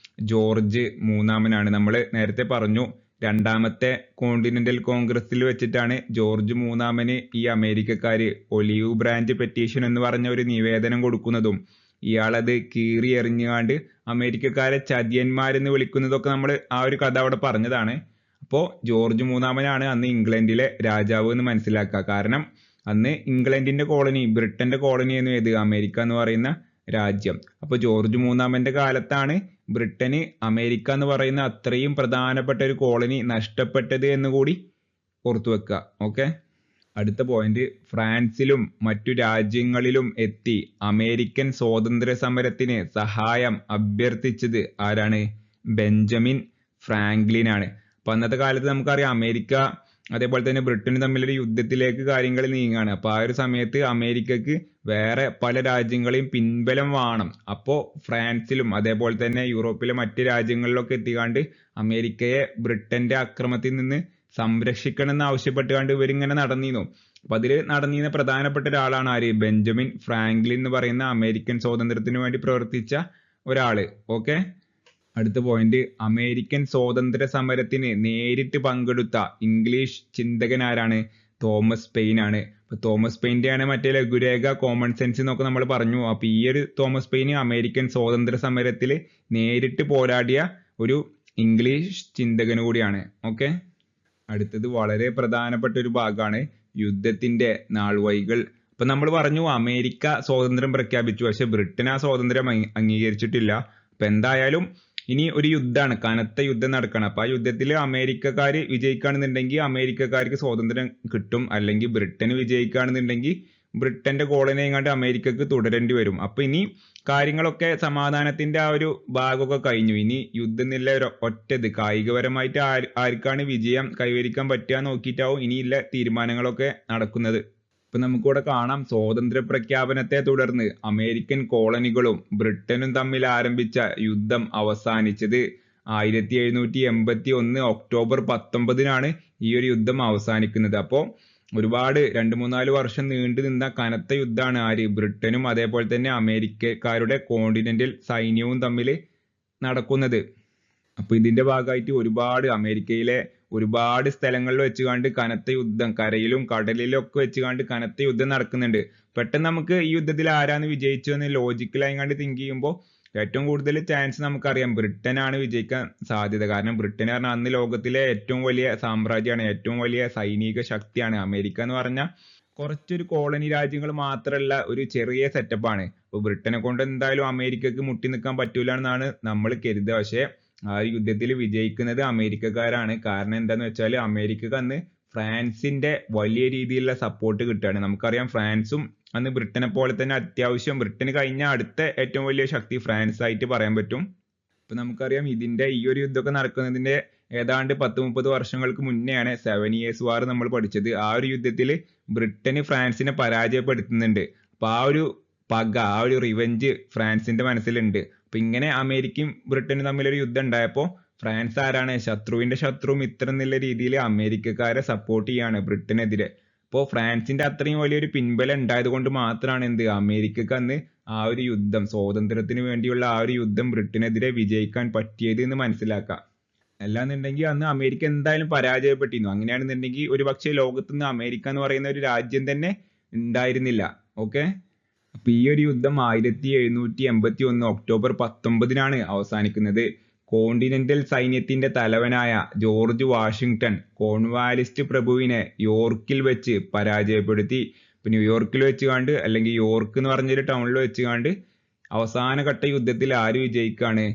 ജോർജ് മൂന്നാമനാണ്. നമ്മൾ നേരത്തെ പറഞ്ഞു, രണ്ടാമത്തെ കോണ്ടിനെന്റൽ കോൺഗ്രസിൽ വെച്ചിട്ടാണ് ജോർജ് മൂന്നാമന് ഈ അമേരിക്കക്കാര് ഒലീവ് ബ്രാഞ്ച് പെറ്റീഷൻ എന്ന് പറഞ്ഞ ഒരു നിവേദനം കൊടുക്കുന്നതും ഇയാളത് കീറി എറിഞ്ഞുകൊണ്ട് അമേരിക്കക്കാരെ ചതിയന്മാരെന്ന് വിളിക്കുന്നതൊക്കെ നമ്മൾ ആ ഒരു കഥ അവിടെ പറഞ്ഞതാണ്. അപ്പോൾ ജോർജ് മൂന്നാമനാണ് അന്ന് ഇംഗ്ലണ്ടിലെ രാജാവ് എന്ന് മനസ്സിലാക്കുക. കാരണം അന്ന് ഇംഗ്ലണ്ടിന്റെ കോളനി, ബ്രിട്ടന്റെ കോളനിയായിരുന്നു ഏത്? അമേരിക്ക എന്ന് പറയുന്ന രാജ്യം. അപ്പോൾ ജോർജ് മൂന്നാമന്റെ കാലത്താണ് ബ്രിട്ടന് അമേരിക്ക എന്ന് പറയുന്ന അത്രയും പ്രധാനപ്പെട്ട ഒരു കോളനി നഷ്ടപ്പെട്ടത് എന്ന് കൂടി ഓർത്തു വെക്കുക. ഓക്കെ, അടുത്ത പോയിന്റ്, ഫ്രാൻസിലും മറ്റു രാജ്യങ്ങളിലും എത്തി അമേരിക്കൻ സ്വാതന്ത്ര്യ സമരത്തിന് സഹായം അഭ്യർത്ഥിച്ചത് ആരാണ്? ബെഞ്ചമിൻ ഫ്രാങ്ക്ലിൻ ആണ്. അപ്പൊ അന്നത്തെ കാലത്ത് നമുക്കറിയാം അമേരിക്ക അതേപോലെ തന്നെ ബ്രിട്ടനും തമ്മിലൊരു യുദ്ധത്തിലേക്ക് കാര്യങ്ങൾ നീങ്ങാണ്. അപ്പൊ ആ ഒരു സമയത്ത് അമേരിക്കക്ക് വേറെ പല രാജ്യങ്ങളെയും പിൻബലം വേണം. അപ്പോൾ ഫ്രാൻസിലും അതേപോലെ തന്നെ യൂറോപ്പിലെ മറ്റ് രാജ്യങ്ങളിലൊക്കെ എത്തിക്കാണ്ട് അമേരിക്കയെ ബ്രിട്ടന്റെ അക്രമത്തിൽ നിന്ന് സംരക്ഷിക്കണം എന്ന് ആവശ്യപ്പെട്ടുകൊണ്ട് ഇവരിങ്ങനെ നടന്നിരുന്നു. അപ്പൊ അതിൽ നടന്നിരുന്ന പ്രധാനപ്പെട്ട ഒരാളാണ് ആര്? ബെഞ്ചമിൻ ഫ്രാങ്ക്ലിൻ എന്ന് പറയുന്ന അമേരിക്കൻ സ്വാതന്ത്ര്യത്തിന് വേണ്ടി പ്രവർത്തിച്ച ഒരാള്. ഓക്കെ, അടുത്ത പോയിന്റ്, അമേരിക്കൻ സ്വാതന്ത്ര്യ സമരത്തിന് നേരിട്ട് പങ്കെടുത്ത ഇംഗ്ലീഷ് ചിന്തകൻ ആരാണ്? തോമസ് പെയിൻ ആണ്. അപ്പൊ തോമസ് പെയിന്റെയാണ് മറ്റേ ലഘുരേഖ, കോമൺ സെൻസ് എന്നൊക്കെ നമ്മൾ പറഞ്ഞു. അപ്പൊ ഈ ഒരു തോമസ് പെയിൻ അമേരിക്കൻ സ്വാതന്ത്ര്യ സമരത്തിൽ നേരിട്ട് പോരാടിയ ഒരു ഇംഗ്ലീഷ് ചിന്തകൻ കൂടിയാണ്. ഓക്കെ, അടുത്തത് വളരെ പ്രധാനപ്പെട്ട ഒരു ഭാഗമാണ്, യുദ്ധത്തിന്റെ നാൾവഴികൾ. അപ്പൊ നമ്മൾ പറഞ്ഞു അമേരിക്ക സ്വാതന്ത്ര്യം പ്രഖ്യാപിച്ചു, പക്ഷെ ബ്രിട്ടൻ ആ സ്വാതന്ത്ര്യം അംഗീകരിച്ചിട്ടില്ല. അപ്പൊ എന്തായാലും ഇനി ഒരു യുദ്ധമാണ്, കനത്ത യുദ്ധം നടക്കണം. അപ്പൊ ആ യുദ്ധത്തിൽ അമേരിക്കക്കാർ വിജയിക്കുകയാണെന്നുണ്ടെങ്കിൽ അമേരിക്കക്കാർക്ക് സ്വാതന്ത്ര്യം കിട്ടും, അല്ലെങ്കിൽ ബ്രിട്ടൻ വിജയിക്കുകയാണെന്നുണ്ടെങ്കിൽ ബ്രിട്ടന്റെ കോളനി എങ്ങാണ്ട് അമേരിക്കക്ക് തുടരേണ്ടി വരും. അപ്പൊ ഇനി കാര്യങ്ങളൊക്കെ സമാധാനത്തിന്റെ ആ ഒരു ഭാഗമൊക്കെ കഴിഞ്ഞു. ഇനി യുദ്ധം എന്നുള്ള ഒറ്റത് കായികപരമായിട്ട് ആർക്കാണ് വിജയം കൈവരിക്കാൻ പറ്റുക നോക്കിയിട്ടാവും ഇനിയുള്ള തീരുമാനങ്ങളൊക്കെ നടക്കുന്നത്. ഇപ്പൊ നമുക്കിവിടെ കാണാം, സ്വാതന്ത്ര്യ പ്രഖ്യാപനത്തെ തുടർന്ന് അമേരിക്കൻ കോളനികളും ബ്രിട്ടനും തമ്മിൽ ആരംഭിച്ച യുദ്ധം അവസാനിച്ചത് 1781 ഒക്ടോബർ 19 ഈ ഒരു യുദ്ധം അവസാനിക്കുന്നത്. അപ്പോൾ ഒരുപാട് 2-3-4 വർഷം നീണ്ടു നിന്ന കനത്ത യുദ്ധമാണ് ആര്? ബ്രിട്ടനും അതേപോലെ തന്നെ അമേരിക്കക്കാരുടെ കോണ്ടിനെന്റൽ സൈന്യവും തമ്മിൽ നടക്കുന്നത്. അപ്പൊ ഇതിന്റെ ഭാഗമായിട്ട് ഒരുപാട് അമേരിക്കയിലെ ഒരുപാട് സ്ഥലങ്ങളിൽ വെച്ചുകൊണ്ട് കനത്ത യുദ്ധം, കരയിലും കടലിലും ഒക്കെ വെച്ചുകൊണ്ട് കനത്ത യുദ്ധം നടക്കുന്നുണ്ട്. പെട്ടെന്ന് നമുക്ക് ഈ യുദ്ധത്തിൽ ആരാണ് വിജയിച്ചു എന്ന് ലോജിക്കലായിങ്ങാണ്ട് തിങ്ക് ചെയ്യുമ്പോൾ ഏറ്റവും കൂടുതൽ ചാൻസ് നമുക്കറിയാം ബ്രിട്ടനാണ് വിജയിക്കാൻ സാധ്യത. കാരണം ബ്രിട്ടൻ പറഞ്ഞാൽ അന്ന് ലോകത്തിലെ ഏറ്റവും വലിയ സാമ്രാജ്യമാണ്, ഏറ്റവും വലിയ സൈനിക ശക്തിയാണ്. അമേരിക്ക എന്ന് പറഞ്ഞാൽ കുറച്ചൊരു കോളനി രാജ്യങ്ങൾ മാത്രമല്ല, ഒരു ചെറിയ സെറ്റപ്പാണ്. അപ്പൊ ബ്രിട്ടനെ കൊണ്ട് എന്തായാലും അമേരിക്കക്ക് മുട്ടി നിൽക്കാൻ പറ്റൂല എന്നാണ് നമ്മൾ കരുതുക. പക്ഷെ ആ യുദ്ധത്തിൽ വിജയിക്കുന്നത് അമേരിക്കക്കാരാണ്. കാരണം എന്താന്ന് വെച്ചാൽ അമേരിക്കക്ക് അന്ന് ഫ്രാൻസിന്റെ വലിയ രീതിയിലുള്ള സപ്പോർട്ട് കിട്ടുകയാണ്. നമുക്കറിയാം ഫ്രാൻസും അന്ന് ബ്രിട്ടനെ പോലെ തന്നെ അത്യാവശ്യം, ബ്രിട്ടന് കഴിഞ്ഞ അടുത്ത ഏറ്റവും വലിയ ശക്തി ഫ്രാൻസ് ആയിട്ട് പറയാൻ പറ്റും. ഇപ്പൊ നമുക്കറിയാം ഇതിന്റെ ഈ ഒരു യുദ്ധമൊക്കെ നടക്കുന്നതിന്റെ ഏതാണ്ട് 10-30 വർഷങ്ങൾക്ക് മുന്നെയാണ് 7 Years വാർ നമ്മൾ പഠിച്ചത്. ആ ഒരു യുദ്ധത്തിൽ ബ്രിട്ടന് ഫ്രാൻസിനെ പരാജയപ്പെടുത്തുന്നുണ്ട്. അപ്പൊ ആ ഒരു പക, ആ ഒരു റിവെഞ്ച് ഫ്രാൻസിന്റെ മനസ്സിലുണ്ട്. അപ്പൊ ഇങ്ങനെ അമേരിക്കയും ബ്രിട്ടനും തമ്മിലൊരു യുദ്ധം ഉണ്ടായപ്പോൾ ഫ്രാൻസ് ആരാണ്? ശത്രുവിന്റെ ശത്രു മിത്രം എന്നുള്ള രീതിയിൽ അമേരിക്കക്കാരെ സപ്പോർട്ട് ചെയ്യാണ് ബ്രിട്ടനെതിരെ. അപ്പോൾ ഫ്രാൻസിന്റെ അത്രയും വലിയൊരു പിൻബലം ഉണ്ടായത് കൊണ്ട് മാത്രമാണ് എന്ത് അമേരിക്കക്ക് അന്ന് ആ ഒരു യുദ്ധം, സ്വാതന്ത്ര്യത്തിന് വേണ്ടിയുള്ള ആ ഒരു യുദ്ധം ബ്രിട്ടനെതിരെ വിജയിക്കാൻ പറ്റിയത് എന്ന് മനസ്സിലാക്കാം. അല്ലാന്നുണ്ടെങ്കിൽ അന്ന് അമേരിക്ക എന്തായാലും പരാജയപ്പെട്ടിരുന്നു. അങ്ങനെയാണെന്നുണ്ടെങ്കിൽ ഒരു പക്ഷേ ലോകത്തുനിന്ന് അമേരിക്ക എന്ന് പറയുന്ന ഒരു രാജ്യം തന്നെ ഉണ്ടായിരുന്നില്ല. ഓക്കെ, അപ്പൊ ഈ ഒരു യുദ്ധം 1781 ഒക്ടോബർ 19 അവസാനിക്കുന്നത്. കോണ്ടിനെന്റൽ സൈന്യത്തിന്റെ തലവനായ ജോർജ് വാഷിംഗ്ടൺ കോൺവാലിസ്റ്റ് പ്രഭുവിനെ യോർക്കിൽ വെച്ച് പരാജയപ്പെടുത്തി. ഇപ്പൊ ന്യൂയോർക്കിൽ വെച്ചുകാണ്ട് അല്ലെങ്കിൽ യോർക്ക് എന്ന് പറഞ്ഞൊരു ടൗണിൽ വെച്ചുകാണ്ട് അവസാനഘട്ട യുദ്ധത്തിൽ ആര് വിജയിക്കാണ്?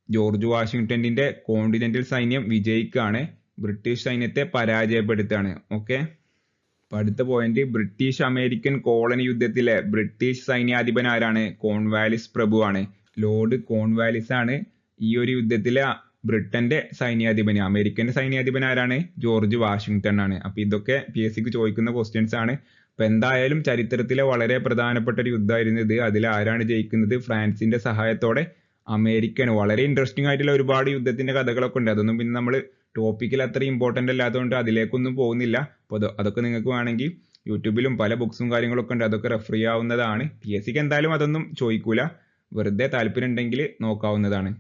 ജോർജ് വാഷിംഗ്ടണിന്റെ കോണ്ടിനെന്റൽ സൈന്യം വിജയിക്കാണ്, ബ്രിട്ടീഷ് സൈന്യത്തെ പരാജയപ്പെടുത്താണ്. ഓക്കെ, അടുത്ത പോയിന്റ്, ബ്രിട്ടീഷ് അമേരിക്കൻ കോളനി യുദ്ധത്തിലെ ബ്രിട്ടീഷ് സൈന്യാധിപൻ ആരാണ്? കോൺവാലിസ് പ്രഭുവാണ്. ലോർഡ് കോൺവാലിസ് ആണ് ഈ ഒരു യുദ്ധത്തിലെ ബ്രിട്ടന്റെ സൈന്യാധിപൻ. അമേരിക്കന്റെ സൈന്യാധിപൻ ആരാണ്? ജോർജ് വാഷിംഗ്ടൺ ആണ്. അപ്പൊ ഇതൊക്കെ PSC ക്ക് ചോദിക്കുന്ന ക്വസ്റ്റ്യൻസ് ആണ്. അപ്പൊ എന്തായാലും ചരിത്രത്തിലെ വളരെ പ്രധാനപ്പെട്ട ഒരു യുദ്ധമായിരുന്നു ഇത്. അതിൽ ആരാണ് ജയിക്കുന്നത്? ഫ്രാൻസിന്റെ സഹായത്തോടെ അമേരിക്കയാണ്. വളരെ ഇൻട്രസ്റ്റിംഗ് ആയിട്ടുള്ള ഒരുപാട് യുദ്ധത്തിന്റെ കഥകളൊക്കെ ഉണ്ട്. അതൊന്നും പിന്നെ നമ്മൾ ടോപ്പിക്കിൽ അത്ര ഇമ്പോർട്ടന്റ് അല്ലാത്തതുകൊണ്ട് അതിലേക്കൊന്നും പോകുന്നില്ല. അപ്പോൾ അതൊക്കെ നിങ്ങൾക്ക് വേണമെങ്കിൽ യൂട്യൂബിലും പല ബുക്സും കാര്യങ്ങളൊക്കെ ഉണ്ട്, അതൊക്കെ റെഫർ ചെയ്യാവുന്നതാണ്. PSC ക്ക് എന്തായാലും അതൊന്നും ചോദിക്കൂല, വെറുതെ താല്പര്യം ഉണ്ടെങ്കിൽ നോക്കാവുന്നതാണ്.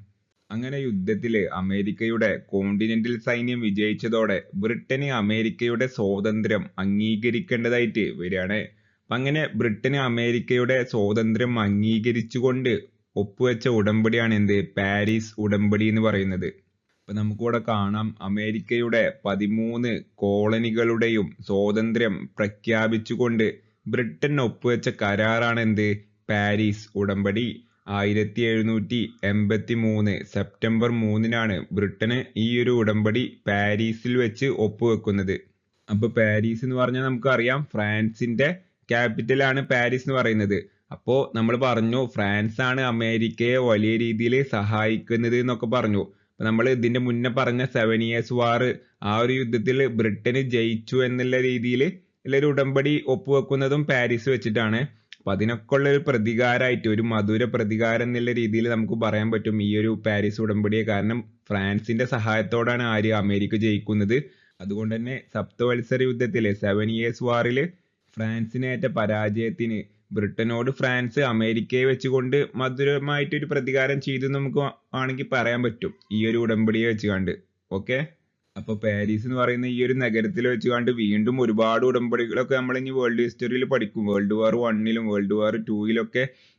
അങ്ങനെ യുദ്ധത്തില് അമേരിക്കയുടെ കോണ്ടിനെന്റൽ സൈന്യം വിജയിച്ചതോടെ ബ്രിട്ടന് അമേരിക്കയുടെ സ്വാതന്ത്ര്യം അംഗീകരിക്കേണ്ടതായിട്ട് വരികയാണ്. അപ്പൊ അങ്ങനെ ബ്രിട്ടന് അമേരിക്കയുടെ സ്വാതന്ത്ര്യം അംഗീകരിച്ചുകൊണ്ട് ഒപ്പുവെച്ച ഉടമ്പടിയാണ് എന്ത്? പാരീസ് ഉടമ്പടി എന്ന് പറയുന്നത്. അപ്പൊ നമുക്കിവിടെ കാണാം, അമേരിക്കയുടെ 13 കോളനികളുടെയും സ്വാതന്ത്ര്യം പ്രഖ്യാപിച്ചുകൊണ്ട് ബ്രിട്ടൻ ഒപ്പുവെച്ച കരാറാണ് എന്ത്? പാരീസ് ഉടമ്പടി. 1783 സെപ്റ്റംബർ 3-നാണ് ബ്രിട്ടന് ഈ ഒരു ഉടമ്പടി പാരീസിൽ വെച്ച് ഒപ്പുവെക്കുന്നത്. അപ്പൊ പാരീസ് എന്ന് പറഞ്ഞാൽ നമുക്കറിയാം ഫ്രാൻസിന്റെ ക്യാപിറ്റൽ ആണ് പാരീസ് എന്ന് പറയുന്നത്. അപ്പോ നമ്മൾ പറഞ്ഞു ഫ്രാൻസ് ആണ് അമേരിക്കയെ വലിയ രീതിയിൽ സഹായിക്കുന്നത് എന്നൊക്കെ പറഞ്ഞു. അപ്പൊ നമ്മൾ ഇതിന്റെ മുന്നേ പറഞ്ഞ 7 Years വാർ, ആ ഒരു യുദ്ധത്തിൽ ബ്രിട്ടന് ജയിച്ചു എന്നുള്ള രീതിയിൽ ഒരു ഉടമ്പടി ഒപ്പുവെക്കുന്നതും പാരീസ് വെച്ചിട്ടാണ്. അപ്പൊ അതിനൊക്കെ ഉള്ള ഒരു പ്രതികാരമായിട്ട്, ഒരു മധുര പ്രതികാരം എന്നുള്ള രീതിയിൽ നമുക്ക് പറയാൻ പറ്റും ഈ ഒരു പാരീസ് ഉടമ്പടിയെ. കാരണം ഫ്രാൻസിന്റെ സഹായത്തോടാണ് അമേരിക്ക ജയിക്കുന്നത്. അതുകൊണ്ട് തന്നെ സപ്തവത്സര യുദ്ധത്തിലെ 7 Years വാറില് ഫ്രാൻസിനേറ്റ പരാജയത്തിന് ബ്രിട്ടനോട് ഫ്രാൻസ് അമേരിക്കയെ വെച്ചുകൊണ്ട് മധുരമായിട്ടൊരു പ്രതികാരം ചെയ്തു നമുക്ക് ആണെങ്കിൽ പറയാൻ പറ്റും ഈ ഒരു ഉടമ്പടിയെ വെച്ചുകൊണ്ട്. ഓക്കെ, അപ്പൊ പാരീസ് എന്ന് പറയുന്ന ഈ ഒരു നഗരത്തിൽ വെച്ചുകൊണ്ട് വീണ്ടും ഒരുപാട് ഉടമ്പടികളൊക്കെ നമ്മൾ ഇനി വേൾഡ് ഹിസ്റ്ററിയിൽ പഠിക്കും. World War I World War II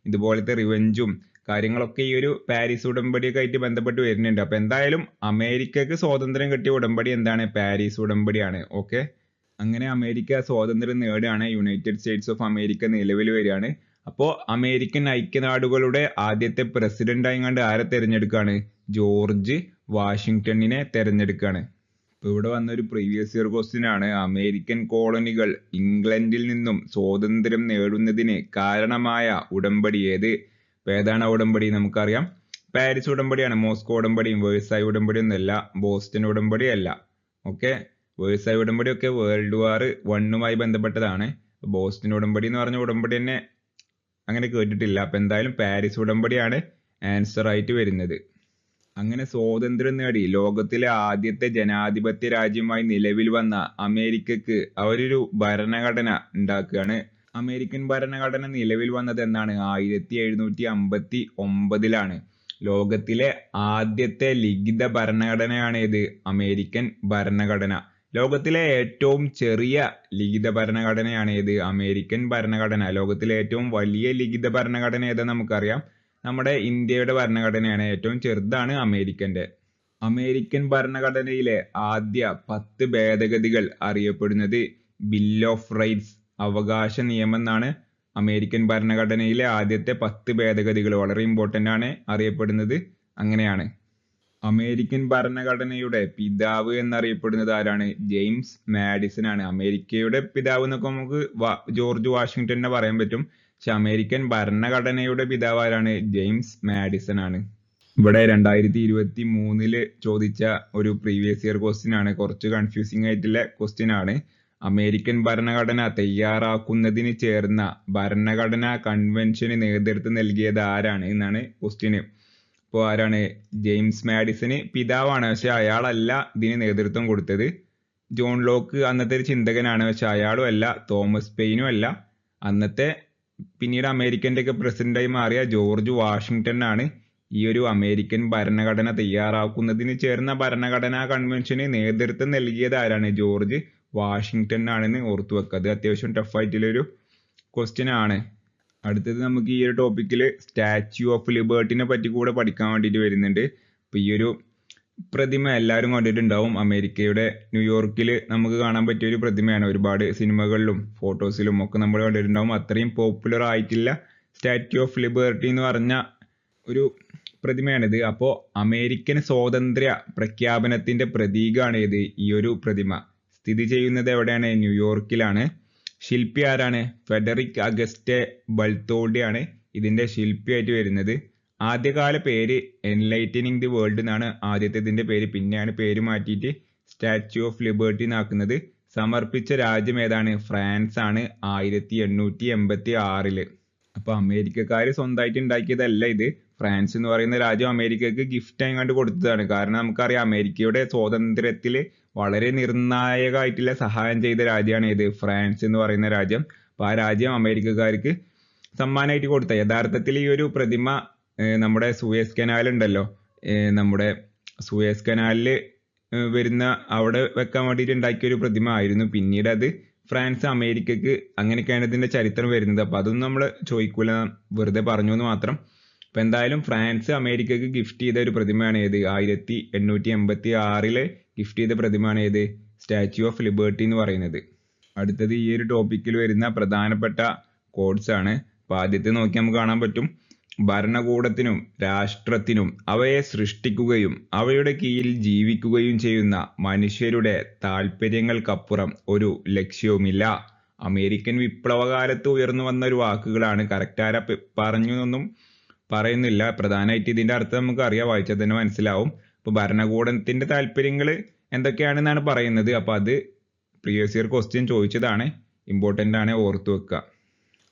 ഇതുപോലത്തെ റിവെഞ്ചും കാര്യങ്ങളൊക്കെ ഈ ഒരു പാരീസ് ഉടമ്പടിയൊക്കെ ആയിട്ട് ബന്ധപ്പെട്ട് വരുന്നുണ്ട്. അപ്പൊ എന്തായാലും അമേരിക്കക്ക് സ്വാതന്ത്ര്യം കിട്ടിയ ഉടമ്പടി എന്താണ്? പാരീസ് ഉടമ്പടിയാണ്. ഓക്കെ, അങ്ങനെ അമേരിക്ക സ്വാതന്ത്ര്യം നേടുകയാണ്. യുണൈറ്റഡ് സ്റ്റേറ്റ്സ് ഓഫ് അമേരിക്ക നിലവിൽ വരികയാണ്. അപ്പോ അമേരിക്കൻ ഐക്യനാടുകളുടെ ആദ്യത്തെ പ്രസിഡന്റ് ആയിങ്ങാണ്ട് ആരെ തെരഞ്ഞെടുക്കുകയാണ്? ജോർജ് വാഷിംഗ്ടണിനെ തെരഞ്ഞെടുക്കുകയാണ്. ഇപ്പൊ ഇവിടെ വന്നൊരു പ്രീവിയസ് ഇയർ ക്വസ്റ്റ്യൻ ആണ്, അമേരിക്കൻ കോളനികൾ ഇംഗ്ലണ്ടിൽ നിന്നും സ്വാതന്ത്ര്യം നേടുന്നതിന് കാരണമായ ഉടമ്പടി ഏത്? ഏതാണ് ഉടമ്പടി? നമുക്കറിയാം പാരീസ് ഉടമ്പടിയാണ്. മോസ്കോ ഉടമ്പടിയും വേഴ്സായി ഉടമ്പടിയും ഒന്നല്ല, ബോസ്റ്റൺ ഉടമ്പടി അല്ല. ഓക്കെ, വേഴ്സായി ഉടമ്പടി ഒക്കെ World War I ബന്ധപ്പെട്ടതാണ്. ബോസ്റ്റൺ ഉടമ്പടി എന്ന് പറഞ്ഞ ഉടമ്പടി തന്നെ അങ്ങനെ കേട്ടിട്ടില്ല. അപ്പൊ എന്തായാലും പാരീസ് ഉടമ്പടിയാണ് ആൻസർ ആയിട്ട് വരുന്നത്. അങ്ങനെ സ്വാതന്ത്ര്യം നേടി ലോകത്തിലെ ആദ്യത്തെ ജനാധിപത്യ രാജ്യമായി നിലവിൽ വന്ന അമേരിക്കക്ക് അവരൊരു ഭരണഘടന ഉണ്ടാക്കുകയാണ്. അമേരിക്കൻ ഭരണഘടന നിലവിൽ വന്നത് എന്നാണ്? 1759-ലാണ്. ലോകത്തിലെ ആദ്യത്തെ ലിഖിത ഭരണഘടനയാണ് ഏത്? അമേരിക്കൻ ഭരണഘടന. ലോകത്തിലെ ഏറ്റവും ചെറിയ ലിഖിത ഭരണഘടനയാണ് ഏത്? അമേരിക്കൻ ഭരണഘടന. ലോകത്തിലെ ഏറ്റവും വലിയ ലിഖിത ഭരണഘടന ഏതാ നമുക്കറിയാം, നമ്മുടെ ഇന്ത്യയുടെ ഭരണഘടനയാണ്. ഏറ്റവും ചെറുതാണ് അമേരിക്കന്റെ. അമേരിക്കൻ ഭരണഘടനയിലെ ആദ്യ 10 ഭേദഗതികൾ അറിയപ്പെടുന്നത് ബിൽ ഓഫ് റൈറ്റ്സ്, അവകാശ നിയമം എന്നാണ്. അമേരിക്കൻ ഭരണഘടനയിലെ ആദ്യത്തെ 10 ഭേദഗതികൾ വളരെ ഇമ്പോർട്ടന്റ് ആണ്, അറിയപ്പെടുന്നത് അങ്ങനെയാണ്. അമേരിക്കൻ ഭരണഘടനയുടെ പിതാവ് എന്നറിയപ്പെടുന്നത് ആരാണ്? ജെയിംസ് മാഡിസൺ ആണ്. അമേരിക്കയുടെ പിതാവ് എന്നൊക്കെ നമുക്ക് ജോർജ് വാഷിംഗ്ടണിനെ പറയാൻ പറ്റും. പക്ഷെ അമേരിക്കൻ ഭരണഘടനയുടെ പിതാവ് ആരാണ്? ജെയിംസ് മാഡിസൺ ആണ്. ഇവിടെ 2023 ചോദിച്ച ഒരു പ്രീവിയസ് ഇയർ ക്വസ്റ്റ്യൻ ആണ്, കുറച്ച് കൺഫ്യൂസിംഗ് ആയിട്ടുള്ള ക്വസ്റ്റ്യൻ ആണ്. അമേരിക്കൻ ഭരണഘടന തയ്യാറാക്കുന്നതിന് ചേർന്ന ഭരണഘടനാ കൺവെൻഷന് നേതൃത്വം നൽകിയത് ആരാണ് എന്നാണ് ക്വസ്റ്റ്യൻ. ഇപ്പോൾ ആരാണ്? ജെയിംസ് മാഡിസൺ പിതാവാണ്, പക്ഷെ അയാളല്ല ഇതിന് നേതൃത്വം കൊടുത്തത്. ജോൺ ലോക്ക് അന്നത്തെ ഒരു ചിന്തകനാണ്, പക്ഷെ അയാളും അല്ല. തോമസ് പെയിനും അല്ല. അന്നത്തെ പിന്നീട് അമേരിക്കന്റെ ഒക്കെ പ്രസിഡന്റായി മാറിയ ജോർജ് വാഷിംഗ്ടൺ ആണ് ഈ ഒരു അമേരിക്കൻ ഭരണഘടന തയ്യാറാക്കുന്നതിന് ചേർന്ന ഭരണഘടനാ കൺവെൻഷന് നേതൃത്വം നൽകിയത് ആരാണ്? ജോർജ് വാഷിംഗ്ടൺ ആണെന്ന് ഓർത്തു വെക്കുക. അത് അത്യാവശ്യം ടഫ് ആയിട്ടുള്ളൊരു ക്വസ്റ്റ്യൻ ആണ്. അടുത്തത് നമുക്ക് ഈ ഒരു ടോപ്പിക്കിൽ സ്റ്റാച്യു ഓഫ് ലിബർട്ടിനെ പറ്റി കൂടെ പഠിക്കാൻ വേണ്ടിയിട്ട് വരുന്നുണ്ട്. അപ്പൊ ഈ ഒരു പ്രതിമ എല്ലാവരും കണ്ടിട്ടുണ്ടാവും. അമേരിക്കയുടെ ന്യൂയോർക്കിൽ നമുക്ക് കാണാൻ പറ്റിയ ഒരു പ്രതിമയാണ്. ഒരുപാട് സിനിമകളിലും ഫോട്ടോസിലും ഒക്കെ നമ്മൾ കണ്ടിട്ടുണ്ടാവും. അത്രയും പോപ്പുലർ ആയിട്ടുള്ള സ്റ്റാച്യു ഓഫ് ലിബർട്ടി എന്ന് പറഞ്ഞ ഒരു പ്രതിമയാണിത്. അപ്പോൾ അമേരിക്കൻ സ്വാതന്ത്ര്യ പ്രഖ്യാപനത്തിന്റെ പ്രതീകമാണ് ഇത്. ഈ ഒരു പ്രതിമ സ്ഥിതി ചെയ്യുന്നത് എവിടെയാണ്? ന്യൂയോർക്കിലാണ്. ശില്പി ആരാണ്? ഫെഡറിക് അഗസ്റ്റെ ബൾത്തോൾഡിയാണ് ഇതിന്റെ ശില്പിയായിട്ട് വരുന്നത്. ആദ്യകാല പേര് എൻലൈറ്റനിങ് ദി വേൾഡ് എന്നാണ് ആദ്യത്തെ പേര്. പിന്നെയാണ് പേര് മാറ്റിയിട്ട് സ്റ്റാച്യു ഓഫ് ലിബർട്ടി എന്നാക്കുന്നത്. സമർപ്പിച്ച രാജ്യം ഏതാണ്? ഫ്രാൻസ് ആണ് 1886. അപ്പൊ അമേരിക്കക്കാര് സ്വന്തമായിട്ട് ഉണ്ടാക്കിയതല്ല ഇത്. ഫ്രാൻസ് എന്ന് പറയുന്ന രാജ്യം അമേരിക്കക്ക് ഗിഫ്റ്റ് ആയിങ്ങാണ്ട് കൊടുത്തതാണ്. കാരണം നമുക്കറിയാം അമേരിക്കയുടെ സ്വാതന്ത്ര്യത്തിൽ വളരെ നിർണായകമായിട്ടുള്ള സഹായം ചെയ്ത രാജ്യമാണ് ഇത് ഫ്രാൻസ് എന്ന് പറയുന്ന രാജ്യം. അപ്പൊ ആ രാജ്യം അമേരിക്കക്കാർക്ക് സമ്മാനമായിട്ട് കൊടുത്ത. യഥാർത്ഥത്തിൽ ഈ ഒരു പ്രതിമ നമ്മുടെ സൂയസ് കനാൽ ഉണ്ടല്ലോ, നമ്മുടെ സൂയസ് കനാലില് വരുന്ന അവിടെ വെക്കാൻ വേണ്ടിയിട്ട് ഉണ്ടാക്കിയ ഒരു പ്രതിമ ആയിരുന്നു. പിന്നീട് അത് ഫ്രാൻസ് അമേരിക്കക്ക്, അങ്ങനെയൊക്കെയാണ് ഇതിന്റെ ചരിത്രം വരുന്നത്. അപ്പൊ അതൊന്നും നമ്മൾ ചോദിക്കൂല, വെറുതെ പറഞ്ഞു എന്ന് മാത്രം. അപ്പൊ എന്തായാലും ഫ്രാൻസ് അമേരിക്കക്ക് ഗിഫ്റ്റ് ചെയ്ത ഒരു പ്രതിമയാണ് ഏത്? 1886 ഗിഫ്റ്റ് ചെയ്ത പ്രതിമയാണ് ഏത്? സ്റ്റാച്യു ഓഫ് ലിബർട്ടി എന്ന് പറയുന്നത്. അടുത്തത് ഈ ഒരു ടോപ്പിക്കിൽ വരുന്ന പ്രധാനപ്പെട്ട കോഡ്സ് ആണ്. അപ്പൊ ആദ്യത്തെ നോക്കി നമുക്ക് കാണാൻ പറ്റും, ഭരണകൂടത്തിനും രാഷ്ട്രത്തിനും അവയെ സൃഷ്ടിക്കുകയും അവയുടെ കീഴിൽ ജീവിക്കുകയും ചെയ്യുന്ന മനുഷ്യരുടെ താല്പര്യങ്ങൾക്കപ്പുറം ഒരു ലക്ഷ്യവുമില്ല. അമേരിക്കൻ വിപ്ലവകാലത്ത് ഉയർന്നു വന്ന ഒരു വാക്കുകളാണ്. കറക്റ്റ് ആരാ പറഞ്ഞു എന്നൊന്നും പറയുന്നില്ല. പ്രധാനമായിട്ട് ഇതിന്റെ അർത്ഥം നമുക്ക് അറിയാം, വായിച്ചാൽ തന്നെ മനസ്സിലാവും. അപ്പൊ ഭരണകൂടത്തിന്റെ താല്പര്യങ്ങൾ എന്തൊക്കെയാണെന്നാണ് പറയുന്നത്. അപ്പൊ അത് പ്രീവിയസ് ഇയർ ക്വസ്റ്റ്യൻ ചോദിച്ചതാണ്, ഇമ്പോർട്ടന്റ് ആണ്, ഓർത്തു വെക്കുക.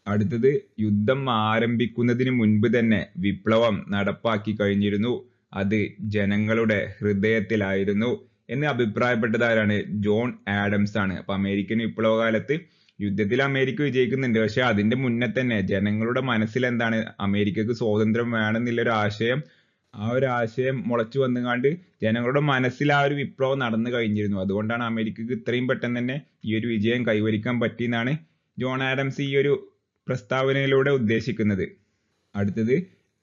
അടുത്തത്, യുദ്ധം ആരംഭിക്കുന്നതിന് മുൻപ് തന്നെ വിപ്ലവം നടപ്പാക്കി കഴിഞ്ഞിരുന്നു, അത് ജനങ്ങളുടെ ഹൃദയത്തിലായിരുന്നു എന്ന് അഭിപ്രായപ്പെട്ടത് ആരാണ്? ജോൺ ആഡംസ് ആണ്. അപ്പൊ അമേരിക്കൻ വിപ്ലവകാലത്ത് യുദ്ധത്തിൽ അമേരിക്ക വിജയിക്കുന്നുണ്ട്, പക്ഷെ അതിന്റെ മുന്നേ തന്നെ ജനങ്ങളുടെ മനസ്സിൽ എന്താണ്? അമേരിക്കക്ക് സ്വാതന്ത്ര്യം വേണമെന്നുള്ളൊരു ആശയം, ആ ഒരു ആശയം മുളച്ചു വന്നുകാണ്ട് ജനങ്ങളുടെ മനസ്സിൽ ആ ഒരു വിപ്ലവം നടന്നു കഴിഞ്ഞിരുന്നു. അതുകൊണ്ടാണ് അമേരിക്കക്ക് ഇത്രയും പെട്ടെന്ന് തന്നെ ഈ ഒരു വിജയം കൈവരിക്കാൻ പറ്റിയെന്നാണ് ജോൺ ആഡംസ് ഈ ഒരു പ്രസ്താവനയിലൂടെ ഉദ്ദേശിക്കുന്നത്. അടുത്തത്,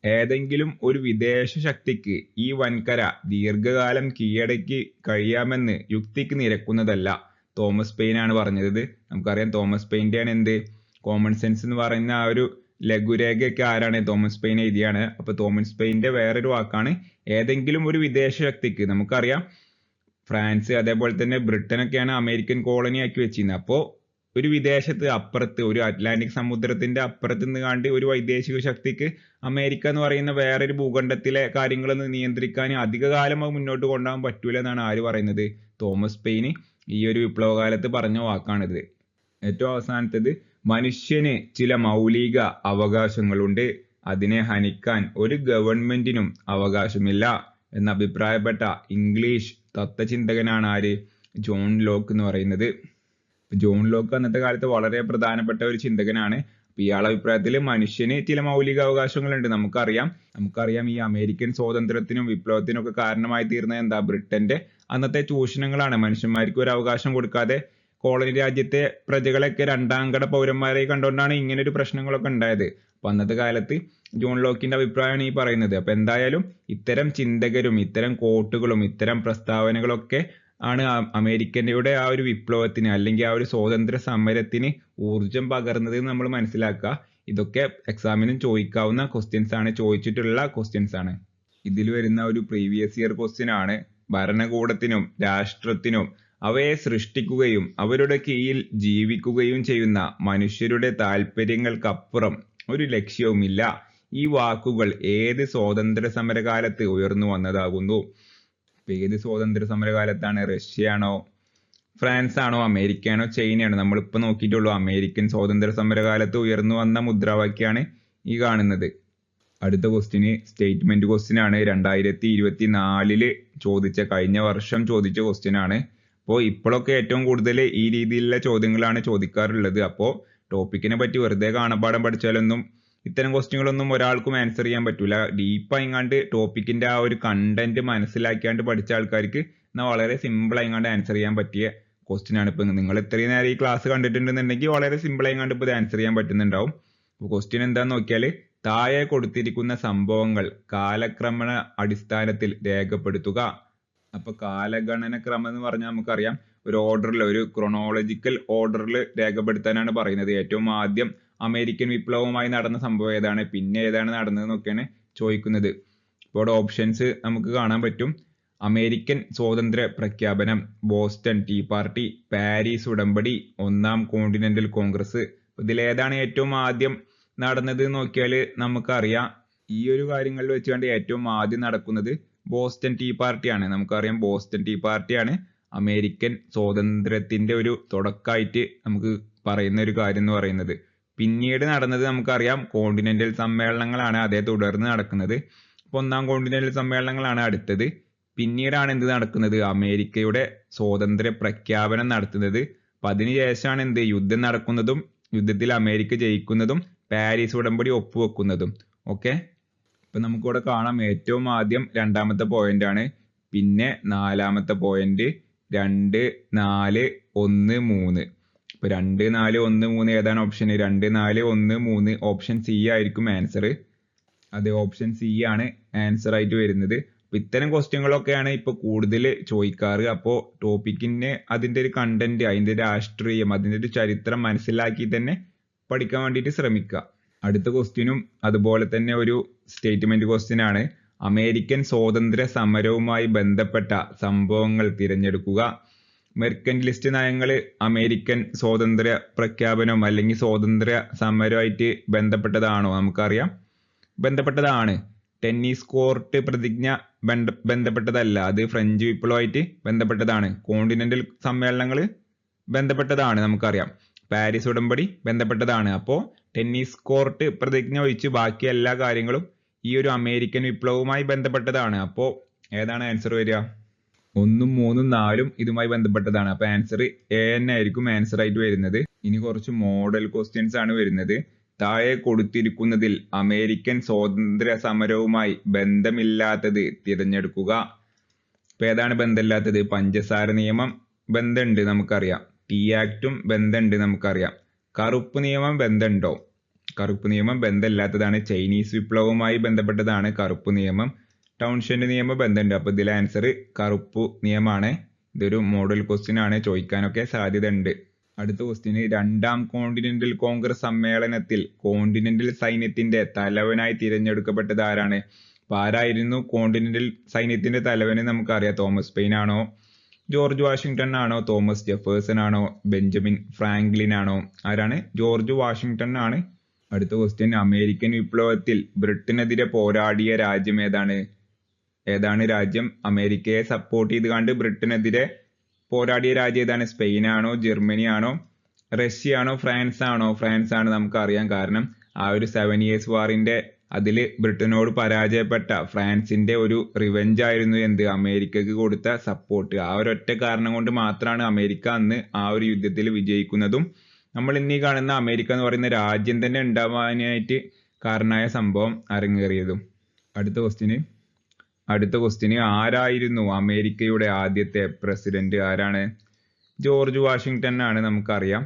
ഏതെങ്കിലും ഒരു വിദേശ ശക്തിക്ക് ഈ വൻകര ദീർഘകാലം കീഴടക്കി കഴിയാമെന്ന് യുക്തിക്ക് നിരക്കുന്നതല്ല. തോമസ് പെയിൻ ആണ് പറഞ്ഞത്. നമുക്കറിയാം തോമസ് പെയിന്റെയാണ് എന്ത്? കോമൺ സെൻസ് എന്ന് പറയുന്ന ആ ഒരു ലഘുരേഖയൊക്കെ ആരാണ്? തോമസ് പെയിൻ എഴുതിയാണ്. അപ്പൊ തോമസ് പെയിന്റെ വേറൊരു വാക്കാണ് ഏതെങ്കിലും ഒരു വിദേശ ശക്തിക്ക്. നമുക്കറിയാം ഫ്രാൻസ് അതേപോലെ തന്നെ ബ്രിട്ടനൊക്കെയാണ് അമേരിക്കൻ കോളനി ആക്കി വെച്ചിരുന്നത്. അപ്പോ ഒരു വിദേശത്ത് അപ്പുറത്ത്, ഒരു അറ്റ്ലാന്റിക് സമുദ്രത്തിന്റെ അപ്പുറത്ത് നിന്ന് കണ്ട് ഒരു വൈദേശിക ശക്തിക്ക് അമേരിക്ക എന്ന് പറയുന്ന വേറൊരു ഭൂഖണ്ഡത്തിലെ കാര്യങ്ങളൊന്നും നിയന്ത്രിക്കാൻ അധികകാലം അത് മുന്നോട്ട് കൊണ്ടുപോകാൻ പറ്റൂല എന്നാണ് ആര് പറയുന്നത്? തോമസ് പെയിന് ഈ ഒരു വിപ്ലവകാലത്ത് പറഞ്ഞ വാക്കാണിത്. ഏറ്റവും അവസാനത്തേത്, മനുഷ്യന് ചില മൗലിക അവകാശങ്ങളുണ്ട്, അതിനെ ഹനിക്കാൻ ഒരു ഗവൺമെന്റിനും അവകാശമില്ല എന്ന് അഭിപ്രായപ്പെട്ട ഇംഗ്ലീഷ് തത്വചിന്തകനാണ് ആര്? ജോൺ ലോക്ക് എന്ന് പറയുന്നത്. ജോൺ ലോക്ക് അന്നത്തെ കാലത്ത് വളരെ പ്രധാനപ്പെട്ട ഒരു ചിന്തകനാണ്. ഇയാളുടെ അഭിപ്രായത്തിൽ മനുഷ്യന് ചില മൗലിക അവകാശങ്ങളുണ്ട്. നമുക്കറിയാം ഈ അമേരിക്കൻ സ്വാതന്ത്ര്യത്തിനും വിപ്ലവത്തിനും ഒക്കെ കാരണമായി തീർന്നത് എന്താ? ബ്രിട്ടന്റെ അന്നത്തെ ചൂഷണങ്ങളാണ്. മനുഷ്യന്മാർക്ക് ഒരു അവകാശം കൊടുക്കാതെ കോളനി രാജ്യത്തെ പ്രജകളൊക്കെ രണ്ടാംകട പൗരന്മാരെ കണ്ടുകൊണ്ടാണ് ഇങ്ങനെ ഒരു പ്രശ്നങ്ങളൊക്കെ ഉണ്ടായത്. അപ്പൊ അന്നത്തെ കാലത്ത് ജോൺ ലോക്കിന്റെ അഭിപ്രായമാണ് ഈ പറയുന്നത്. അപ്പൊ എന്തായാലും ഇത്തരം ചിന്തകരും ഇത്തരം കോട്ടുകളും ഇത്തരം പ്രസ്താവനകളൊക്കെ ആണ് അമേരിക്കയുടെ ആ ഒരു വിപ്ലവത്തിന് അല്ലെങ്കിൽ ആ ഒരു സ്വാതന്ത്ര്യ സമരത്തിന് ഊർജം പകർന്നത് എന്ന് നമ്മൾ മനസ്സിലാക്കുക. ഇതൊക്കെ എക്സാമിനും ചോദിക്കാവുന്ന ക്വസ്റ്റ്യൻസ് ആണ്, ചോദിച്ചിട്ടുള്ള ക്വസ്റ്റ്യൻസ് ആണ്. ഇതിൽ വരുന്ന ഒരു പ്രീവിയസ് ഇയർ ക്വസ്റ്റ്യൻ ആണ്, ഭരണകൂടത്തിനും രാഷ്ട്രത്തിനും അവയെ സൃഷ്ടിക്കുകയും അവരുടെ കീഴിൽ ജീവിക്കുകയും ചെയ്യുന്ന മനുഷ്യരുടെ താല്പര്യങ്ങൾക്കപ്പുറം ഒരു ലക്ഷ്യവുമില്ല. ഈ വാക്കുകൾ ഏത് സ്വാതന്ത്ര്യ സമരകാലത്ത് ഉയർന്നു വന്നതാകുന്നു? ഏത് സ്വാതന്ത്ര്യ സമരകാലത്താണ്? റഷ്യയാണോ, ഫ്രാൻസ് ആണോ, അമേരിക്ക ആണോ, ചൈനയാണോ? നമ്മളിപ്പോ നോക്കിയിട്ടുള്ളൂ. അമേരിക്കൻ സ്വാതന്ത്ര്യ സമരകാലത്ത് ഉയർന്നു വന്ന മുദ്രാവാക്യാണ് ഈ കാണുന്നത്. അടുത്ത ക്വസ്റ്റ്യന് സ്റ്റേറ്റ്മെന്റ് ക്വസ്റ്റ്യൻ ആണ്. 2024 ചോദിച്ച, കഴിഞ്ഞ വർഷം ചോദിച്ച ക്വസ്റ്റ്യൻ ആണ്. അപ്പോൾ ഇപ്പോഴൊക്കെ ഏറ്റവും കൂടുതൽ ഈ രീതിയിലുള്ള ചോദ്യങ്ങളാണ് ചോദിക്കാറുള്ളത്. അപ്പോൾ ടോപ്പിക്കിനെ പറ്റി വെറുതെ കാണപ്പാഠം പഠിച്ചാലൊന്നും ഇത്തരം ക്വസ്റ്റ്യങ്ങളൊന്നും ഒരാൾക്കും ആൻസർ ചെയ്യാൻ പറ്റൂല. ഡീപ്പായിങ്ങാണ്ട് ടോപ്പിക്കിന്റെ ആ ഒരു കണ്ടന്റ് മനസ്സിലാക്കിയാണ്ട് പഠിച്ച ആൾക്കാർക്ക് എന്നാൽ വളരെ സിമ്പിൾ ആയിങ്ങാണ്ട് ആൻസർ ചെയ്യാൻ പറ്റിയ ക്വസ്റ്റ്യൻ ആണ്. ഇപ്പൊ നിങ്ങൾ ഇത്രയും നേരം ഈ ക്ലാസ് കണ്ടിട്ടുണ്ടെന്നുണ്ടെങ്കിൽ വളരെ സിമ്പിൾ ആയിങ്ങാണ്ട് ഇപ്പൊ ആൻസർ ചെയ്യാൻ പറ്റുന്നുണ്ടാവും. അപ്പൊ ക്വസ്റ്റ്യൻ എന്താന്ന് നോക്കിയാല്, താഴെ കൊടുത്തിരിക്കുന്ന സംഭവങ്ങൾ കാലക്രമണ അടിസ്ഥാനത്തിൽ രേഖപ്പെടുത്തുക. അപ്പൊ കാലഗണന ക്രമം എന്ന് പറഞ്ഞാൽ നമുക്കറിയാം ഒരു ഓർഡറിൽ, ഒരു ക്രൊണോളജിക്കൽ ഓർഡറിൽ രേഖപ്പെടുത്താനാണ് പറയുന്നത്. ഏറ്റവും ആദ്യം അമേരിക്കൻ വിപ്ലവവുമായി നടന്ന സംഭവം ഏതാണ്, പിന്നെ ഏതാണ് നടന്നതെന്നൊക്കെയാണ് ചോദിക്കുന്നത്. ഇപ്പോൾ ഓപ്ഷൻസ് നമുക്ക് കാണാൻ പറ്റും. അമേരിക്കൻ സ്വാതന്ത്ര്യ പ്രഖ്യാപനം, ബോസ്റ്റൺ ടീ പാർട്ടി, പാരീസ് ഉടമ്പടി, ഒന്നാം കോണ്ടിനെന്റൽ കോൺഗ്രസ്. ഇതിലേതാണ് ഏറ്റവും ആദ്യം നടന്നത് നോക്കിയാൽ നമുക്കറിയാം. ഈ ഒരു കാര്യങ്ങളിൽ വെച്ചുകൊണ്ട് ഏറ്റവും ആദ്യം നടക്കുന്നത് ബോസ്റ്റൺ ടീ പാർട്ടിയാണ്. നമുക്കറിയാം ബോസ്റ്റൺ ടീ പാർട്ടിയാണ് അമേരിക്കൻ സ്വാതന്ത്ര്യത്തിന്റെ ഒരു തുടക്കമായിട്ട് നമുക്ക് പറയുന്ന ഒരു കാര്യം എന്ന് പറയുന്നത്. പിന്നീട് നടന്നത് നമുക്കറിയാം കോണ്ടിനെന്റൽ സമ്മേളനങ്ങളാണ് അതേ തുടർന്ന് നടക്കുന്നത്. അപ്പൊ ഒന്നാം കോണ്ടിനെന്റൽ സമ്മേളനങ്ങളാണ് അടുത്തത്. പിന്നീടാണ് എന്ത് നടക്കുന്നത്, അമേരിക്കയുടെ സ്വാതന്ത്ര്യ പ്രഖ്യാപനം നടത്തുന്നത്. അപ്പൊ അതിനുശേഷമാണ് എന്ത് യുദ്ധം നടക്കുന്നതും യുദ്ധത്തിൽ അമേരിക്ക ജയിക്കുന്നതും പാരീസ് ഉടമ്പടി ഒപ്പുവെക്കുന്നതും. ഓക്കെ, ഇപ്പൊ നമുക്കിവിടെ കാണാം ഏറ്റവും ആദ്യം രണ്ടാമത്തെ പോയിന്റ് ആണ്, പിന്നെ നാലാമത്തെ പോയിന്റ് 2, 4, 1, 3. ഇപ്പൊ 2, 4, 1, 3 ഏതാണ് ഓപ്ഷൻ? 2, 4, 1, 3 ഓപ്ഷൻ സി ആയിരിക്കും ആൻസർ. അതെ, ഓപ്ഷൻ സി ആണ് ആൻസർ ആയിട്ട് വരുന്നത്. അപ്പൊ ഇത്തരം ക്വസ്റ്റ്യങ്ങളൊക്കെയാണ് ഇപ്പൊ കൂടുതൽ ചോദിക്കാറ്. അപ്പോ ടോപ്പിക്കിന് അതിന്റെ ഒരു കണ്ടന്റ്, അതിന്റെ രാഷ്ട്രീയം, അതിന്റെ ഒരു ചരിത്രം മനസ്സിലാക്കി തന്നെ പഠിക്കാൻ വേണ്ടിയിട്ട് ശ്രമിക്കുക. അടുത്ത ക്വസ്റ്റ്യനും അതുപോലെ തന്നെ ഒരു സ്റ്റേറ്റ്മെന്റ് ക്വസ്റ്റ്യൻ ആണ്. അമേരിക്കൻ സ്വാതന്ത്ര്യ സമരവുമായി ബന്ധപ്പെട്ട സംഭവങ്ങൾ തിരഞ്ഞെടുക്കുക. മെർക്കന്റിലിസ്റ്റ് നയങ്ങൾ അമേരിക്കൻ സ്വാതന്ത്ര്യ പ്രഖ്യാപനം അല്ലെങ്കിൽ സ്വാതന്ത്ര്യ സമരവുമായിട്ട് ബന്ധപ്പെട്ടതാണോ? നമുക്കറിയാം ബന്ധപ്പെട്ടതാണ്. ടെന്നീസ് കോർട്ട് പ്രതിജ്ഞ ബന്ധപ്പെട്ടതല്ല, അത് ഫ്രഞ്ച് വിപ്ലവമായിട്ട് ബന്ധപ്പെട്ടതാണ്. കോണ്ടിനെന്റൽ സമ്മേളനങ്ങൾ ബന്ധപ്പെട്ടതാണ്, നമുക്കറിയാം. പാരീസ് ഉടമ്പടി ബന്ധപ്പെട്ടതാണ്. അപ്പോൾ ടെന്നീസ് കോർട്ട് പ്രതിജ്ഞ ഒഴിച്ച് ബാക്കി എല്ലാ കാര്യങ്ങളും ഈ ഒരു അമേരിക്കൻ വിപ്ലവവുമായി ബന്ധപ്പെട്ടതാണ്. അപ്പോൾ ഏതാണ് ആൻസർ വരിക? 1, 3, 4 ഇതുമായി ബന്ധപ്പെട്ടതാണ്. അപ്പൊ ആൻസർ എ തന്നെ ആയിരിക്കും ആൻസർ ആയിട്ട് വരുന്നത്. ഇനി കുറച്ച് മോഡൽ ക്വസ്റ്റ്യൻസ് ആണ് വരുന്നത്. താഴെ കൊടുത്തിരിക്കുന്നതിൽ അമേരിക്കൻ സ്വാതന്ത്ര്യ സമരവുമായി ബന്ധമില്ലാത്തത് തിരഞ്ഞെടുക്കുക. ഇപ്പൊ ഏതാണ് ബന്ധമില്ലാത്തത്? പഞ്ചസാര നിയമം ബന്ധമുണ്ട്, നമുക്കറിയാം. ടീ ആക്ടും ബന്ധമുണ്ട്, നമുക്കറിയാം. കറുപ്പ് നിയമം ബന്ധമുണ്ടോ? കറുപ്പ് നിയമം ബന്ധമില്ലാത്തതാണ്. ചൈനീസ് വിപ്ലവവുമായി ബന്ധപ്പെട്ടതാണ് കറുപ്പ് നിയമം. ടൗൺഷെന്റ് നിയമം ബന്ധമുണ്ട്. അപ്പൊ ഇതിലെ ആൻസർ കറുപ്പ് നിയമമാണ്. ഇതൊരു മോഡൽ ക്വസ്റ്റ്യൻ ആണ്, ചോദിക്കാനൊക്കെ സാധ്യത ഉണ്ട്. അടുത്ത ക്വസ്റ്റ്യന്, രണ്ടാം കോണ്ടിനെന്റൽ കോൺഗ്രസ് സമ്മേളനത്തിൽ കോണ്ടിനെന്റൽ സൈന്യത്തിന്റെ തലവനായി തിരഞ്ഞെടുക്കപ്പെട്ടത് ആരാണ്? അപ്പൊ ആരായിരുന്നു കോണ്ടിനെന്റൽ സൈന്യത്തിന്റെ തലവന്? നമുക്കറിയാം. തോമസ് പെയിൻ ആണോ, ജോർജ് വാഷിംഗ്ടൺ ആണോ, തോമസ് ജെഫേഴ്സൺ ആണോ, ബെഞ്ചമിൻ ഫ്രാങ്ക്ലിൻ ആണോ? ആരാണ്? ജോർജ് വാഷിംഗ്ടൺ ആണ്. അടുത്ത ക്വസ്റ്റ്യൻ, അമേരിക്കൻ വിപ്ലവത്തിൽ ബ്രിട്ടനെതിരെ പോരാടിയ രാജ്യം ഏതാണ്? ഏതാണ് രാജ്യം അമേരിക്കയെ സപ്പോർട്ട് ചെയ്ത് കണ്ട് ബ്രിട്ടനെതിരെ പോരാടിയ രാജ്യം ഏതാണ്? സ്പെയിൻ ആണോ, ജർമ്മനി ആണോ, റഷ്യ ആണോ, ഫ്രാൻസ് ആണോ? ഫ്രാൻസ് ആണ്, നമുക്കറിയാം. കാരണം ആ ഒരു 7 years വാറിന്റെ അതിൽ ബ്രിട്ടനോട് പരാജയപ്പെട്ട ഫ്രാൻസിന്റെ ഒരു റിവെഞ്ച് ആയിരുന്നു എന്ത്? അമേരിക്കക്ക് കൊടുത്ത സപ്പോർട്ട്. ആ ഒരൊറ്റ കാരണം കൊണ്ട് മാത്രമാണ് അമേരിക്ക അന്ന് ആ ഒരു യുദ്ധത്തിൽ വിജയിക്കുന്നതും നമ്മൾ ഇന്നീ കാണുന്ന അമേരിക്ക എന്ന് പറയുന്ന രാജ്യം തന്നെ ഉണ്ടാവാനായിട്ട് കാരണമായ സംഭവം അരങ്ങേറിയതും. അടുത്ത ക്വസ്റ്റ്യന് ആരായിരുന്നു അമേരിക്കയുടെ ആദ്യത്തെ പ്രസിഡന്റ്? ആരാണ്? ജോർജ് വാഷിംഗ്ടൺ ആണ്, നമുക്കറിയാം.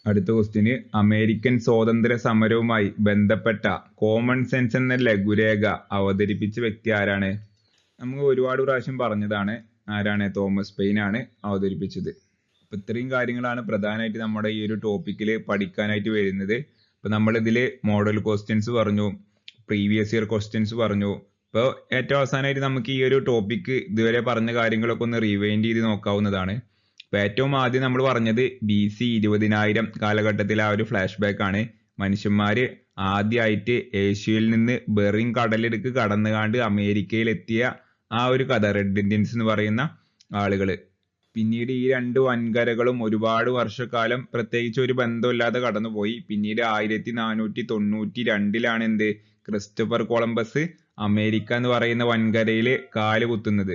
അടുത്ത ക്വസ്റ്റ്യന്, അമേരിക്കൻ സ്വാതന്ത്ര്യ സമരവുമായി ബന്ധപ്പെട്ട കോമൺ സെൻസ് എന്ന ലഘുരേഖ അവതരിപ്പിച്ച വ്യക്തി ആരാണ്? നമുക്ക് ഒരുപാട് പ്രാവശ്യം പറഞ്ഞതാണ്. ആരാണ്? തോമസ് പെയിൻ ആണ് അവതരിപ്പിച്ചത്. അപ്പൊ ഇത്രയും കാര്യങ്ങളാണ് പ്രധാനമായിട്ട് നമ്മുടെ ഈ ഒരു ടോപ്പിക്കിൽ പഠിക്കാനായിട്ട് വരുന്നത്. അപ്പൊ നമ്മളിതിൽ മോഡൽ ക്വസ്റ്റ്യൻസ് പറഞ്ഞു, പ്രീവിയസ് ഇയർ ക്വസ്റ്റ്യൻസ് പറഞ്ഞു. ഇപ്പോൾ ഏറ്റവും അവസാനമായിട്ട് നമുക്ക് ഈ ഒരു ടോപ്പിക്ക് ഇതുവരെ പറഞ്ഞ കാര്യങ്ങളൊക്കെ ഒന്ന് റിവൈൻഡ് ചെയ്ത് നോക്കാവുന്നതാണ്. ഇപ്പൊ ഏറ്റവും ആദ്യം നമ്മൾ പറഞ്ഞത് BC 20,000 കാലഘട്ടത്തിലെ ആ ഒരു ഫ്ലാഷ് ബാക്ക് ആണ്. മനുഷ്യന്മാര് ആദ്യമായിട്ട് ഏഷ്യയിൽ നിന്ന് ബെറിങ് കടലിടുക്ക് കടന്നുകാണ്ട് അമേരിക്കയിൽ എത്തിയ ആ ഒരു കഥ, റെഡ് ഇന്ത്യൻസ് എന്ന് പറയുന്ന ആളുകള്. പിന്നീട് ഈ 2 വൻകരകളും ഒരുപാട് വർഷക്കാലം പ്രത്യേകിച്ച് ഒരു ബന്ധമില്ലാതെ കടന്നുപോയി. പിന്നീട് 1492 എന്ത്, ക്രിസ്റ്റഫർ കൊളംബസ് അമേരിക്ക എന്ന് പറയുന്ന വൻകരയിൽ കാല് കുത്തുന്നത്.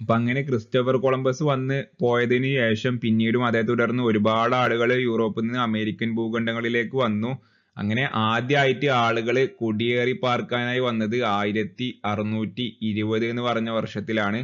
അപ്പൊ അങ്ങനെ ക്രിസ്റ്റഫർ കൊളംബസ് വന്ന് പോയതിനു ശേഷം പിന്നീടും അതേ തുടർന്ന് ഒരുപാട് ആളുകൾ യൂറോപ്പിൽ നിന്ന് അമേരിക്കൻ ഭൂഖണ്ഡങ്ങളിലേക്ക് വന്നു. അങ്ങനെ ആദ്യമായിട്ട് ആളുകൾ കുടിയേറി പാർക്കാനായി വന്നത് 1620 എന്ന് പറഞ്ഞ വർഷത്തിലാണ്.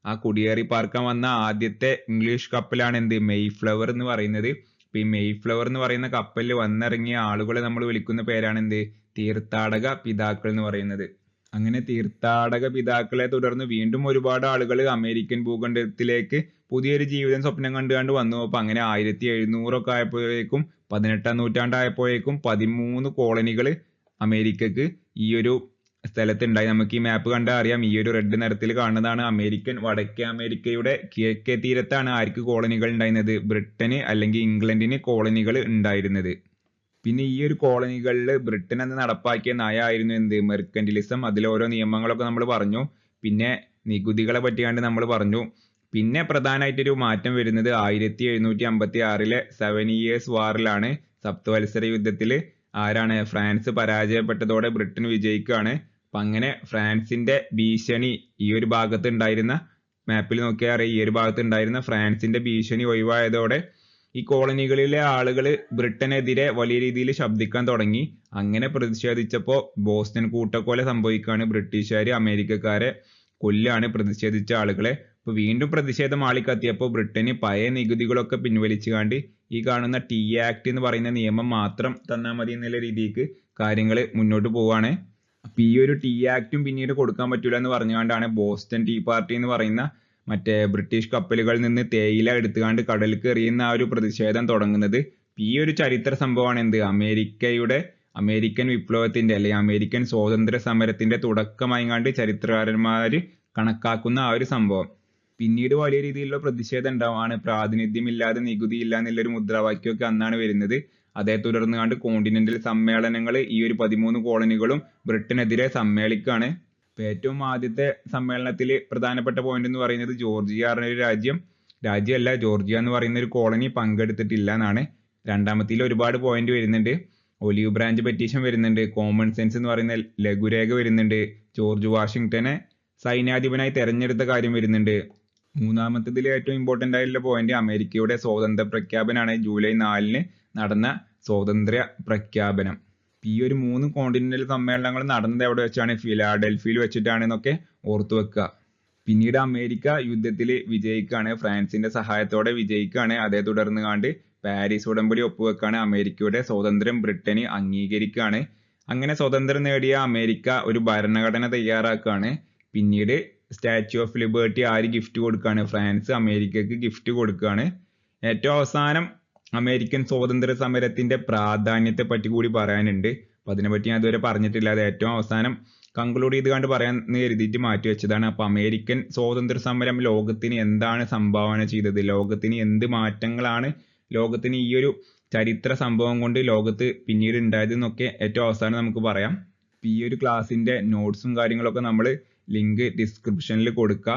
ആ കുടിയേറി പാർക്കാൻ വന്ന ആദ്യത്തെ ഇംഗ്ലീഷ് കപ്പലാണ് എന്ത്, മെയ്ഫ്ലവർ എന്ന് പറയുന്നത്. അപ്പൊ ഈ മെയ്ഫ്ലവർ എന്ന് പറയുന്ന കപ്പലിൽ വന്നിറങ്ങിയ ആളുകളെ നമ്മൾ വിളിക്കുന്ന പേരാണ് എന്ത്, തീർത്ഥാടക പിതാക്കൾ എന്ന് പറയുന്നത്. അങ്ങനെ തീർത്ഥാടക പിതാക്കളെ തുടർന്ന് വീണ്ടും ഒരുപാട് ആളുകൾ അമേരിക്കൻ ഭൂഖണ്ഡത്തിലേക്ക് പുതിയൊരു ജീവിതം സ്വപ്നം കണ്ടുകൊണ്ട് വന്നു. അപ്പൊ അങ്ങനെ 1700 ആയപ്പോഴേക്കും 18ാം നൂറ്റാണ്ടായപ്പോഴേക്കും 13 കോളനികൾ അമേരിക്കക്ക് ഈ ഒരു സ്ഥലത്തുണ്ടായി. നമുക്ക് ഈ മാപ്പ് കണ്ടാൽ അറിയാം, ഈ ഒരു റെഡ് നിറത്തിൽ കാണുന്നതാണ് അമേരിക്കൻ. വടക്കേ അമേരിക്കയുടെ കിഴക്കേ തീരത്താണ് ആർക്ക് കോളനികൾ ഉണ്ടായിരുന്നത്? ബ്രിട്ടന് അല്ലെങ്കിൽ ഇംഗ്ലണ്ടിന് കോളനികൾ ഉണ്ടായിരുന്നത്. പിന്നെ ഈ ഒരു കോളനികളിൽ ബ്രിട്ടൻ അന്ന് നടപ്പാക്കിയ നയമായിരുന്നു എന്ത്? മെർക്കന്റിലിസം. അതിലെ ഓരോ നിയമങ്ങളൊക്കെ നമ്മൾ പറഞ്ഞു. പിന്നെ നികുതികളെ പറ്റിയാണ്ട് നമ്മൾ പറഞ്ഞു. പിന്നെ പ്രധാനമായിട്ടൊരു മാറ്റം വരുന്നത് 1756 7 ഇയേഴ്സ് വാറിലാണ്. സപ്തവത്സര യുദ്ധത്തിൽ ആരാണ്? ഫ്രാൻസ് പരാജയപ്പെട്ടതോടെ ബ്രിട്ടൻ വിജയിക്കുകയാണ്. അപ്പൊ അങ്ങനെ ഫ്രാൻസിന്റെ ഭീഷണി ഈ ഒരു ഭാഗത്ത് ഉണ്ടായിരുന്ന, മാപ്പിൽ നോക്കിയാൽ അറിയാം, ഈ ഒരു ഭാഗത്ത് ഉണ്ടായിരുന്ന ഫ്രാൻസിന്റെ ഭീഷണി ഒഴിവായതോടെ ഈ കോളനികളിലെ ആളുകൾ ബ്രിട്ടനെതിരെ വലിയ രീതിയിൽ ശബ്ദിക്കാൻ തുടങ്ങി. അങ്ങനെ പ്രതിഷേധിച്ചപ്പോൾ ബോസ്റ്റൺ കൂട്ടക്കൊല സംഭവിക്കുകയാണ്. ബ്രിട്ടീഷുകാർ അമേരിക്കക്കാരെ കൊല്ലാണ് പ്രതിഷേധിച്ച ആളുകളെ. അപ്പൊ വീണ്ടും പ്രതിഷേധം ആളിക്കത്തിയപ്പോൾ ബ്രിട്ടന് പഴയ നികുതികളൊക്കെ പിൻവലിച്ചുകൊണ്ട് ഈ കാണുന്ന ടീ ആക്ട് എന്ന് പറയുന്ന നിയമം മാത്രം തന്നാൽ മതി എന്നുള്ള രീതിക്ക് കാര്യങ്ങൾ മുന്നോട്ട് പോവാണ്. അപ്പൊ ഈ ഒരു ടീ ആക്ടും പിന്നീട് കൊടുക്കാൻ പറ്റൂല എന്ന് പറഞ്ഞുകൊണ്ടാണ് ബോസ്റ്റൺ ടീ പാർട്ടി എന്ന് പറയുന്ന മറ്റേ ബ്രിട്ടീഷ് കപ്പലുകളിൽ നിന്ന് തേയില എടുത്തുകൊണ്ട് കടലിലേക്ക് എറിയുന്ന ആ ഒരു പ്രതിഷേധം തുടങ്ങുന്നത്. ഈ ഒരു ചരിത്ര സംഭവമാണ് എന്ത്? അമേരിക്കൻ വിപ്ലവത്തിന്റെ അല്ലെങ്കിൽ അമേരിക്കൻ സ്വാതന്ത്ര്യ സമരത്തിന്റെ തുടക്കമായിങ്ങാണ്ട് ചരിത്രകാരന്മാര് കണക്കാക്കുന്ന ആ ഒരു സംഭവം. പിന്നീട് വലിയ രീതിയിലുള്ള പ്രതിഷേധം ഉണ്ടാവാണ്. പ്രാതിനിധ്യമില്ലാതെ നികുതി ഇല്ല എന്നുള്ളൊരു മുദ്രാവാക്യമൊക്കെ അന്നാണ് വരുന്നത്. അതേ തുടർന്ന് കണ്ട് കോണ്ടിനെന്റൽ സമ്മേളനങ്ങൾ ഈ ഒരു 13 കോളനികളും ബ്രിട്ടനെതിരെ സമ്മേളിക്കുകയാണ്. ഏറ്റവും ആദ്യത്തെ സമ്മേളനത്തിൽ പ്രധാനപ്പെട്ട പോയിന്റ് എന്ന് പറയുന്നത് ജോർജിയ പറഞ്ഞ ഒരു രാജ്യമല്ല, ജോർജിയ എന്ന് പറയുന്ന ഒരു കോളനി പങ്കെടുത്തിട്ടില്ല എന്നാണ്. രണ്ടാമത്തിൽ ഒരുപാട് പോയിന്റ് വരുന്നുണ്ട്. ഒലിവ് ബ്രാഞ്ച് പെറ്റീഷൻ വരുന്നുണ്ട്. കോമൺ സെൻസ് എന്ന് പറയുന്ന ലഘുരേഖ വരുന്നുണ്ട്. ജോർജ് വാഷിങ്ടനെ സൈന്യാധിപനായി തെരഞ്ഞെടുത്ത കാര്യം വരുന്നുണ്ട്. മൂന്നാമത്തതിൽ ഏറ്റവും ഇമ്പോർട്ടന്റ് ആയിട്ടുള്ള പോയിന്റ് അമേരിക്കയുടെ സ്വാതന്ത്ര്യ പ്രഖ്യാപനമാണ്. ജൂലൈ 4 നടന്ന സ്വാതന്ത്ര്യ പ്രഖ്യാപനം. ഈ ഒരു 3 കോണ്ടിനെന്റൽ സമ്മേളനങ്ങൾ നടന്നത് എവിടെ വെച്ചാണ്? ഫിലാഡൽഫിയയിൽ വെച്ചിട്ടാണ് എന്നൊക്കെ ഓർത്തു വെക്കുക. പിന്നീട് അമേരിക്ക യുദ്ധത്തിൽ വിജയിക്കുകയാണ്. ഫ്രാൻസിന്റെ സഹായത്തോടെ വിജയിക്കുകയാണ്. അതേ തുടർന്ന് കണ്ട് പാരീസ് ഉടമ്പടി ഒപ്പുവെക്കാണ്. അമേരിക്കയുടെ സ്വാതന്ത്ര്യം ബ്രിട്ടന് അംഗീകരിക്കുകയാണ്. അങ്ങനെ സ്വതന്ത്രം നേടിയ അമേരിക്ക ഒരു ഭരണഘടന തയ്യാറാക്കുകയാണ്. പിന്നീട് സ്റ്റാച്യു ഓഫ് ലിബർട്ടി ആര് ഗിഫ്റ്റ് കൊടുക്കുകയാണ്? ഫ്രാൻസ് അമേരിക്കക്ക് ഗിഫ്റ്റ് കൊടുക്കുകയാണ്. ഏറ്റവും അവസാനം അമേരിക്കൻ സ്വാതന്ത്ര്യ സമരത്തിന്റെ പ്രാധാന്യത്തെ പറ്റി കൂടി പറയാനുണ്ട്. അപ്പൊ അതിനെപ്പറ്റി ഞാൻ ഇതുവരെ പറഞ്ഞിട്ടില്ല. അത് ഏറ്റവും അവസാനം കൺക്ലൂഡ് ചെയ്ത് കണ്ട് പറയാന്ന് കരുതിയിട്ട് മാറ്റി വെച്ചതാണ്. അപ്പൊ അമേരിക്കൻ സ്വാതന്ത്ര്യ സമരം ലോകത്തിന് എന്താണ് സംഭാവന ചെയ്തത്, ലോകത്തിന് എന്ത് മാറ്റങ്ങളാണ് ലോകത്തിന് ഈ ഒരു ചരിത്ര സംഭവം കൊണ്ട് ലോകത്ത് പിന്നീട് ഉണ്ടായത് എന്നൊക്കെ ഏറ്റവും അവസാനം നമുക്ക് പറയാം. ഈ ഒരു ക്ലാസ്സിന്റെ നോട്ട്സും കാര്യങ്ങളൊക്കെ നമ്മൾ ലിങ്ക് ഡിസ്ക്രിപ്ഷനിൽ കൊടുക്കുക.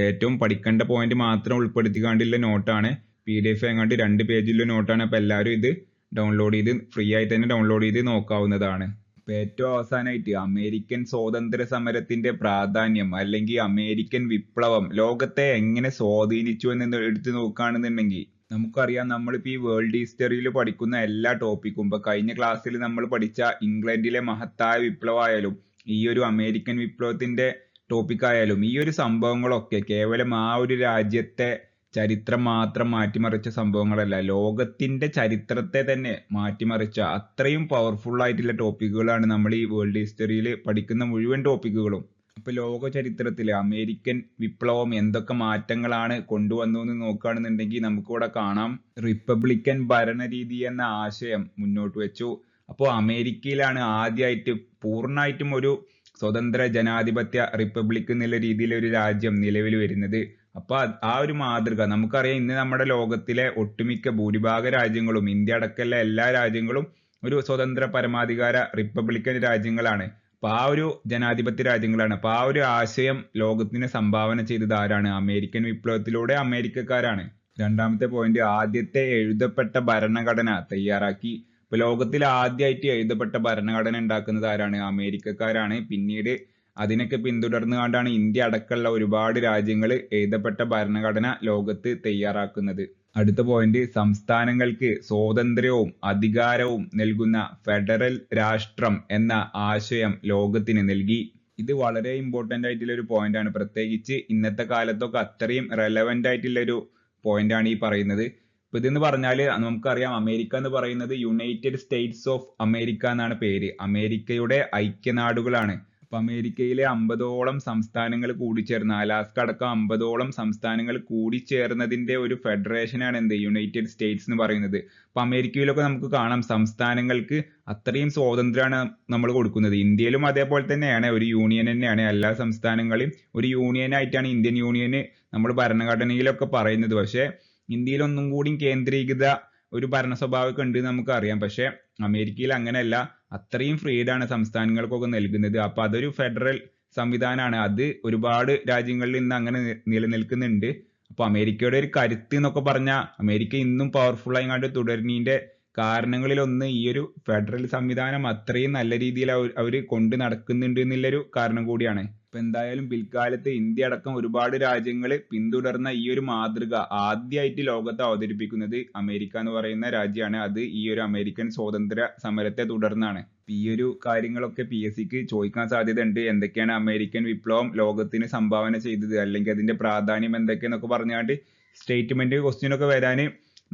ഏറ്റവും പഠിക്കേണ്ട പോയിന്റ് മാത്രം ഉൾപ്പെടുത്തിക്കാണ്ടുള്ള നോട്ടാണ്. PDF എങ്ങാണ്ട് 2 പേജിലുള്ള നോട്ടാണ്. അപ്പൊ എല്ലാവരും ഇത് ഡൗൺലോഡ് ചെയ്ത് ഫ്രീ ആയി തന്നെ ഡൗൺലോഡ് ചെയ്ത് നോക്കാവുന്നതാണ്. അപ്പൊ ഏറ്റവും അവസാനമായിട്ട് അമേരിക്കൻ സ്വാതന്ത്ര്യ സമരത്തിന്റെ പ്രാധാന്യം അല്ലെങ്കിൽ അമേരിക്കൻ വിപ്ലവം ലോകത്തെ എങ്ങനെ സ്വാധീനിച്ചു എന്ന് എടുത്ത് നോക്കുകയാണെന്നുണ്ടെങ്കിൽ നമുക്കറിയാം, നമ്മളിപ്പോ ഈ വേൾഡ് ഹിസ്റ്ററിയിൽ പഠിക്കുന്ന എല്ലാ ടോപ്പിക്കും, ഇപ്പൊ കഴിഞ്ഞ ക്ലാസ്സിൽ നമ്മൾ പഠിച്ച ഇംഗ്ലണ്ടിലെ മഹത്തായ വിപ്ലവമായാലും ഈ ഒരു അമേരിക്കൻ വിപ്ലവത്തിന്റെ ടോപ്പിക് ആയാലും ഈ ഒരു സംഭവങ്ങളൊക്കെ കേവലം ആ ഒരു രാജ്യത്തെ ചരിത്രം മാത്രം മാറ്റിമറിച്ച സംഭവങ്ങളല്ല, ലോകത്തിന്റെ ചരിത്രത്തെ തന്നെ മാറ്റിമറിച്ച അത്രയും പവർഫുൾ ആയിട്ടുള്ള ടോപ്പിക്കുകളാണ് നമ്മൾ ഈ വേൾഡ് ഹിസ്റ്ററിയിൽ പഠിക്കുന്ന മുഴുവൻ ടോപ്പിക്കുകളും. അപ്പൊ ലോക ചരിത്രത്തില് അമേരിക്കൻ വിപ്ലവം എന്തൊക്കെ മാറ്റങ്ങളാണ് കൊണ്ടുവന്നു എന്ന് നോക്കുകയാണെന്നുണ്ടെങ്കിൽ നമുക്കിവിടെ കാണാം. റിപ്പബ്ലിക്കൻ ഭരണരീതി എന്ന ആശയം മുന്നോട്ട് വെച്ചു. അപ്പോൾ അമേരിക്കയിലാണ് ആദ്യമായിട്ട് പൂർണ്ണമായിട്ടും ഒരു സ്വതന്ത്ര ജനാധിപത്യ റിപ്പബ്ലിക് എന്നുള്ള രീതിയിൽ ഒരു രാജ്യം നിലവിൽ വരുന്നത്. അപ്പൊ ആ ഒരു മാതൃക നമുക്കറിയാം. ഇന്ന് നമ്മുടെ ലോകത്തിലെ ഒട്ടുമിക്ക ഭൂരിഭാഗ രാജ്യങ്ങളും, ഇന്ത്യ അടക്കമുള്ള എല്ലാ രാജ്യങ്ങളും ഒരു സ്വതന്ത്ര പരമാധികാര റിപ്പബ്ലിക്കൻ രാജ്യങ്ങളാണ്. അപ്പൊ ആ ഒരു ജനാധിപത്യ രാജ്യങ്ങളാണ്. അപ്പൊ ആ ഒരു ആശയം ലോകത്തിന് സംഭാവന ചെയ്തത് ആരാണ്? അമേരിക്കൻ വിപ്ലവത്തിലൂടെ അമേരിക്കക്കാരാണ്. രണ്ടാമത്തെ പോയിന്റ്, ആദ്യത്തെ എഴുതപ്പെട്ട ഭരണഘടന തയ്യാറാക്കി. ഇപ്പൊ ലോകത്തിൽ ആദ്യമായിട്ട് എഴുതപ്പെട്ട ഭരണഘടന ഉണ്ടാക്കുന്നത് ആരാണ്? അമേരിക്കക്കാരാണ്. പിന്നീട് അതിനൊക്കെ പിന്തുടർന്നുകൊണ്ടാണ് ഇന്ത്യ അടക്കമുള്ള ഒരുപാട് രാജ്യങ്ങൾ എഴുതപ്പെട്ട ഭരണഘടന ലോകത്ത് തയ്യാറാക്കുന്നത്. അടുത്ത പോയിന്റ്, സംസ്ഥാനങ്ങൾക്ക് സ്വാതന്ത്ര്യവും അധികാരവും നൽകുന്ന ഫെഡറൽ രാഷ്ട്രം എന്ന ആശയം ലോകത്തിന് നൽകി. ഇത് വളരെ ഇമ്പോർട്ടന്റ് ആയിട്ടുള്ള ഒരു പോയിന്റ് ആണ്. പ്രത്യേകിച്ച് ഇന്നത്തെ കാലത്തൊക്കെ അത്രയും റെലവെന്റ് ആയിട്ടുള്ള ഒരു പോയിന്റ് ആണ് ഈ പറയുന്നത്. ഇപ്പൊ ഇതെന്ന് പറഞ്ഞാൽ നമുക്കറിയാം, അമേരിക്ക എന്ന് പറയുന്നത് യുണൈറ്റഡ് സ്റ്റേറ്റ്സ് ഓഫ് അമേരിക്ക എന്നാണ് പേര്. അമേരിക്കയുടെ ഐക്യനാടുകളാണ്. അപ്പൊ അമേരിക്കയിലെ 50ഓളം സംസ്ഥാനങ്ങൾ കൂടിച്ചേർന്ന, അലാസ്ക അടക്കം 50ഓളം സംസ്ഥാനങ്ങൾ കൂടിച്ചേർന്നതിന്റെ ഒരു ഫെഡറേഷനാണ് എന്ത് യുണൈറ്റഡ് സ്റ്റേറ്റ്സ് എന്ന് പറയുന്നത്. അപ്പൊ അമേരിക്കയിലൊക്കെ നമുക്ക് കാണാം സംസ്ഥാനങ്ങൾക്ക് അത്രയും സ്വാതന്ത്ര്യമാണ് നമ്മൾ കൊടുക്കുന്നത്. ഇന്ത്യയിലും അതേപോലെ തന്നെയാണ്, ഒരു യൂണിയൻ തന്നെയാണ്. എല്ലാ സംസ്ഥാനങ്ങളെയും ഒരു യൂണിയൻ ആയിട്ടാണ് ഇന്ത്യൻ യൂണിയന് നമ്മൾ ഭരണഘടനയിലൊക്കെ പറയുന്നത്. പക്ഷെ ഇന്ത്യയിൽ ഒന്നും കൂടി കേന്ദ്രീകൃത ഒരു ഭരണ സ്വഭാവമൊക്കെ ഉണ്ട് നമുക്ക് അറിയാം. പക്ഷെ അമേരിക്കയിൽ അങ്ങനെയല്ല, അത്രയും ഫ്രീഡാണ് സംസ്ഥാനങ്ങൾക്കൊക്കെ നൽകുന്നത്. അപ്പൊ അതൊരു ഫെഡറൽ സംവിധാനമാണ്. അത് ഒരുപാട് രാജ്യങ്ങളിൽ ഇന്ന് അങ്ങനെ നിലനിൽക്കുന്നുണ്ട്. അപ്പൊ അമേരിക്കയുടെ ഒരു കരുത്ത് എന്നൊക്കെ പറഞ്ഞാൽ അമേരിക്ക ഇന്നും പവർഫുൾ ആയിങ്ങാണ്ട് തുടരുന്നതിന്റെ കാരണങ്ങളിൽ ഒന്ന് ഈ ഒരു ഫെഡറൽ സംവിധാനം അത്രയും നല്ല രീതിയിൽ അവര് കൊണ്ട് നടക്കുന്നുണ്ട് എന്നുള്ളൊരു കാരണം കൂടിയാണ്. ഇപ്പൊ എന്തായാലും പിൽക്കാലത്ത് ഇന്ത്യ അടക്കം ഒരുപാട് രാജ്യങ്ങൾ പിന്തുടർന്ന ഈ ഒരു മാതൃക ആദ്യമായിട്ട് ലോകത്ത് അവതരിപ്പിക്കുന്നത് അമേരിക്ക എന്ന് പറയുന്ന രാജ്യമാണ്. അത് ഈ ഒരു അമേരിക്കൻ സ്വാതന്ത്ര്യ സമരത്തെ തുടർന്നാണ്. ഈ ഒരു കാര്യങ്ങളൊക്കെ PSCക്ക് ചോദിക്കാൻ സാധ്യതയുണ്ട്. എന്തൊക്കെയാണ് അമേരിക്കൻ വിപ്ലവം ലോകത്തിന് സംഭാവന ചെയ്തത്, അല്ലെങ്കിൽ അതിന്റെ പ്രാധാന്യം എന്തൊക്കെയെന്നൊക്കെ പറഞ്ഞാണ്ട് സ്റ്റേറ്റ്മെന്റ് ക്വസ്റ്റ്യൻ ഒക്കെ വരാൻ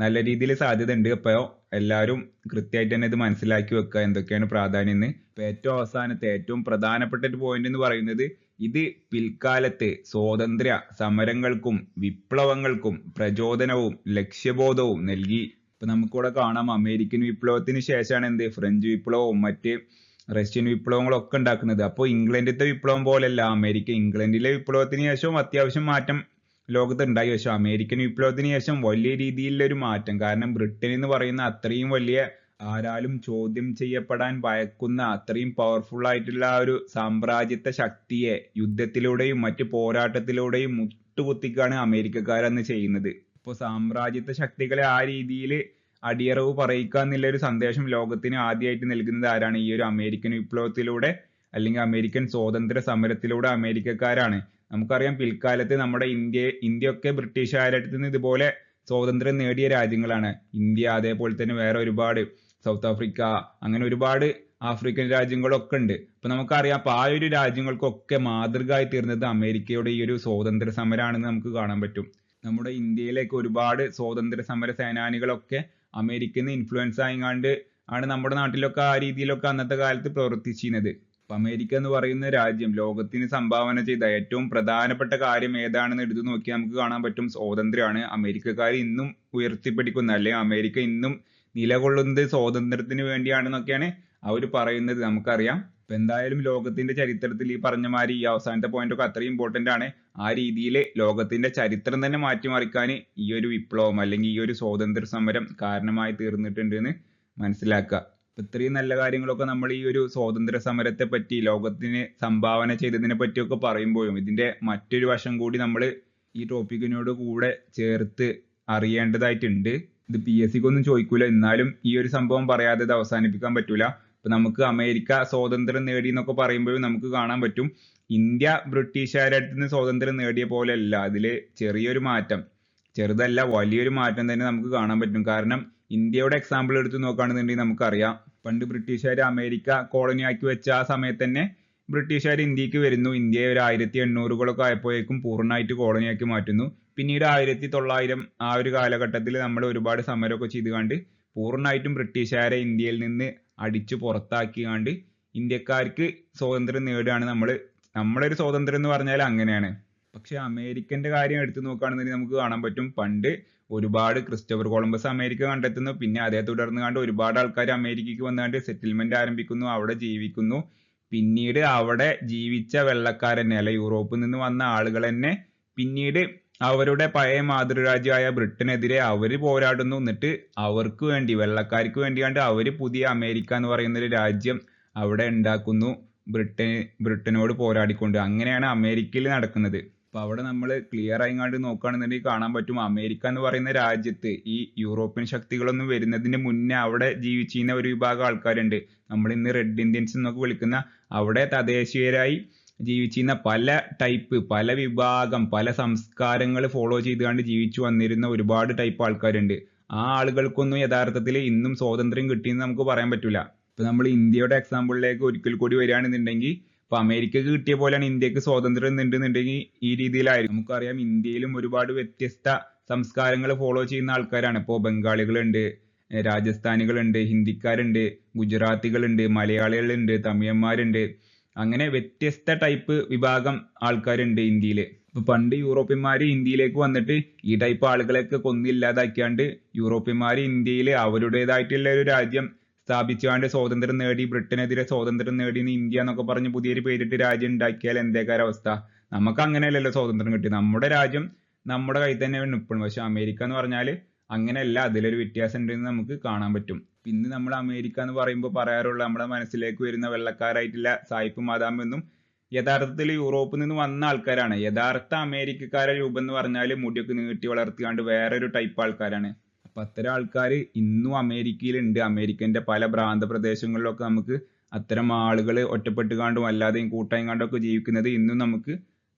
നല്ല രീതിയിൽ സാധ്യത ഉണ്ട്. അപ്പോൾ എല്ലാവരും കൃത്യമായിട്ട് തന്നെ ഇത് മനസ്സിലാക്കി വെക്കുക, എന്തൊക്കെയാണ് പ്രാധാന്യം എന്ന്. ഇപ്പൊ ഏറ്റവും അവസാനത്തെ ഏറ്റവും പ്രധാനപ്പെട്ട ഒരു പോയിന്റ് എന്ന് പറയുന്നത്, ഇത് പിൽക്കാലത്ത് സ്വാതന്ത്ര്യ സമരങ്ങൾക്കും വിപ്ലവങ്ങൾക്കും പ്രചോദനവും ലക്ഷ്യബോധവും നൽകി. ഇപ്പൊ നമുക്കിവിടെ കാണാം അമേരിക്കൻ വിപ്ലവത്തിന് ശേഷമാണ് എന്ത് ഫ്രഞ്ച് വിപ്ലവവും മറ്റ് റഷ്യൻ വിപ്ലവങ്ങളൊക്കെ ഉണ്ടാക്കുന്നത്. അപ്പോൾ ഇംഗ്ലണ്ടിലത്തെ വിപ്ലവം പോലെയല്ല അമേരിക്ക. ഇംഗ്ലണ്ടിലെ വിപ്ലവത്തിന് ശേഷം അത്യാവശ്യം മാറ്റം ലോകത്ത് ഉണ്ടായി. പക്ഷെ അമേരിക്കൻ വിപ്ലവത്തിന് ശേഷം വലിയ രീതിയിലുള്ള ഒരു മാറ്റം. കാരണം ബ്രിട്ടൻ എന്ന് പറയുന്ന അത്രയും വലിയ, ആരാലും ചോദ്യം ചെയ്യപ്പെടാൻ ഭയക്കുന്ന അത്രയും പവർഫുൾ ആയിട്ടുള്ള ആ ഒരു സാമ്രാജ്യത്വ ശക്തിയെ യുദ്ധത്തിലൂടെയും മറ്റ് പോരാട്ടത്തിലൂടെയും മുട്ടുകുത്തിക്കാണ് അമേരിക്കക്കാരന്ന് ചെയ്യുന്നത്. ഇപ്പോൾ സാമ്രാജ്യത്വ ശക്തികളെ ആ രീതിയിൽ അടിയറവ് പറയിക്കുക എന്നുള്ള ഒരു സന്ദേശം ലോകത്തിന് ആദ്യമായിട്ട് നൽകുന്നത് ആരാണ്? ഈ ഒരു അമേരിക്കൻ വിപ്ലവത്തിലൂടെ അല്ലെങ്കിൽ അമേരിക്കൻ സ്വാതന്ത്ര്യ സമരത്തിലൂടെ അമേരിക്കക്കാരാണ്. നമുക്കറിയാം പിൽക്കാലത്ത് നമ്മുടെ ഇന്ത്യയൊക്കെ ബ്രിട്ടീഷുകാരുടെ അടുത്ത് നിന്ന് ഇതുപോലെ സ്വാതന്ത്ര്യം നേടിയ രാജ്യങ്ങളാണ്. ഇന്ത്യ, അതേപോലെ തന്നെ വേറെ ഒരുപാട് സൗത്ത് ആഫ്രിക്ക, അങ്ങനെ ഒരുപാട് ആഫ്രിക്കൻ രാജ്യങ്ങളൊക്കെ ഉണ്ട്. അപ്പൊ നമുക്കറിയാം അപ്പൊ ആ ഒരു രാജ്യങ്ങൾക്കൊക്കെ മാതൃക ആയി തീർന്നത് അമേരിക്കയുടെ ഈ ഒരു സ്വാതന്ത്ര്യ സമരമാണെന്ന് നമുക്ക് കാണാൻ പറ്റും. നമ്മുടെ ഇന്ത്യയിലേക്ക് ഒരുപാട് സ്വാതന്ത്ര്യ സമര സേനാനികളൊക്കെ അമേരിക്കയിൽ നിന്ന് ഇൻഫ്ലുവൻസ് ആയിങ്ങാണ്ട് ആണ് നമ്മുടെ നാട്ടിലൊക്കെ ആ രീതിയിലൊക്കെ അന്നത്തെ കാലത്ത് പ്രവർത്തിച്ചിരുന്നത്. അപ്പൊ അമേരിക്ക എന്ന് പറയുന്ന രാജ്യം ലോകത്തിന് സംഭാവന ചെയ്ത ഏറ്റവും പ്രധാനപ്പെട്ട കാര്യം ഏതാണെന്ന് എടുത്തു നോക്കിയാൽ നമുക്ക് കാണാൻ പറ്റും സ്വാതന്ത്ര്യമാണ്. അമേരിക്കക്കാർ ഇന്നും ഉയർത്തിപ്പിടിക്കുന്ന, അല്ലെങ്കിൽ അമേരിക്ക ഇന്നും നിലകൊള്ളുന്നത് സ്വാതന്ത്ര്യത്തിന് വേണ്ടിയാണെന്നൊക്കെയാണ് അവർ പറയുന്നത്, നമുക്കറിയാം. അപ്പൊ എന്തായാലും ലോകത്തിന്റെ ചരിത്രത്തിൽ ഈ പറഞ്ഞ മാതിരി ഈ അവസാനത്തെ പോയിന്റ് ഒക്കെ അത്രയും ഇമ്പോർട്ടന്റ് ആണ്. ആ രീതിയിൽ ലോകത്തിന്റെ ചരിത്രം തന്നെ മാറ്റിമറിക്കാൻ ഈ ഒരു വിപ്ലവം അല്ലെങ്കിൽ ഈ ഒരു സ്വാതന്ത്ര്യ സമരം കാരണമായി തീർന്നിട്ടുണ്ട് എന്ന് മനസ്സിലാക്കുക. അപ്പൊ ഇത്രയും നല്ല കാര്യങ്ങളൊക്കെ നമ്മൾ ഈ ഒരു സ്വാതന്ത്ര്യ സമരത്തെ പറ്റി, ലോകത്തിന് സംഭാവന ചെയ്തതിനെ പറ്റിയൊക്കെ പറയുമ്പോഴും ഇതിന്റെ മറ്റൊരു വശം കൂടി നമ്മൾ ഈ ടോപ്പിക്കിനോട് കൂടെ ചേർത്ത് അറിയേണ്ടതായിട്ടുണ്ട്. ഇത് PSCക്ക് ഒന്നും ചോദിക്കൂല, എന്നാലും ഈ ഒരു സംഭവം പറയാതെ ഇത് അവസാനിപ്പിക്കാൻ പറ്റൂല. ഇപ്പൊ നമുക്ക് അമേരിക്ക സ്വാതന്ത്ര്യം നേടി എന്നൊക്കെ പറയുമ്പോഴും നമുക്ക് കാണാൻ പറ്റും ഇന്ത്യ ബ്രിട്ടീഷുകാരുടെ അടുത്ത് നിന്ന് സ്വാതന്ത്ര്യം നേടിയ പോലെ അല്ല. അതില് ചെറിയൊരു മാറ്റം, ചെറുതല്ല വലിയൊരു മാറ്റം തന്നെ നമുക്ക് കാണാൻ പറ്റും. കാരണം ഇന്ത്യയുടെ എക്സാമ്പിൾ എടുത്ത് നോക്കുകയാണെന്നുണ്ടെങ്കിൽ നമുക്കറിയാം പണ്ട് ബ്രിട്ടീഷുകാർ അമേരിക്ക കോളനി ആക്കി വെച്ച ആ സമയത്ത് തന്നെ ബ്രിട്ടീഷുകാർ ഇന്ത്യക്ക് വരുന്നു. ഇന്ത്യയെ ഒരു 1800 ആയപ്പോഴേക്കും പൂർണ്ണമായിട്ട് കോളനിയാക്കി മാറ്റുന്നു. പിന്നീട് 1900 ആ ഒരു കാലഘട്ടത്തിൽ നമ്മൾ ഒരുപാട് സമരമൊക്കെ ചെയ്തുകൊണ്ട് പൂർണ്ണമായിട്ടും ബ്രിട്ടീഷുകാരെ ഇന്ത്യയിൽ നിന്ന് അടിച്ചു പുറത്താക്കിയാണ്ട് ഇന്ത്യക്കാർക്ക് സ്വാതന്ത്ര്യം നേടുകയാണ് നമ്മുടെ ഒരു സ്വാതന്ത്ര്യം എന്ന് പറഞ്ഞാൽ അങ്ങനെയാണ്. പക്ഷെ അമേരിക്കന്റെ കാര്യം എടുത്തു നോക്കുകയാണെന്നുണ്ടെങ്കിൽ നമുക്ക് കാണാൻ പറ്റും പണ്ട് ഒരുപാട് ക്രിസ്റ്റഫർ കൊളംബസ് അമേരിക്ക കണ്ടെത്തുന്നു. പിന്നെ അതേ തുടർന്ന് കണ്ട് ഒരുപാട് ആൾക്കാർ അമേരിക്കക്ക് വന്നുകൊണ്ട് സെറ്റിൽമെന്റ് ആരംഭിക്കുന്നു, അവിടെ ജീവിക്കുന്നു. പിന്നീട് അവിടെ ജീവിച്ച വെള്ളക്കാരന്നെ അല്ലെ യൂറോപ്പിൽ നിന്ന് വന്ന ആളുകൾ തന്നെ പിന്നീട് അവരുടെ പഴയ മാതൃരാജ്യമായ ബ്രിട്ടനെതിരെ അവര് പോരാടുന്നു. എന്നിട്ട് അവർക്ക് വേണ്ടി, വെള്ളക്കാർക്ക് വേണ്ടിയാണ്ട് അവര് പുതിയ അമേരിക്ക എന്ന് പറയുന്ന ഒരു രാജ്യം അവിടെ ഉണ്ടാക്കുന്നു, ബ്രിട്ടനോട് പോരാടിക്കൊണ്ട്. അങ്ങനെയാണ് അമേരിക്കയിൽ നടക്കുന്നത്. അപ്പൊ അവിടെ നമ്മൾ ക്ലിയർ ആയിങ്ങാണ്ട് നോക്കുകയാണെന്നുണ്ടെങ്കിൽ കാണാൻ പറ്റും അമേരിക്ക എന്ന് പറയുന്ന രാജ്യത്ത് ഈ യൂറോപ്യൻ ശക്തികളൊന്നും വരുന്നതിന് മുന്നേ അവിടെ ജീവിച്ചിരുന്ന ഒരു വിഭാഗം ആൾക്കാരുണ്ട്. നമ്മൾ ഇന്ന് റെഡ് ഇന്ത്യൻസ് എന്നൊക്കെ വിളിക്കുന്ന, അവിടെ തദ്ദേശീയരായി ജീവിച്ചിരുന്ന പല വിഭാഗം പല സംസ്കാരങ്ങൾ ഫോളോ ചെയ്തുകൊണ്ട് ജീവിച്ചു വന്നിരുന്ന ഒരുപാട് ടൈപ്പ് ആൾക്കാരുണ്ട്. ആ ആളുകൾക്കൊന്നും യഥാർത്ഥത്തിൽ ഇന്നും സ്വാതന്ത്ര്യം കിട്ടിയെന്ന് നമുക്ക് പറയാൻ പറ്റൂല. ഇപ്പൊ നമ്മൾ ഇന്ത്യയുടെ എക്സാമ്പിളിലേക്ക് ഒരിക്കൽ കൂടി വരികയാണെന്നുണ്ടെങ്കിൽ ഇപ്പൊ അമേരിക്കക്ക് കിട്ടിയ പോലെയാണ് ഇന്ത്യക്ക് സ്വാതന്ത്ര്യം ഉണ്ടെന്നുണ്ടെങ്കിൽ ഈ രീതിയിലായിരിക്കും. നമുക്കറിയാം ഇന്ത്യയിലും ഒരുപാട് വ്യത്യസ്ത സംസ്കാരങ്ങൾ ഫോളോ ചെയ്യുന്ന ആൾക്കാരാണ്. ഇപ്പോൾ ബംഗാളികളുണ്ട്, രാജസ്ഥാനികളുണ്ട്, ഹിന്ദിക്കാരുണ്ട്, ഗുജറാത്തികളുണ്ട്, മലയാളികളുണ്ട്, തമിഴന്മാരുണ്ട്, അങ്ങനെ വ്യത്യസ്ത ടൈപ്പ് വിഭാഗം ആൾക്കാരുണ്ട് ഇന്ത്യയിൽ. ഇപ്പൊ പണ്ട് യൂറോപ്യന്മാര് ഇന്ത്യയിലേക്ക് വന്നിട്ട് ഈ ടൈപ്പ് ആളുകളെയൊക്കെ കൊന്നില്ലാതാക്കിയാണ്ട് യൂറോപ്യന്മാര് ഇന്ത്യയിൽ അവരുടേതായിട്ടുള്ള ഒരു രാജ്യം സ്ഥാപിച്ചുകൊണ്ട് സ്വാതന്ത്ര്യം നേടി, ബ്രിട്ടനെതിരെ സ്വാതന്ത്ര്യം നേടി ഇന്ത്യ എന്നൊക്കെ പറഞ്ഞ് പുതിയൊരു പേരിട്ട് രാജ്യം ഉണ്ടാക്കിയാൽ എന്തേക്കാരം അവസ്ഥ? നമുക്ക് അങ്ങനെയല്ലല്ലോ സ്വാതന്ത്ര്യം കിട്ടി. നമ്മുടെ രാജ്യം നമ്മുടെ കയ്യിൽ തന്നെയാണ് നിൽപ്പുന്നത്. പക്ഷെ അമേരിക്ക എന്ന് പറഞ്ഞാല് അങ്ങനെയല്ല, അതിലൊരു വ്യത്യാസം ഉണ്ടെന്ന് നമുക്ക് കാണാൻ പറ്റും. പിന്നെ നമ്മൾ അമേരിക്ക എന്ന് പറയുമ്പോൾ പറയാറുള്ള നമ്മുടെ മനസ്സിലേക്ക് വരുന്ന വെള്ളക്കാരായിട്ടുള്ള സായിപ്പ് മാതാമെന്നും യഥാർത്ഥത്തിൽ യൂറോപ്പിൽ നിന്ന് വന്ന ആൾക്കാരാണ്. യഥാർത്ഥ അമേരിക്കക്കാരെ രൂപം എന്ന് പറഞ്ഞാൽ മുടിയൊക്കെ നീട്ടി വളർത്തിയാണ്ട് വേറൊരു ടൈപ്പ് ആൾക്കാരാണ്. അപ്പൊ അത്തരം ആൾക്കാർ ഇന്നും അമേരിക്കയിലുണ്ട്. അമേരിക്കന്റെ പല പ്രാന്ത പ്രദേശങ്ങളിലൊക്കെ നമുക്ക് അത്തരം ആളുകൾ ഒറ്റപ്പെട്ടുകാണ്ടും അല്ലാതെയും കൂട്ടായും കണ്ടൊക്കെ ജീവിക്കുന്നത് ഇന്നും നമുക്ക്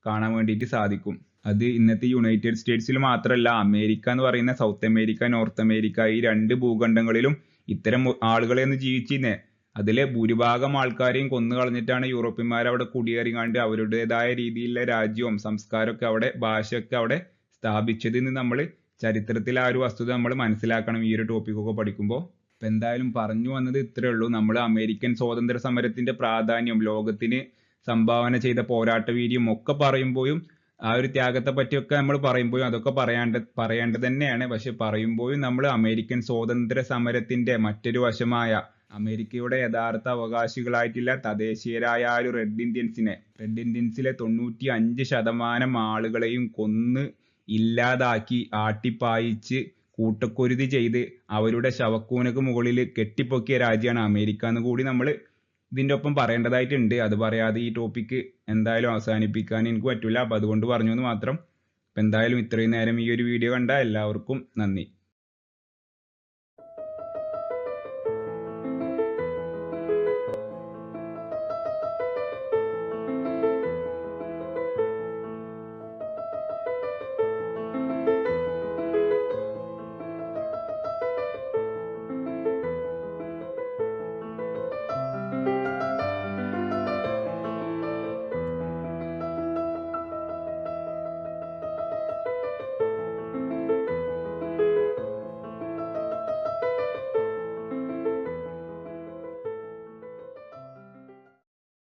കാണാൻ വേണ്ടിയിട്ട് സാധിക്കും. അത് ഇന്നത്തെ യുണൈറ്റഡ് സ്റ്റേറ്റ്സിൽ മാത്രമല്ല, അമേരിക്ക എന്ന് പറയുന്ന സൗത്ത് അമേരിക്ക, നോർത്ത് അമേരിക്ക ഈ രണ്ട് ഭൂഖണ്ഡങ്ങളിലും ഇത്തരം ആളുകളെയൊന്നും ജീവിച്ചിരുന്നേ. അതിലെ ഭൂരിഭാഗം ആൾക്കാരെയും കൊന്നു കളഞ്ഞിട്ടാണ് യൂറോപ്യന്മാർ അവിടെ കുടിയേറിയാണ്ട് അവരുടേതായ രീതിയിലുള്ള രാജ്യവും സംസ്കാരമൊക്കെ അവിടെ, ഭാഷയൊക്കെ അവിടെ സ്ഥാപിച്ചതെന്ന് നമ്മൾ ചരിത്രത്തിൽ ആ ഒരു വസ്തുത നമ്മൾ മനസ്സിലാക്കണം ഈ ഒരു ടോപ്പിക്കൊക്കെ പഠിക്കുമ്പോൾ. ഇപ്പൊ എന്തായാലും പറഞ്ഞു വന്നത് ഇത്രേ ഉള്ളൂ. നമ്മൾ അമേരിക്കൻ സ്വാതന്ത്ര്യ സമരത്തിന്റെ പ്രാധാന്യം, ലോകത്തിന് സംഭാവന ചെയ്ത പോരാട്ട വീര്യം ഒക്കെ പറയുമ്പോഴും ആ ഒരു ത്യാഗത്തെ പറ്റിയൊക്കെ നമ്മൾ പറയുമ്പോഴും അതൊക്കെ പറയേണ്ടത് തന്നെയാണ്. പക്ഷെ പറയുമ്പോഴും നമ്മൾ അമേരിക്കൻ സ്വാതന്ത്ര്യ സമരത്തിന്റെ മറ്റൊരു വശമായ അമേരിക്കയുടെ യഥാർത്ഥ അവകാശികളായിട്ടുള്ള തദ്ദേശീയരായ ആ ഒരു റെഡ് ഇന്ത്യൻസിലെ 95% ആളുകളെയും കൊന്ന് ഇല്ലാതാക്കി ആട്ടിപ്പായിച്ച് കൂട്ടക്കുരുതി ചെയ്ത് അവരുടെ ശവക്കൂനക്ക് മുകളിൽ കെട്ടിപ്പൊക്കിയ രാജ്യമാണ് അമേരിക്ക എന്ന് കൂടി നമ്മൾ ഇതിന്റെ ഒപ്പം പറയേണ്ടതായിട്ടുണ്ട്. അത് പറയാതെ ഈ ടോപ്പിക്ക് എന്തായാലും അവസാനിപ്പിക്കാൻ എനിക്ക് പറ്റില്ല. അപ്പൊ അതുകൊണ്ട് പറഞ്ഞു എന്ന് മാത്രം. അപ്പൊ എന്തായാലും ഇത്രയും നേരം ഈ ഒരു വീഡിയോ കണ്ട എല്ലാവർക്കും നന്ദി.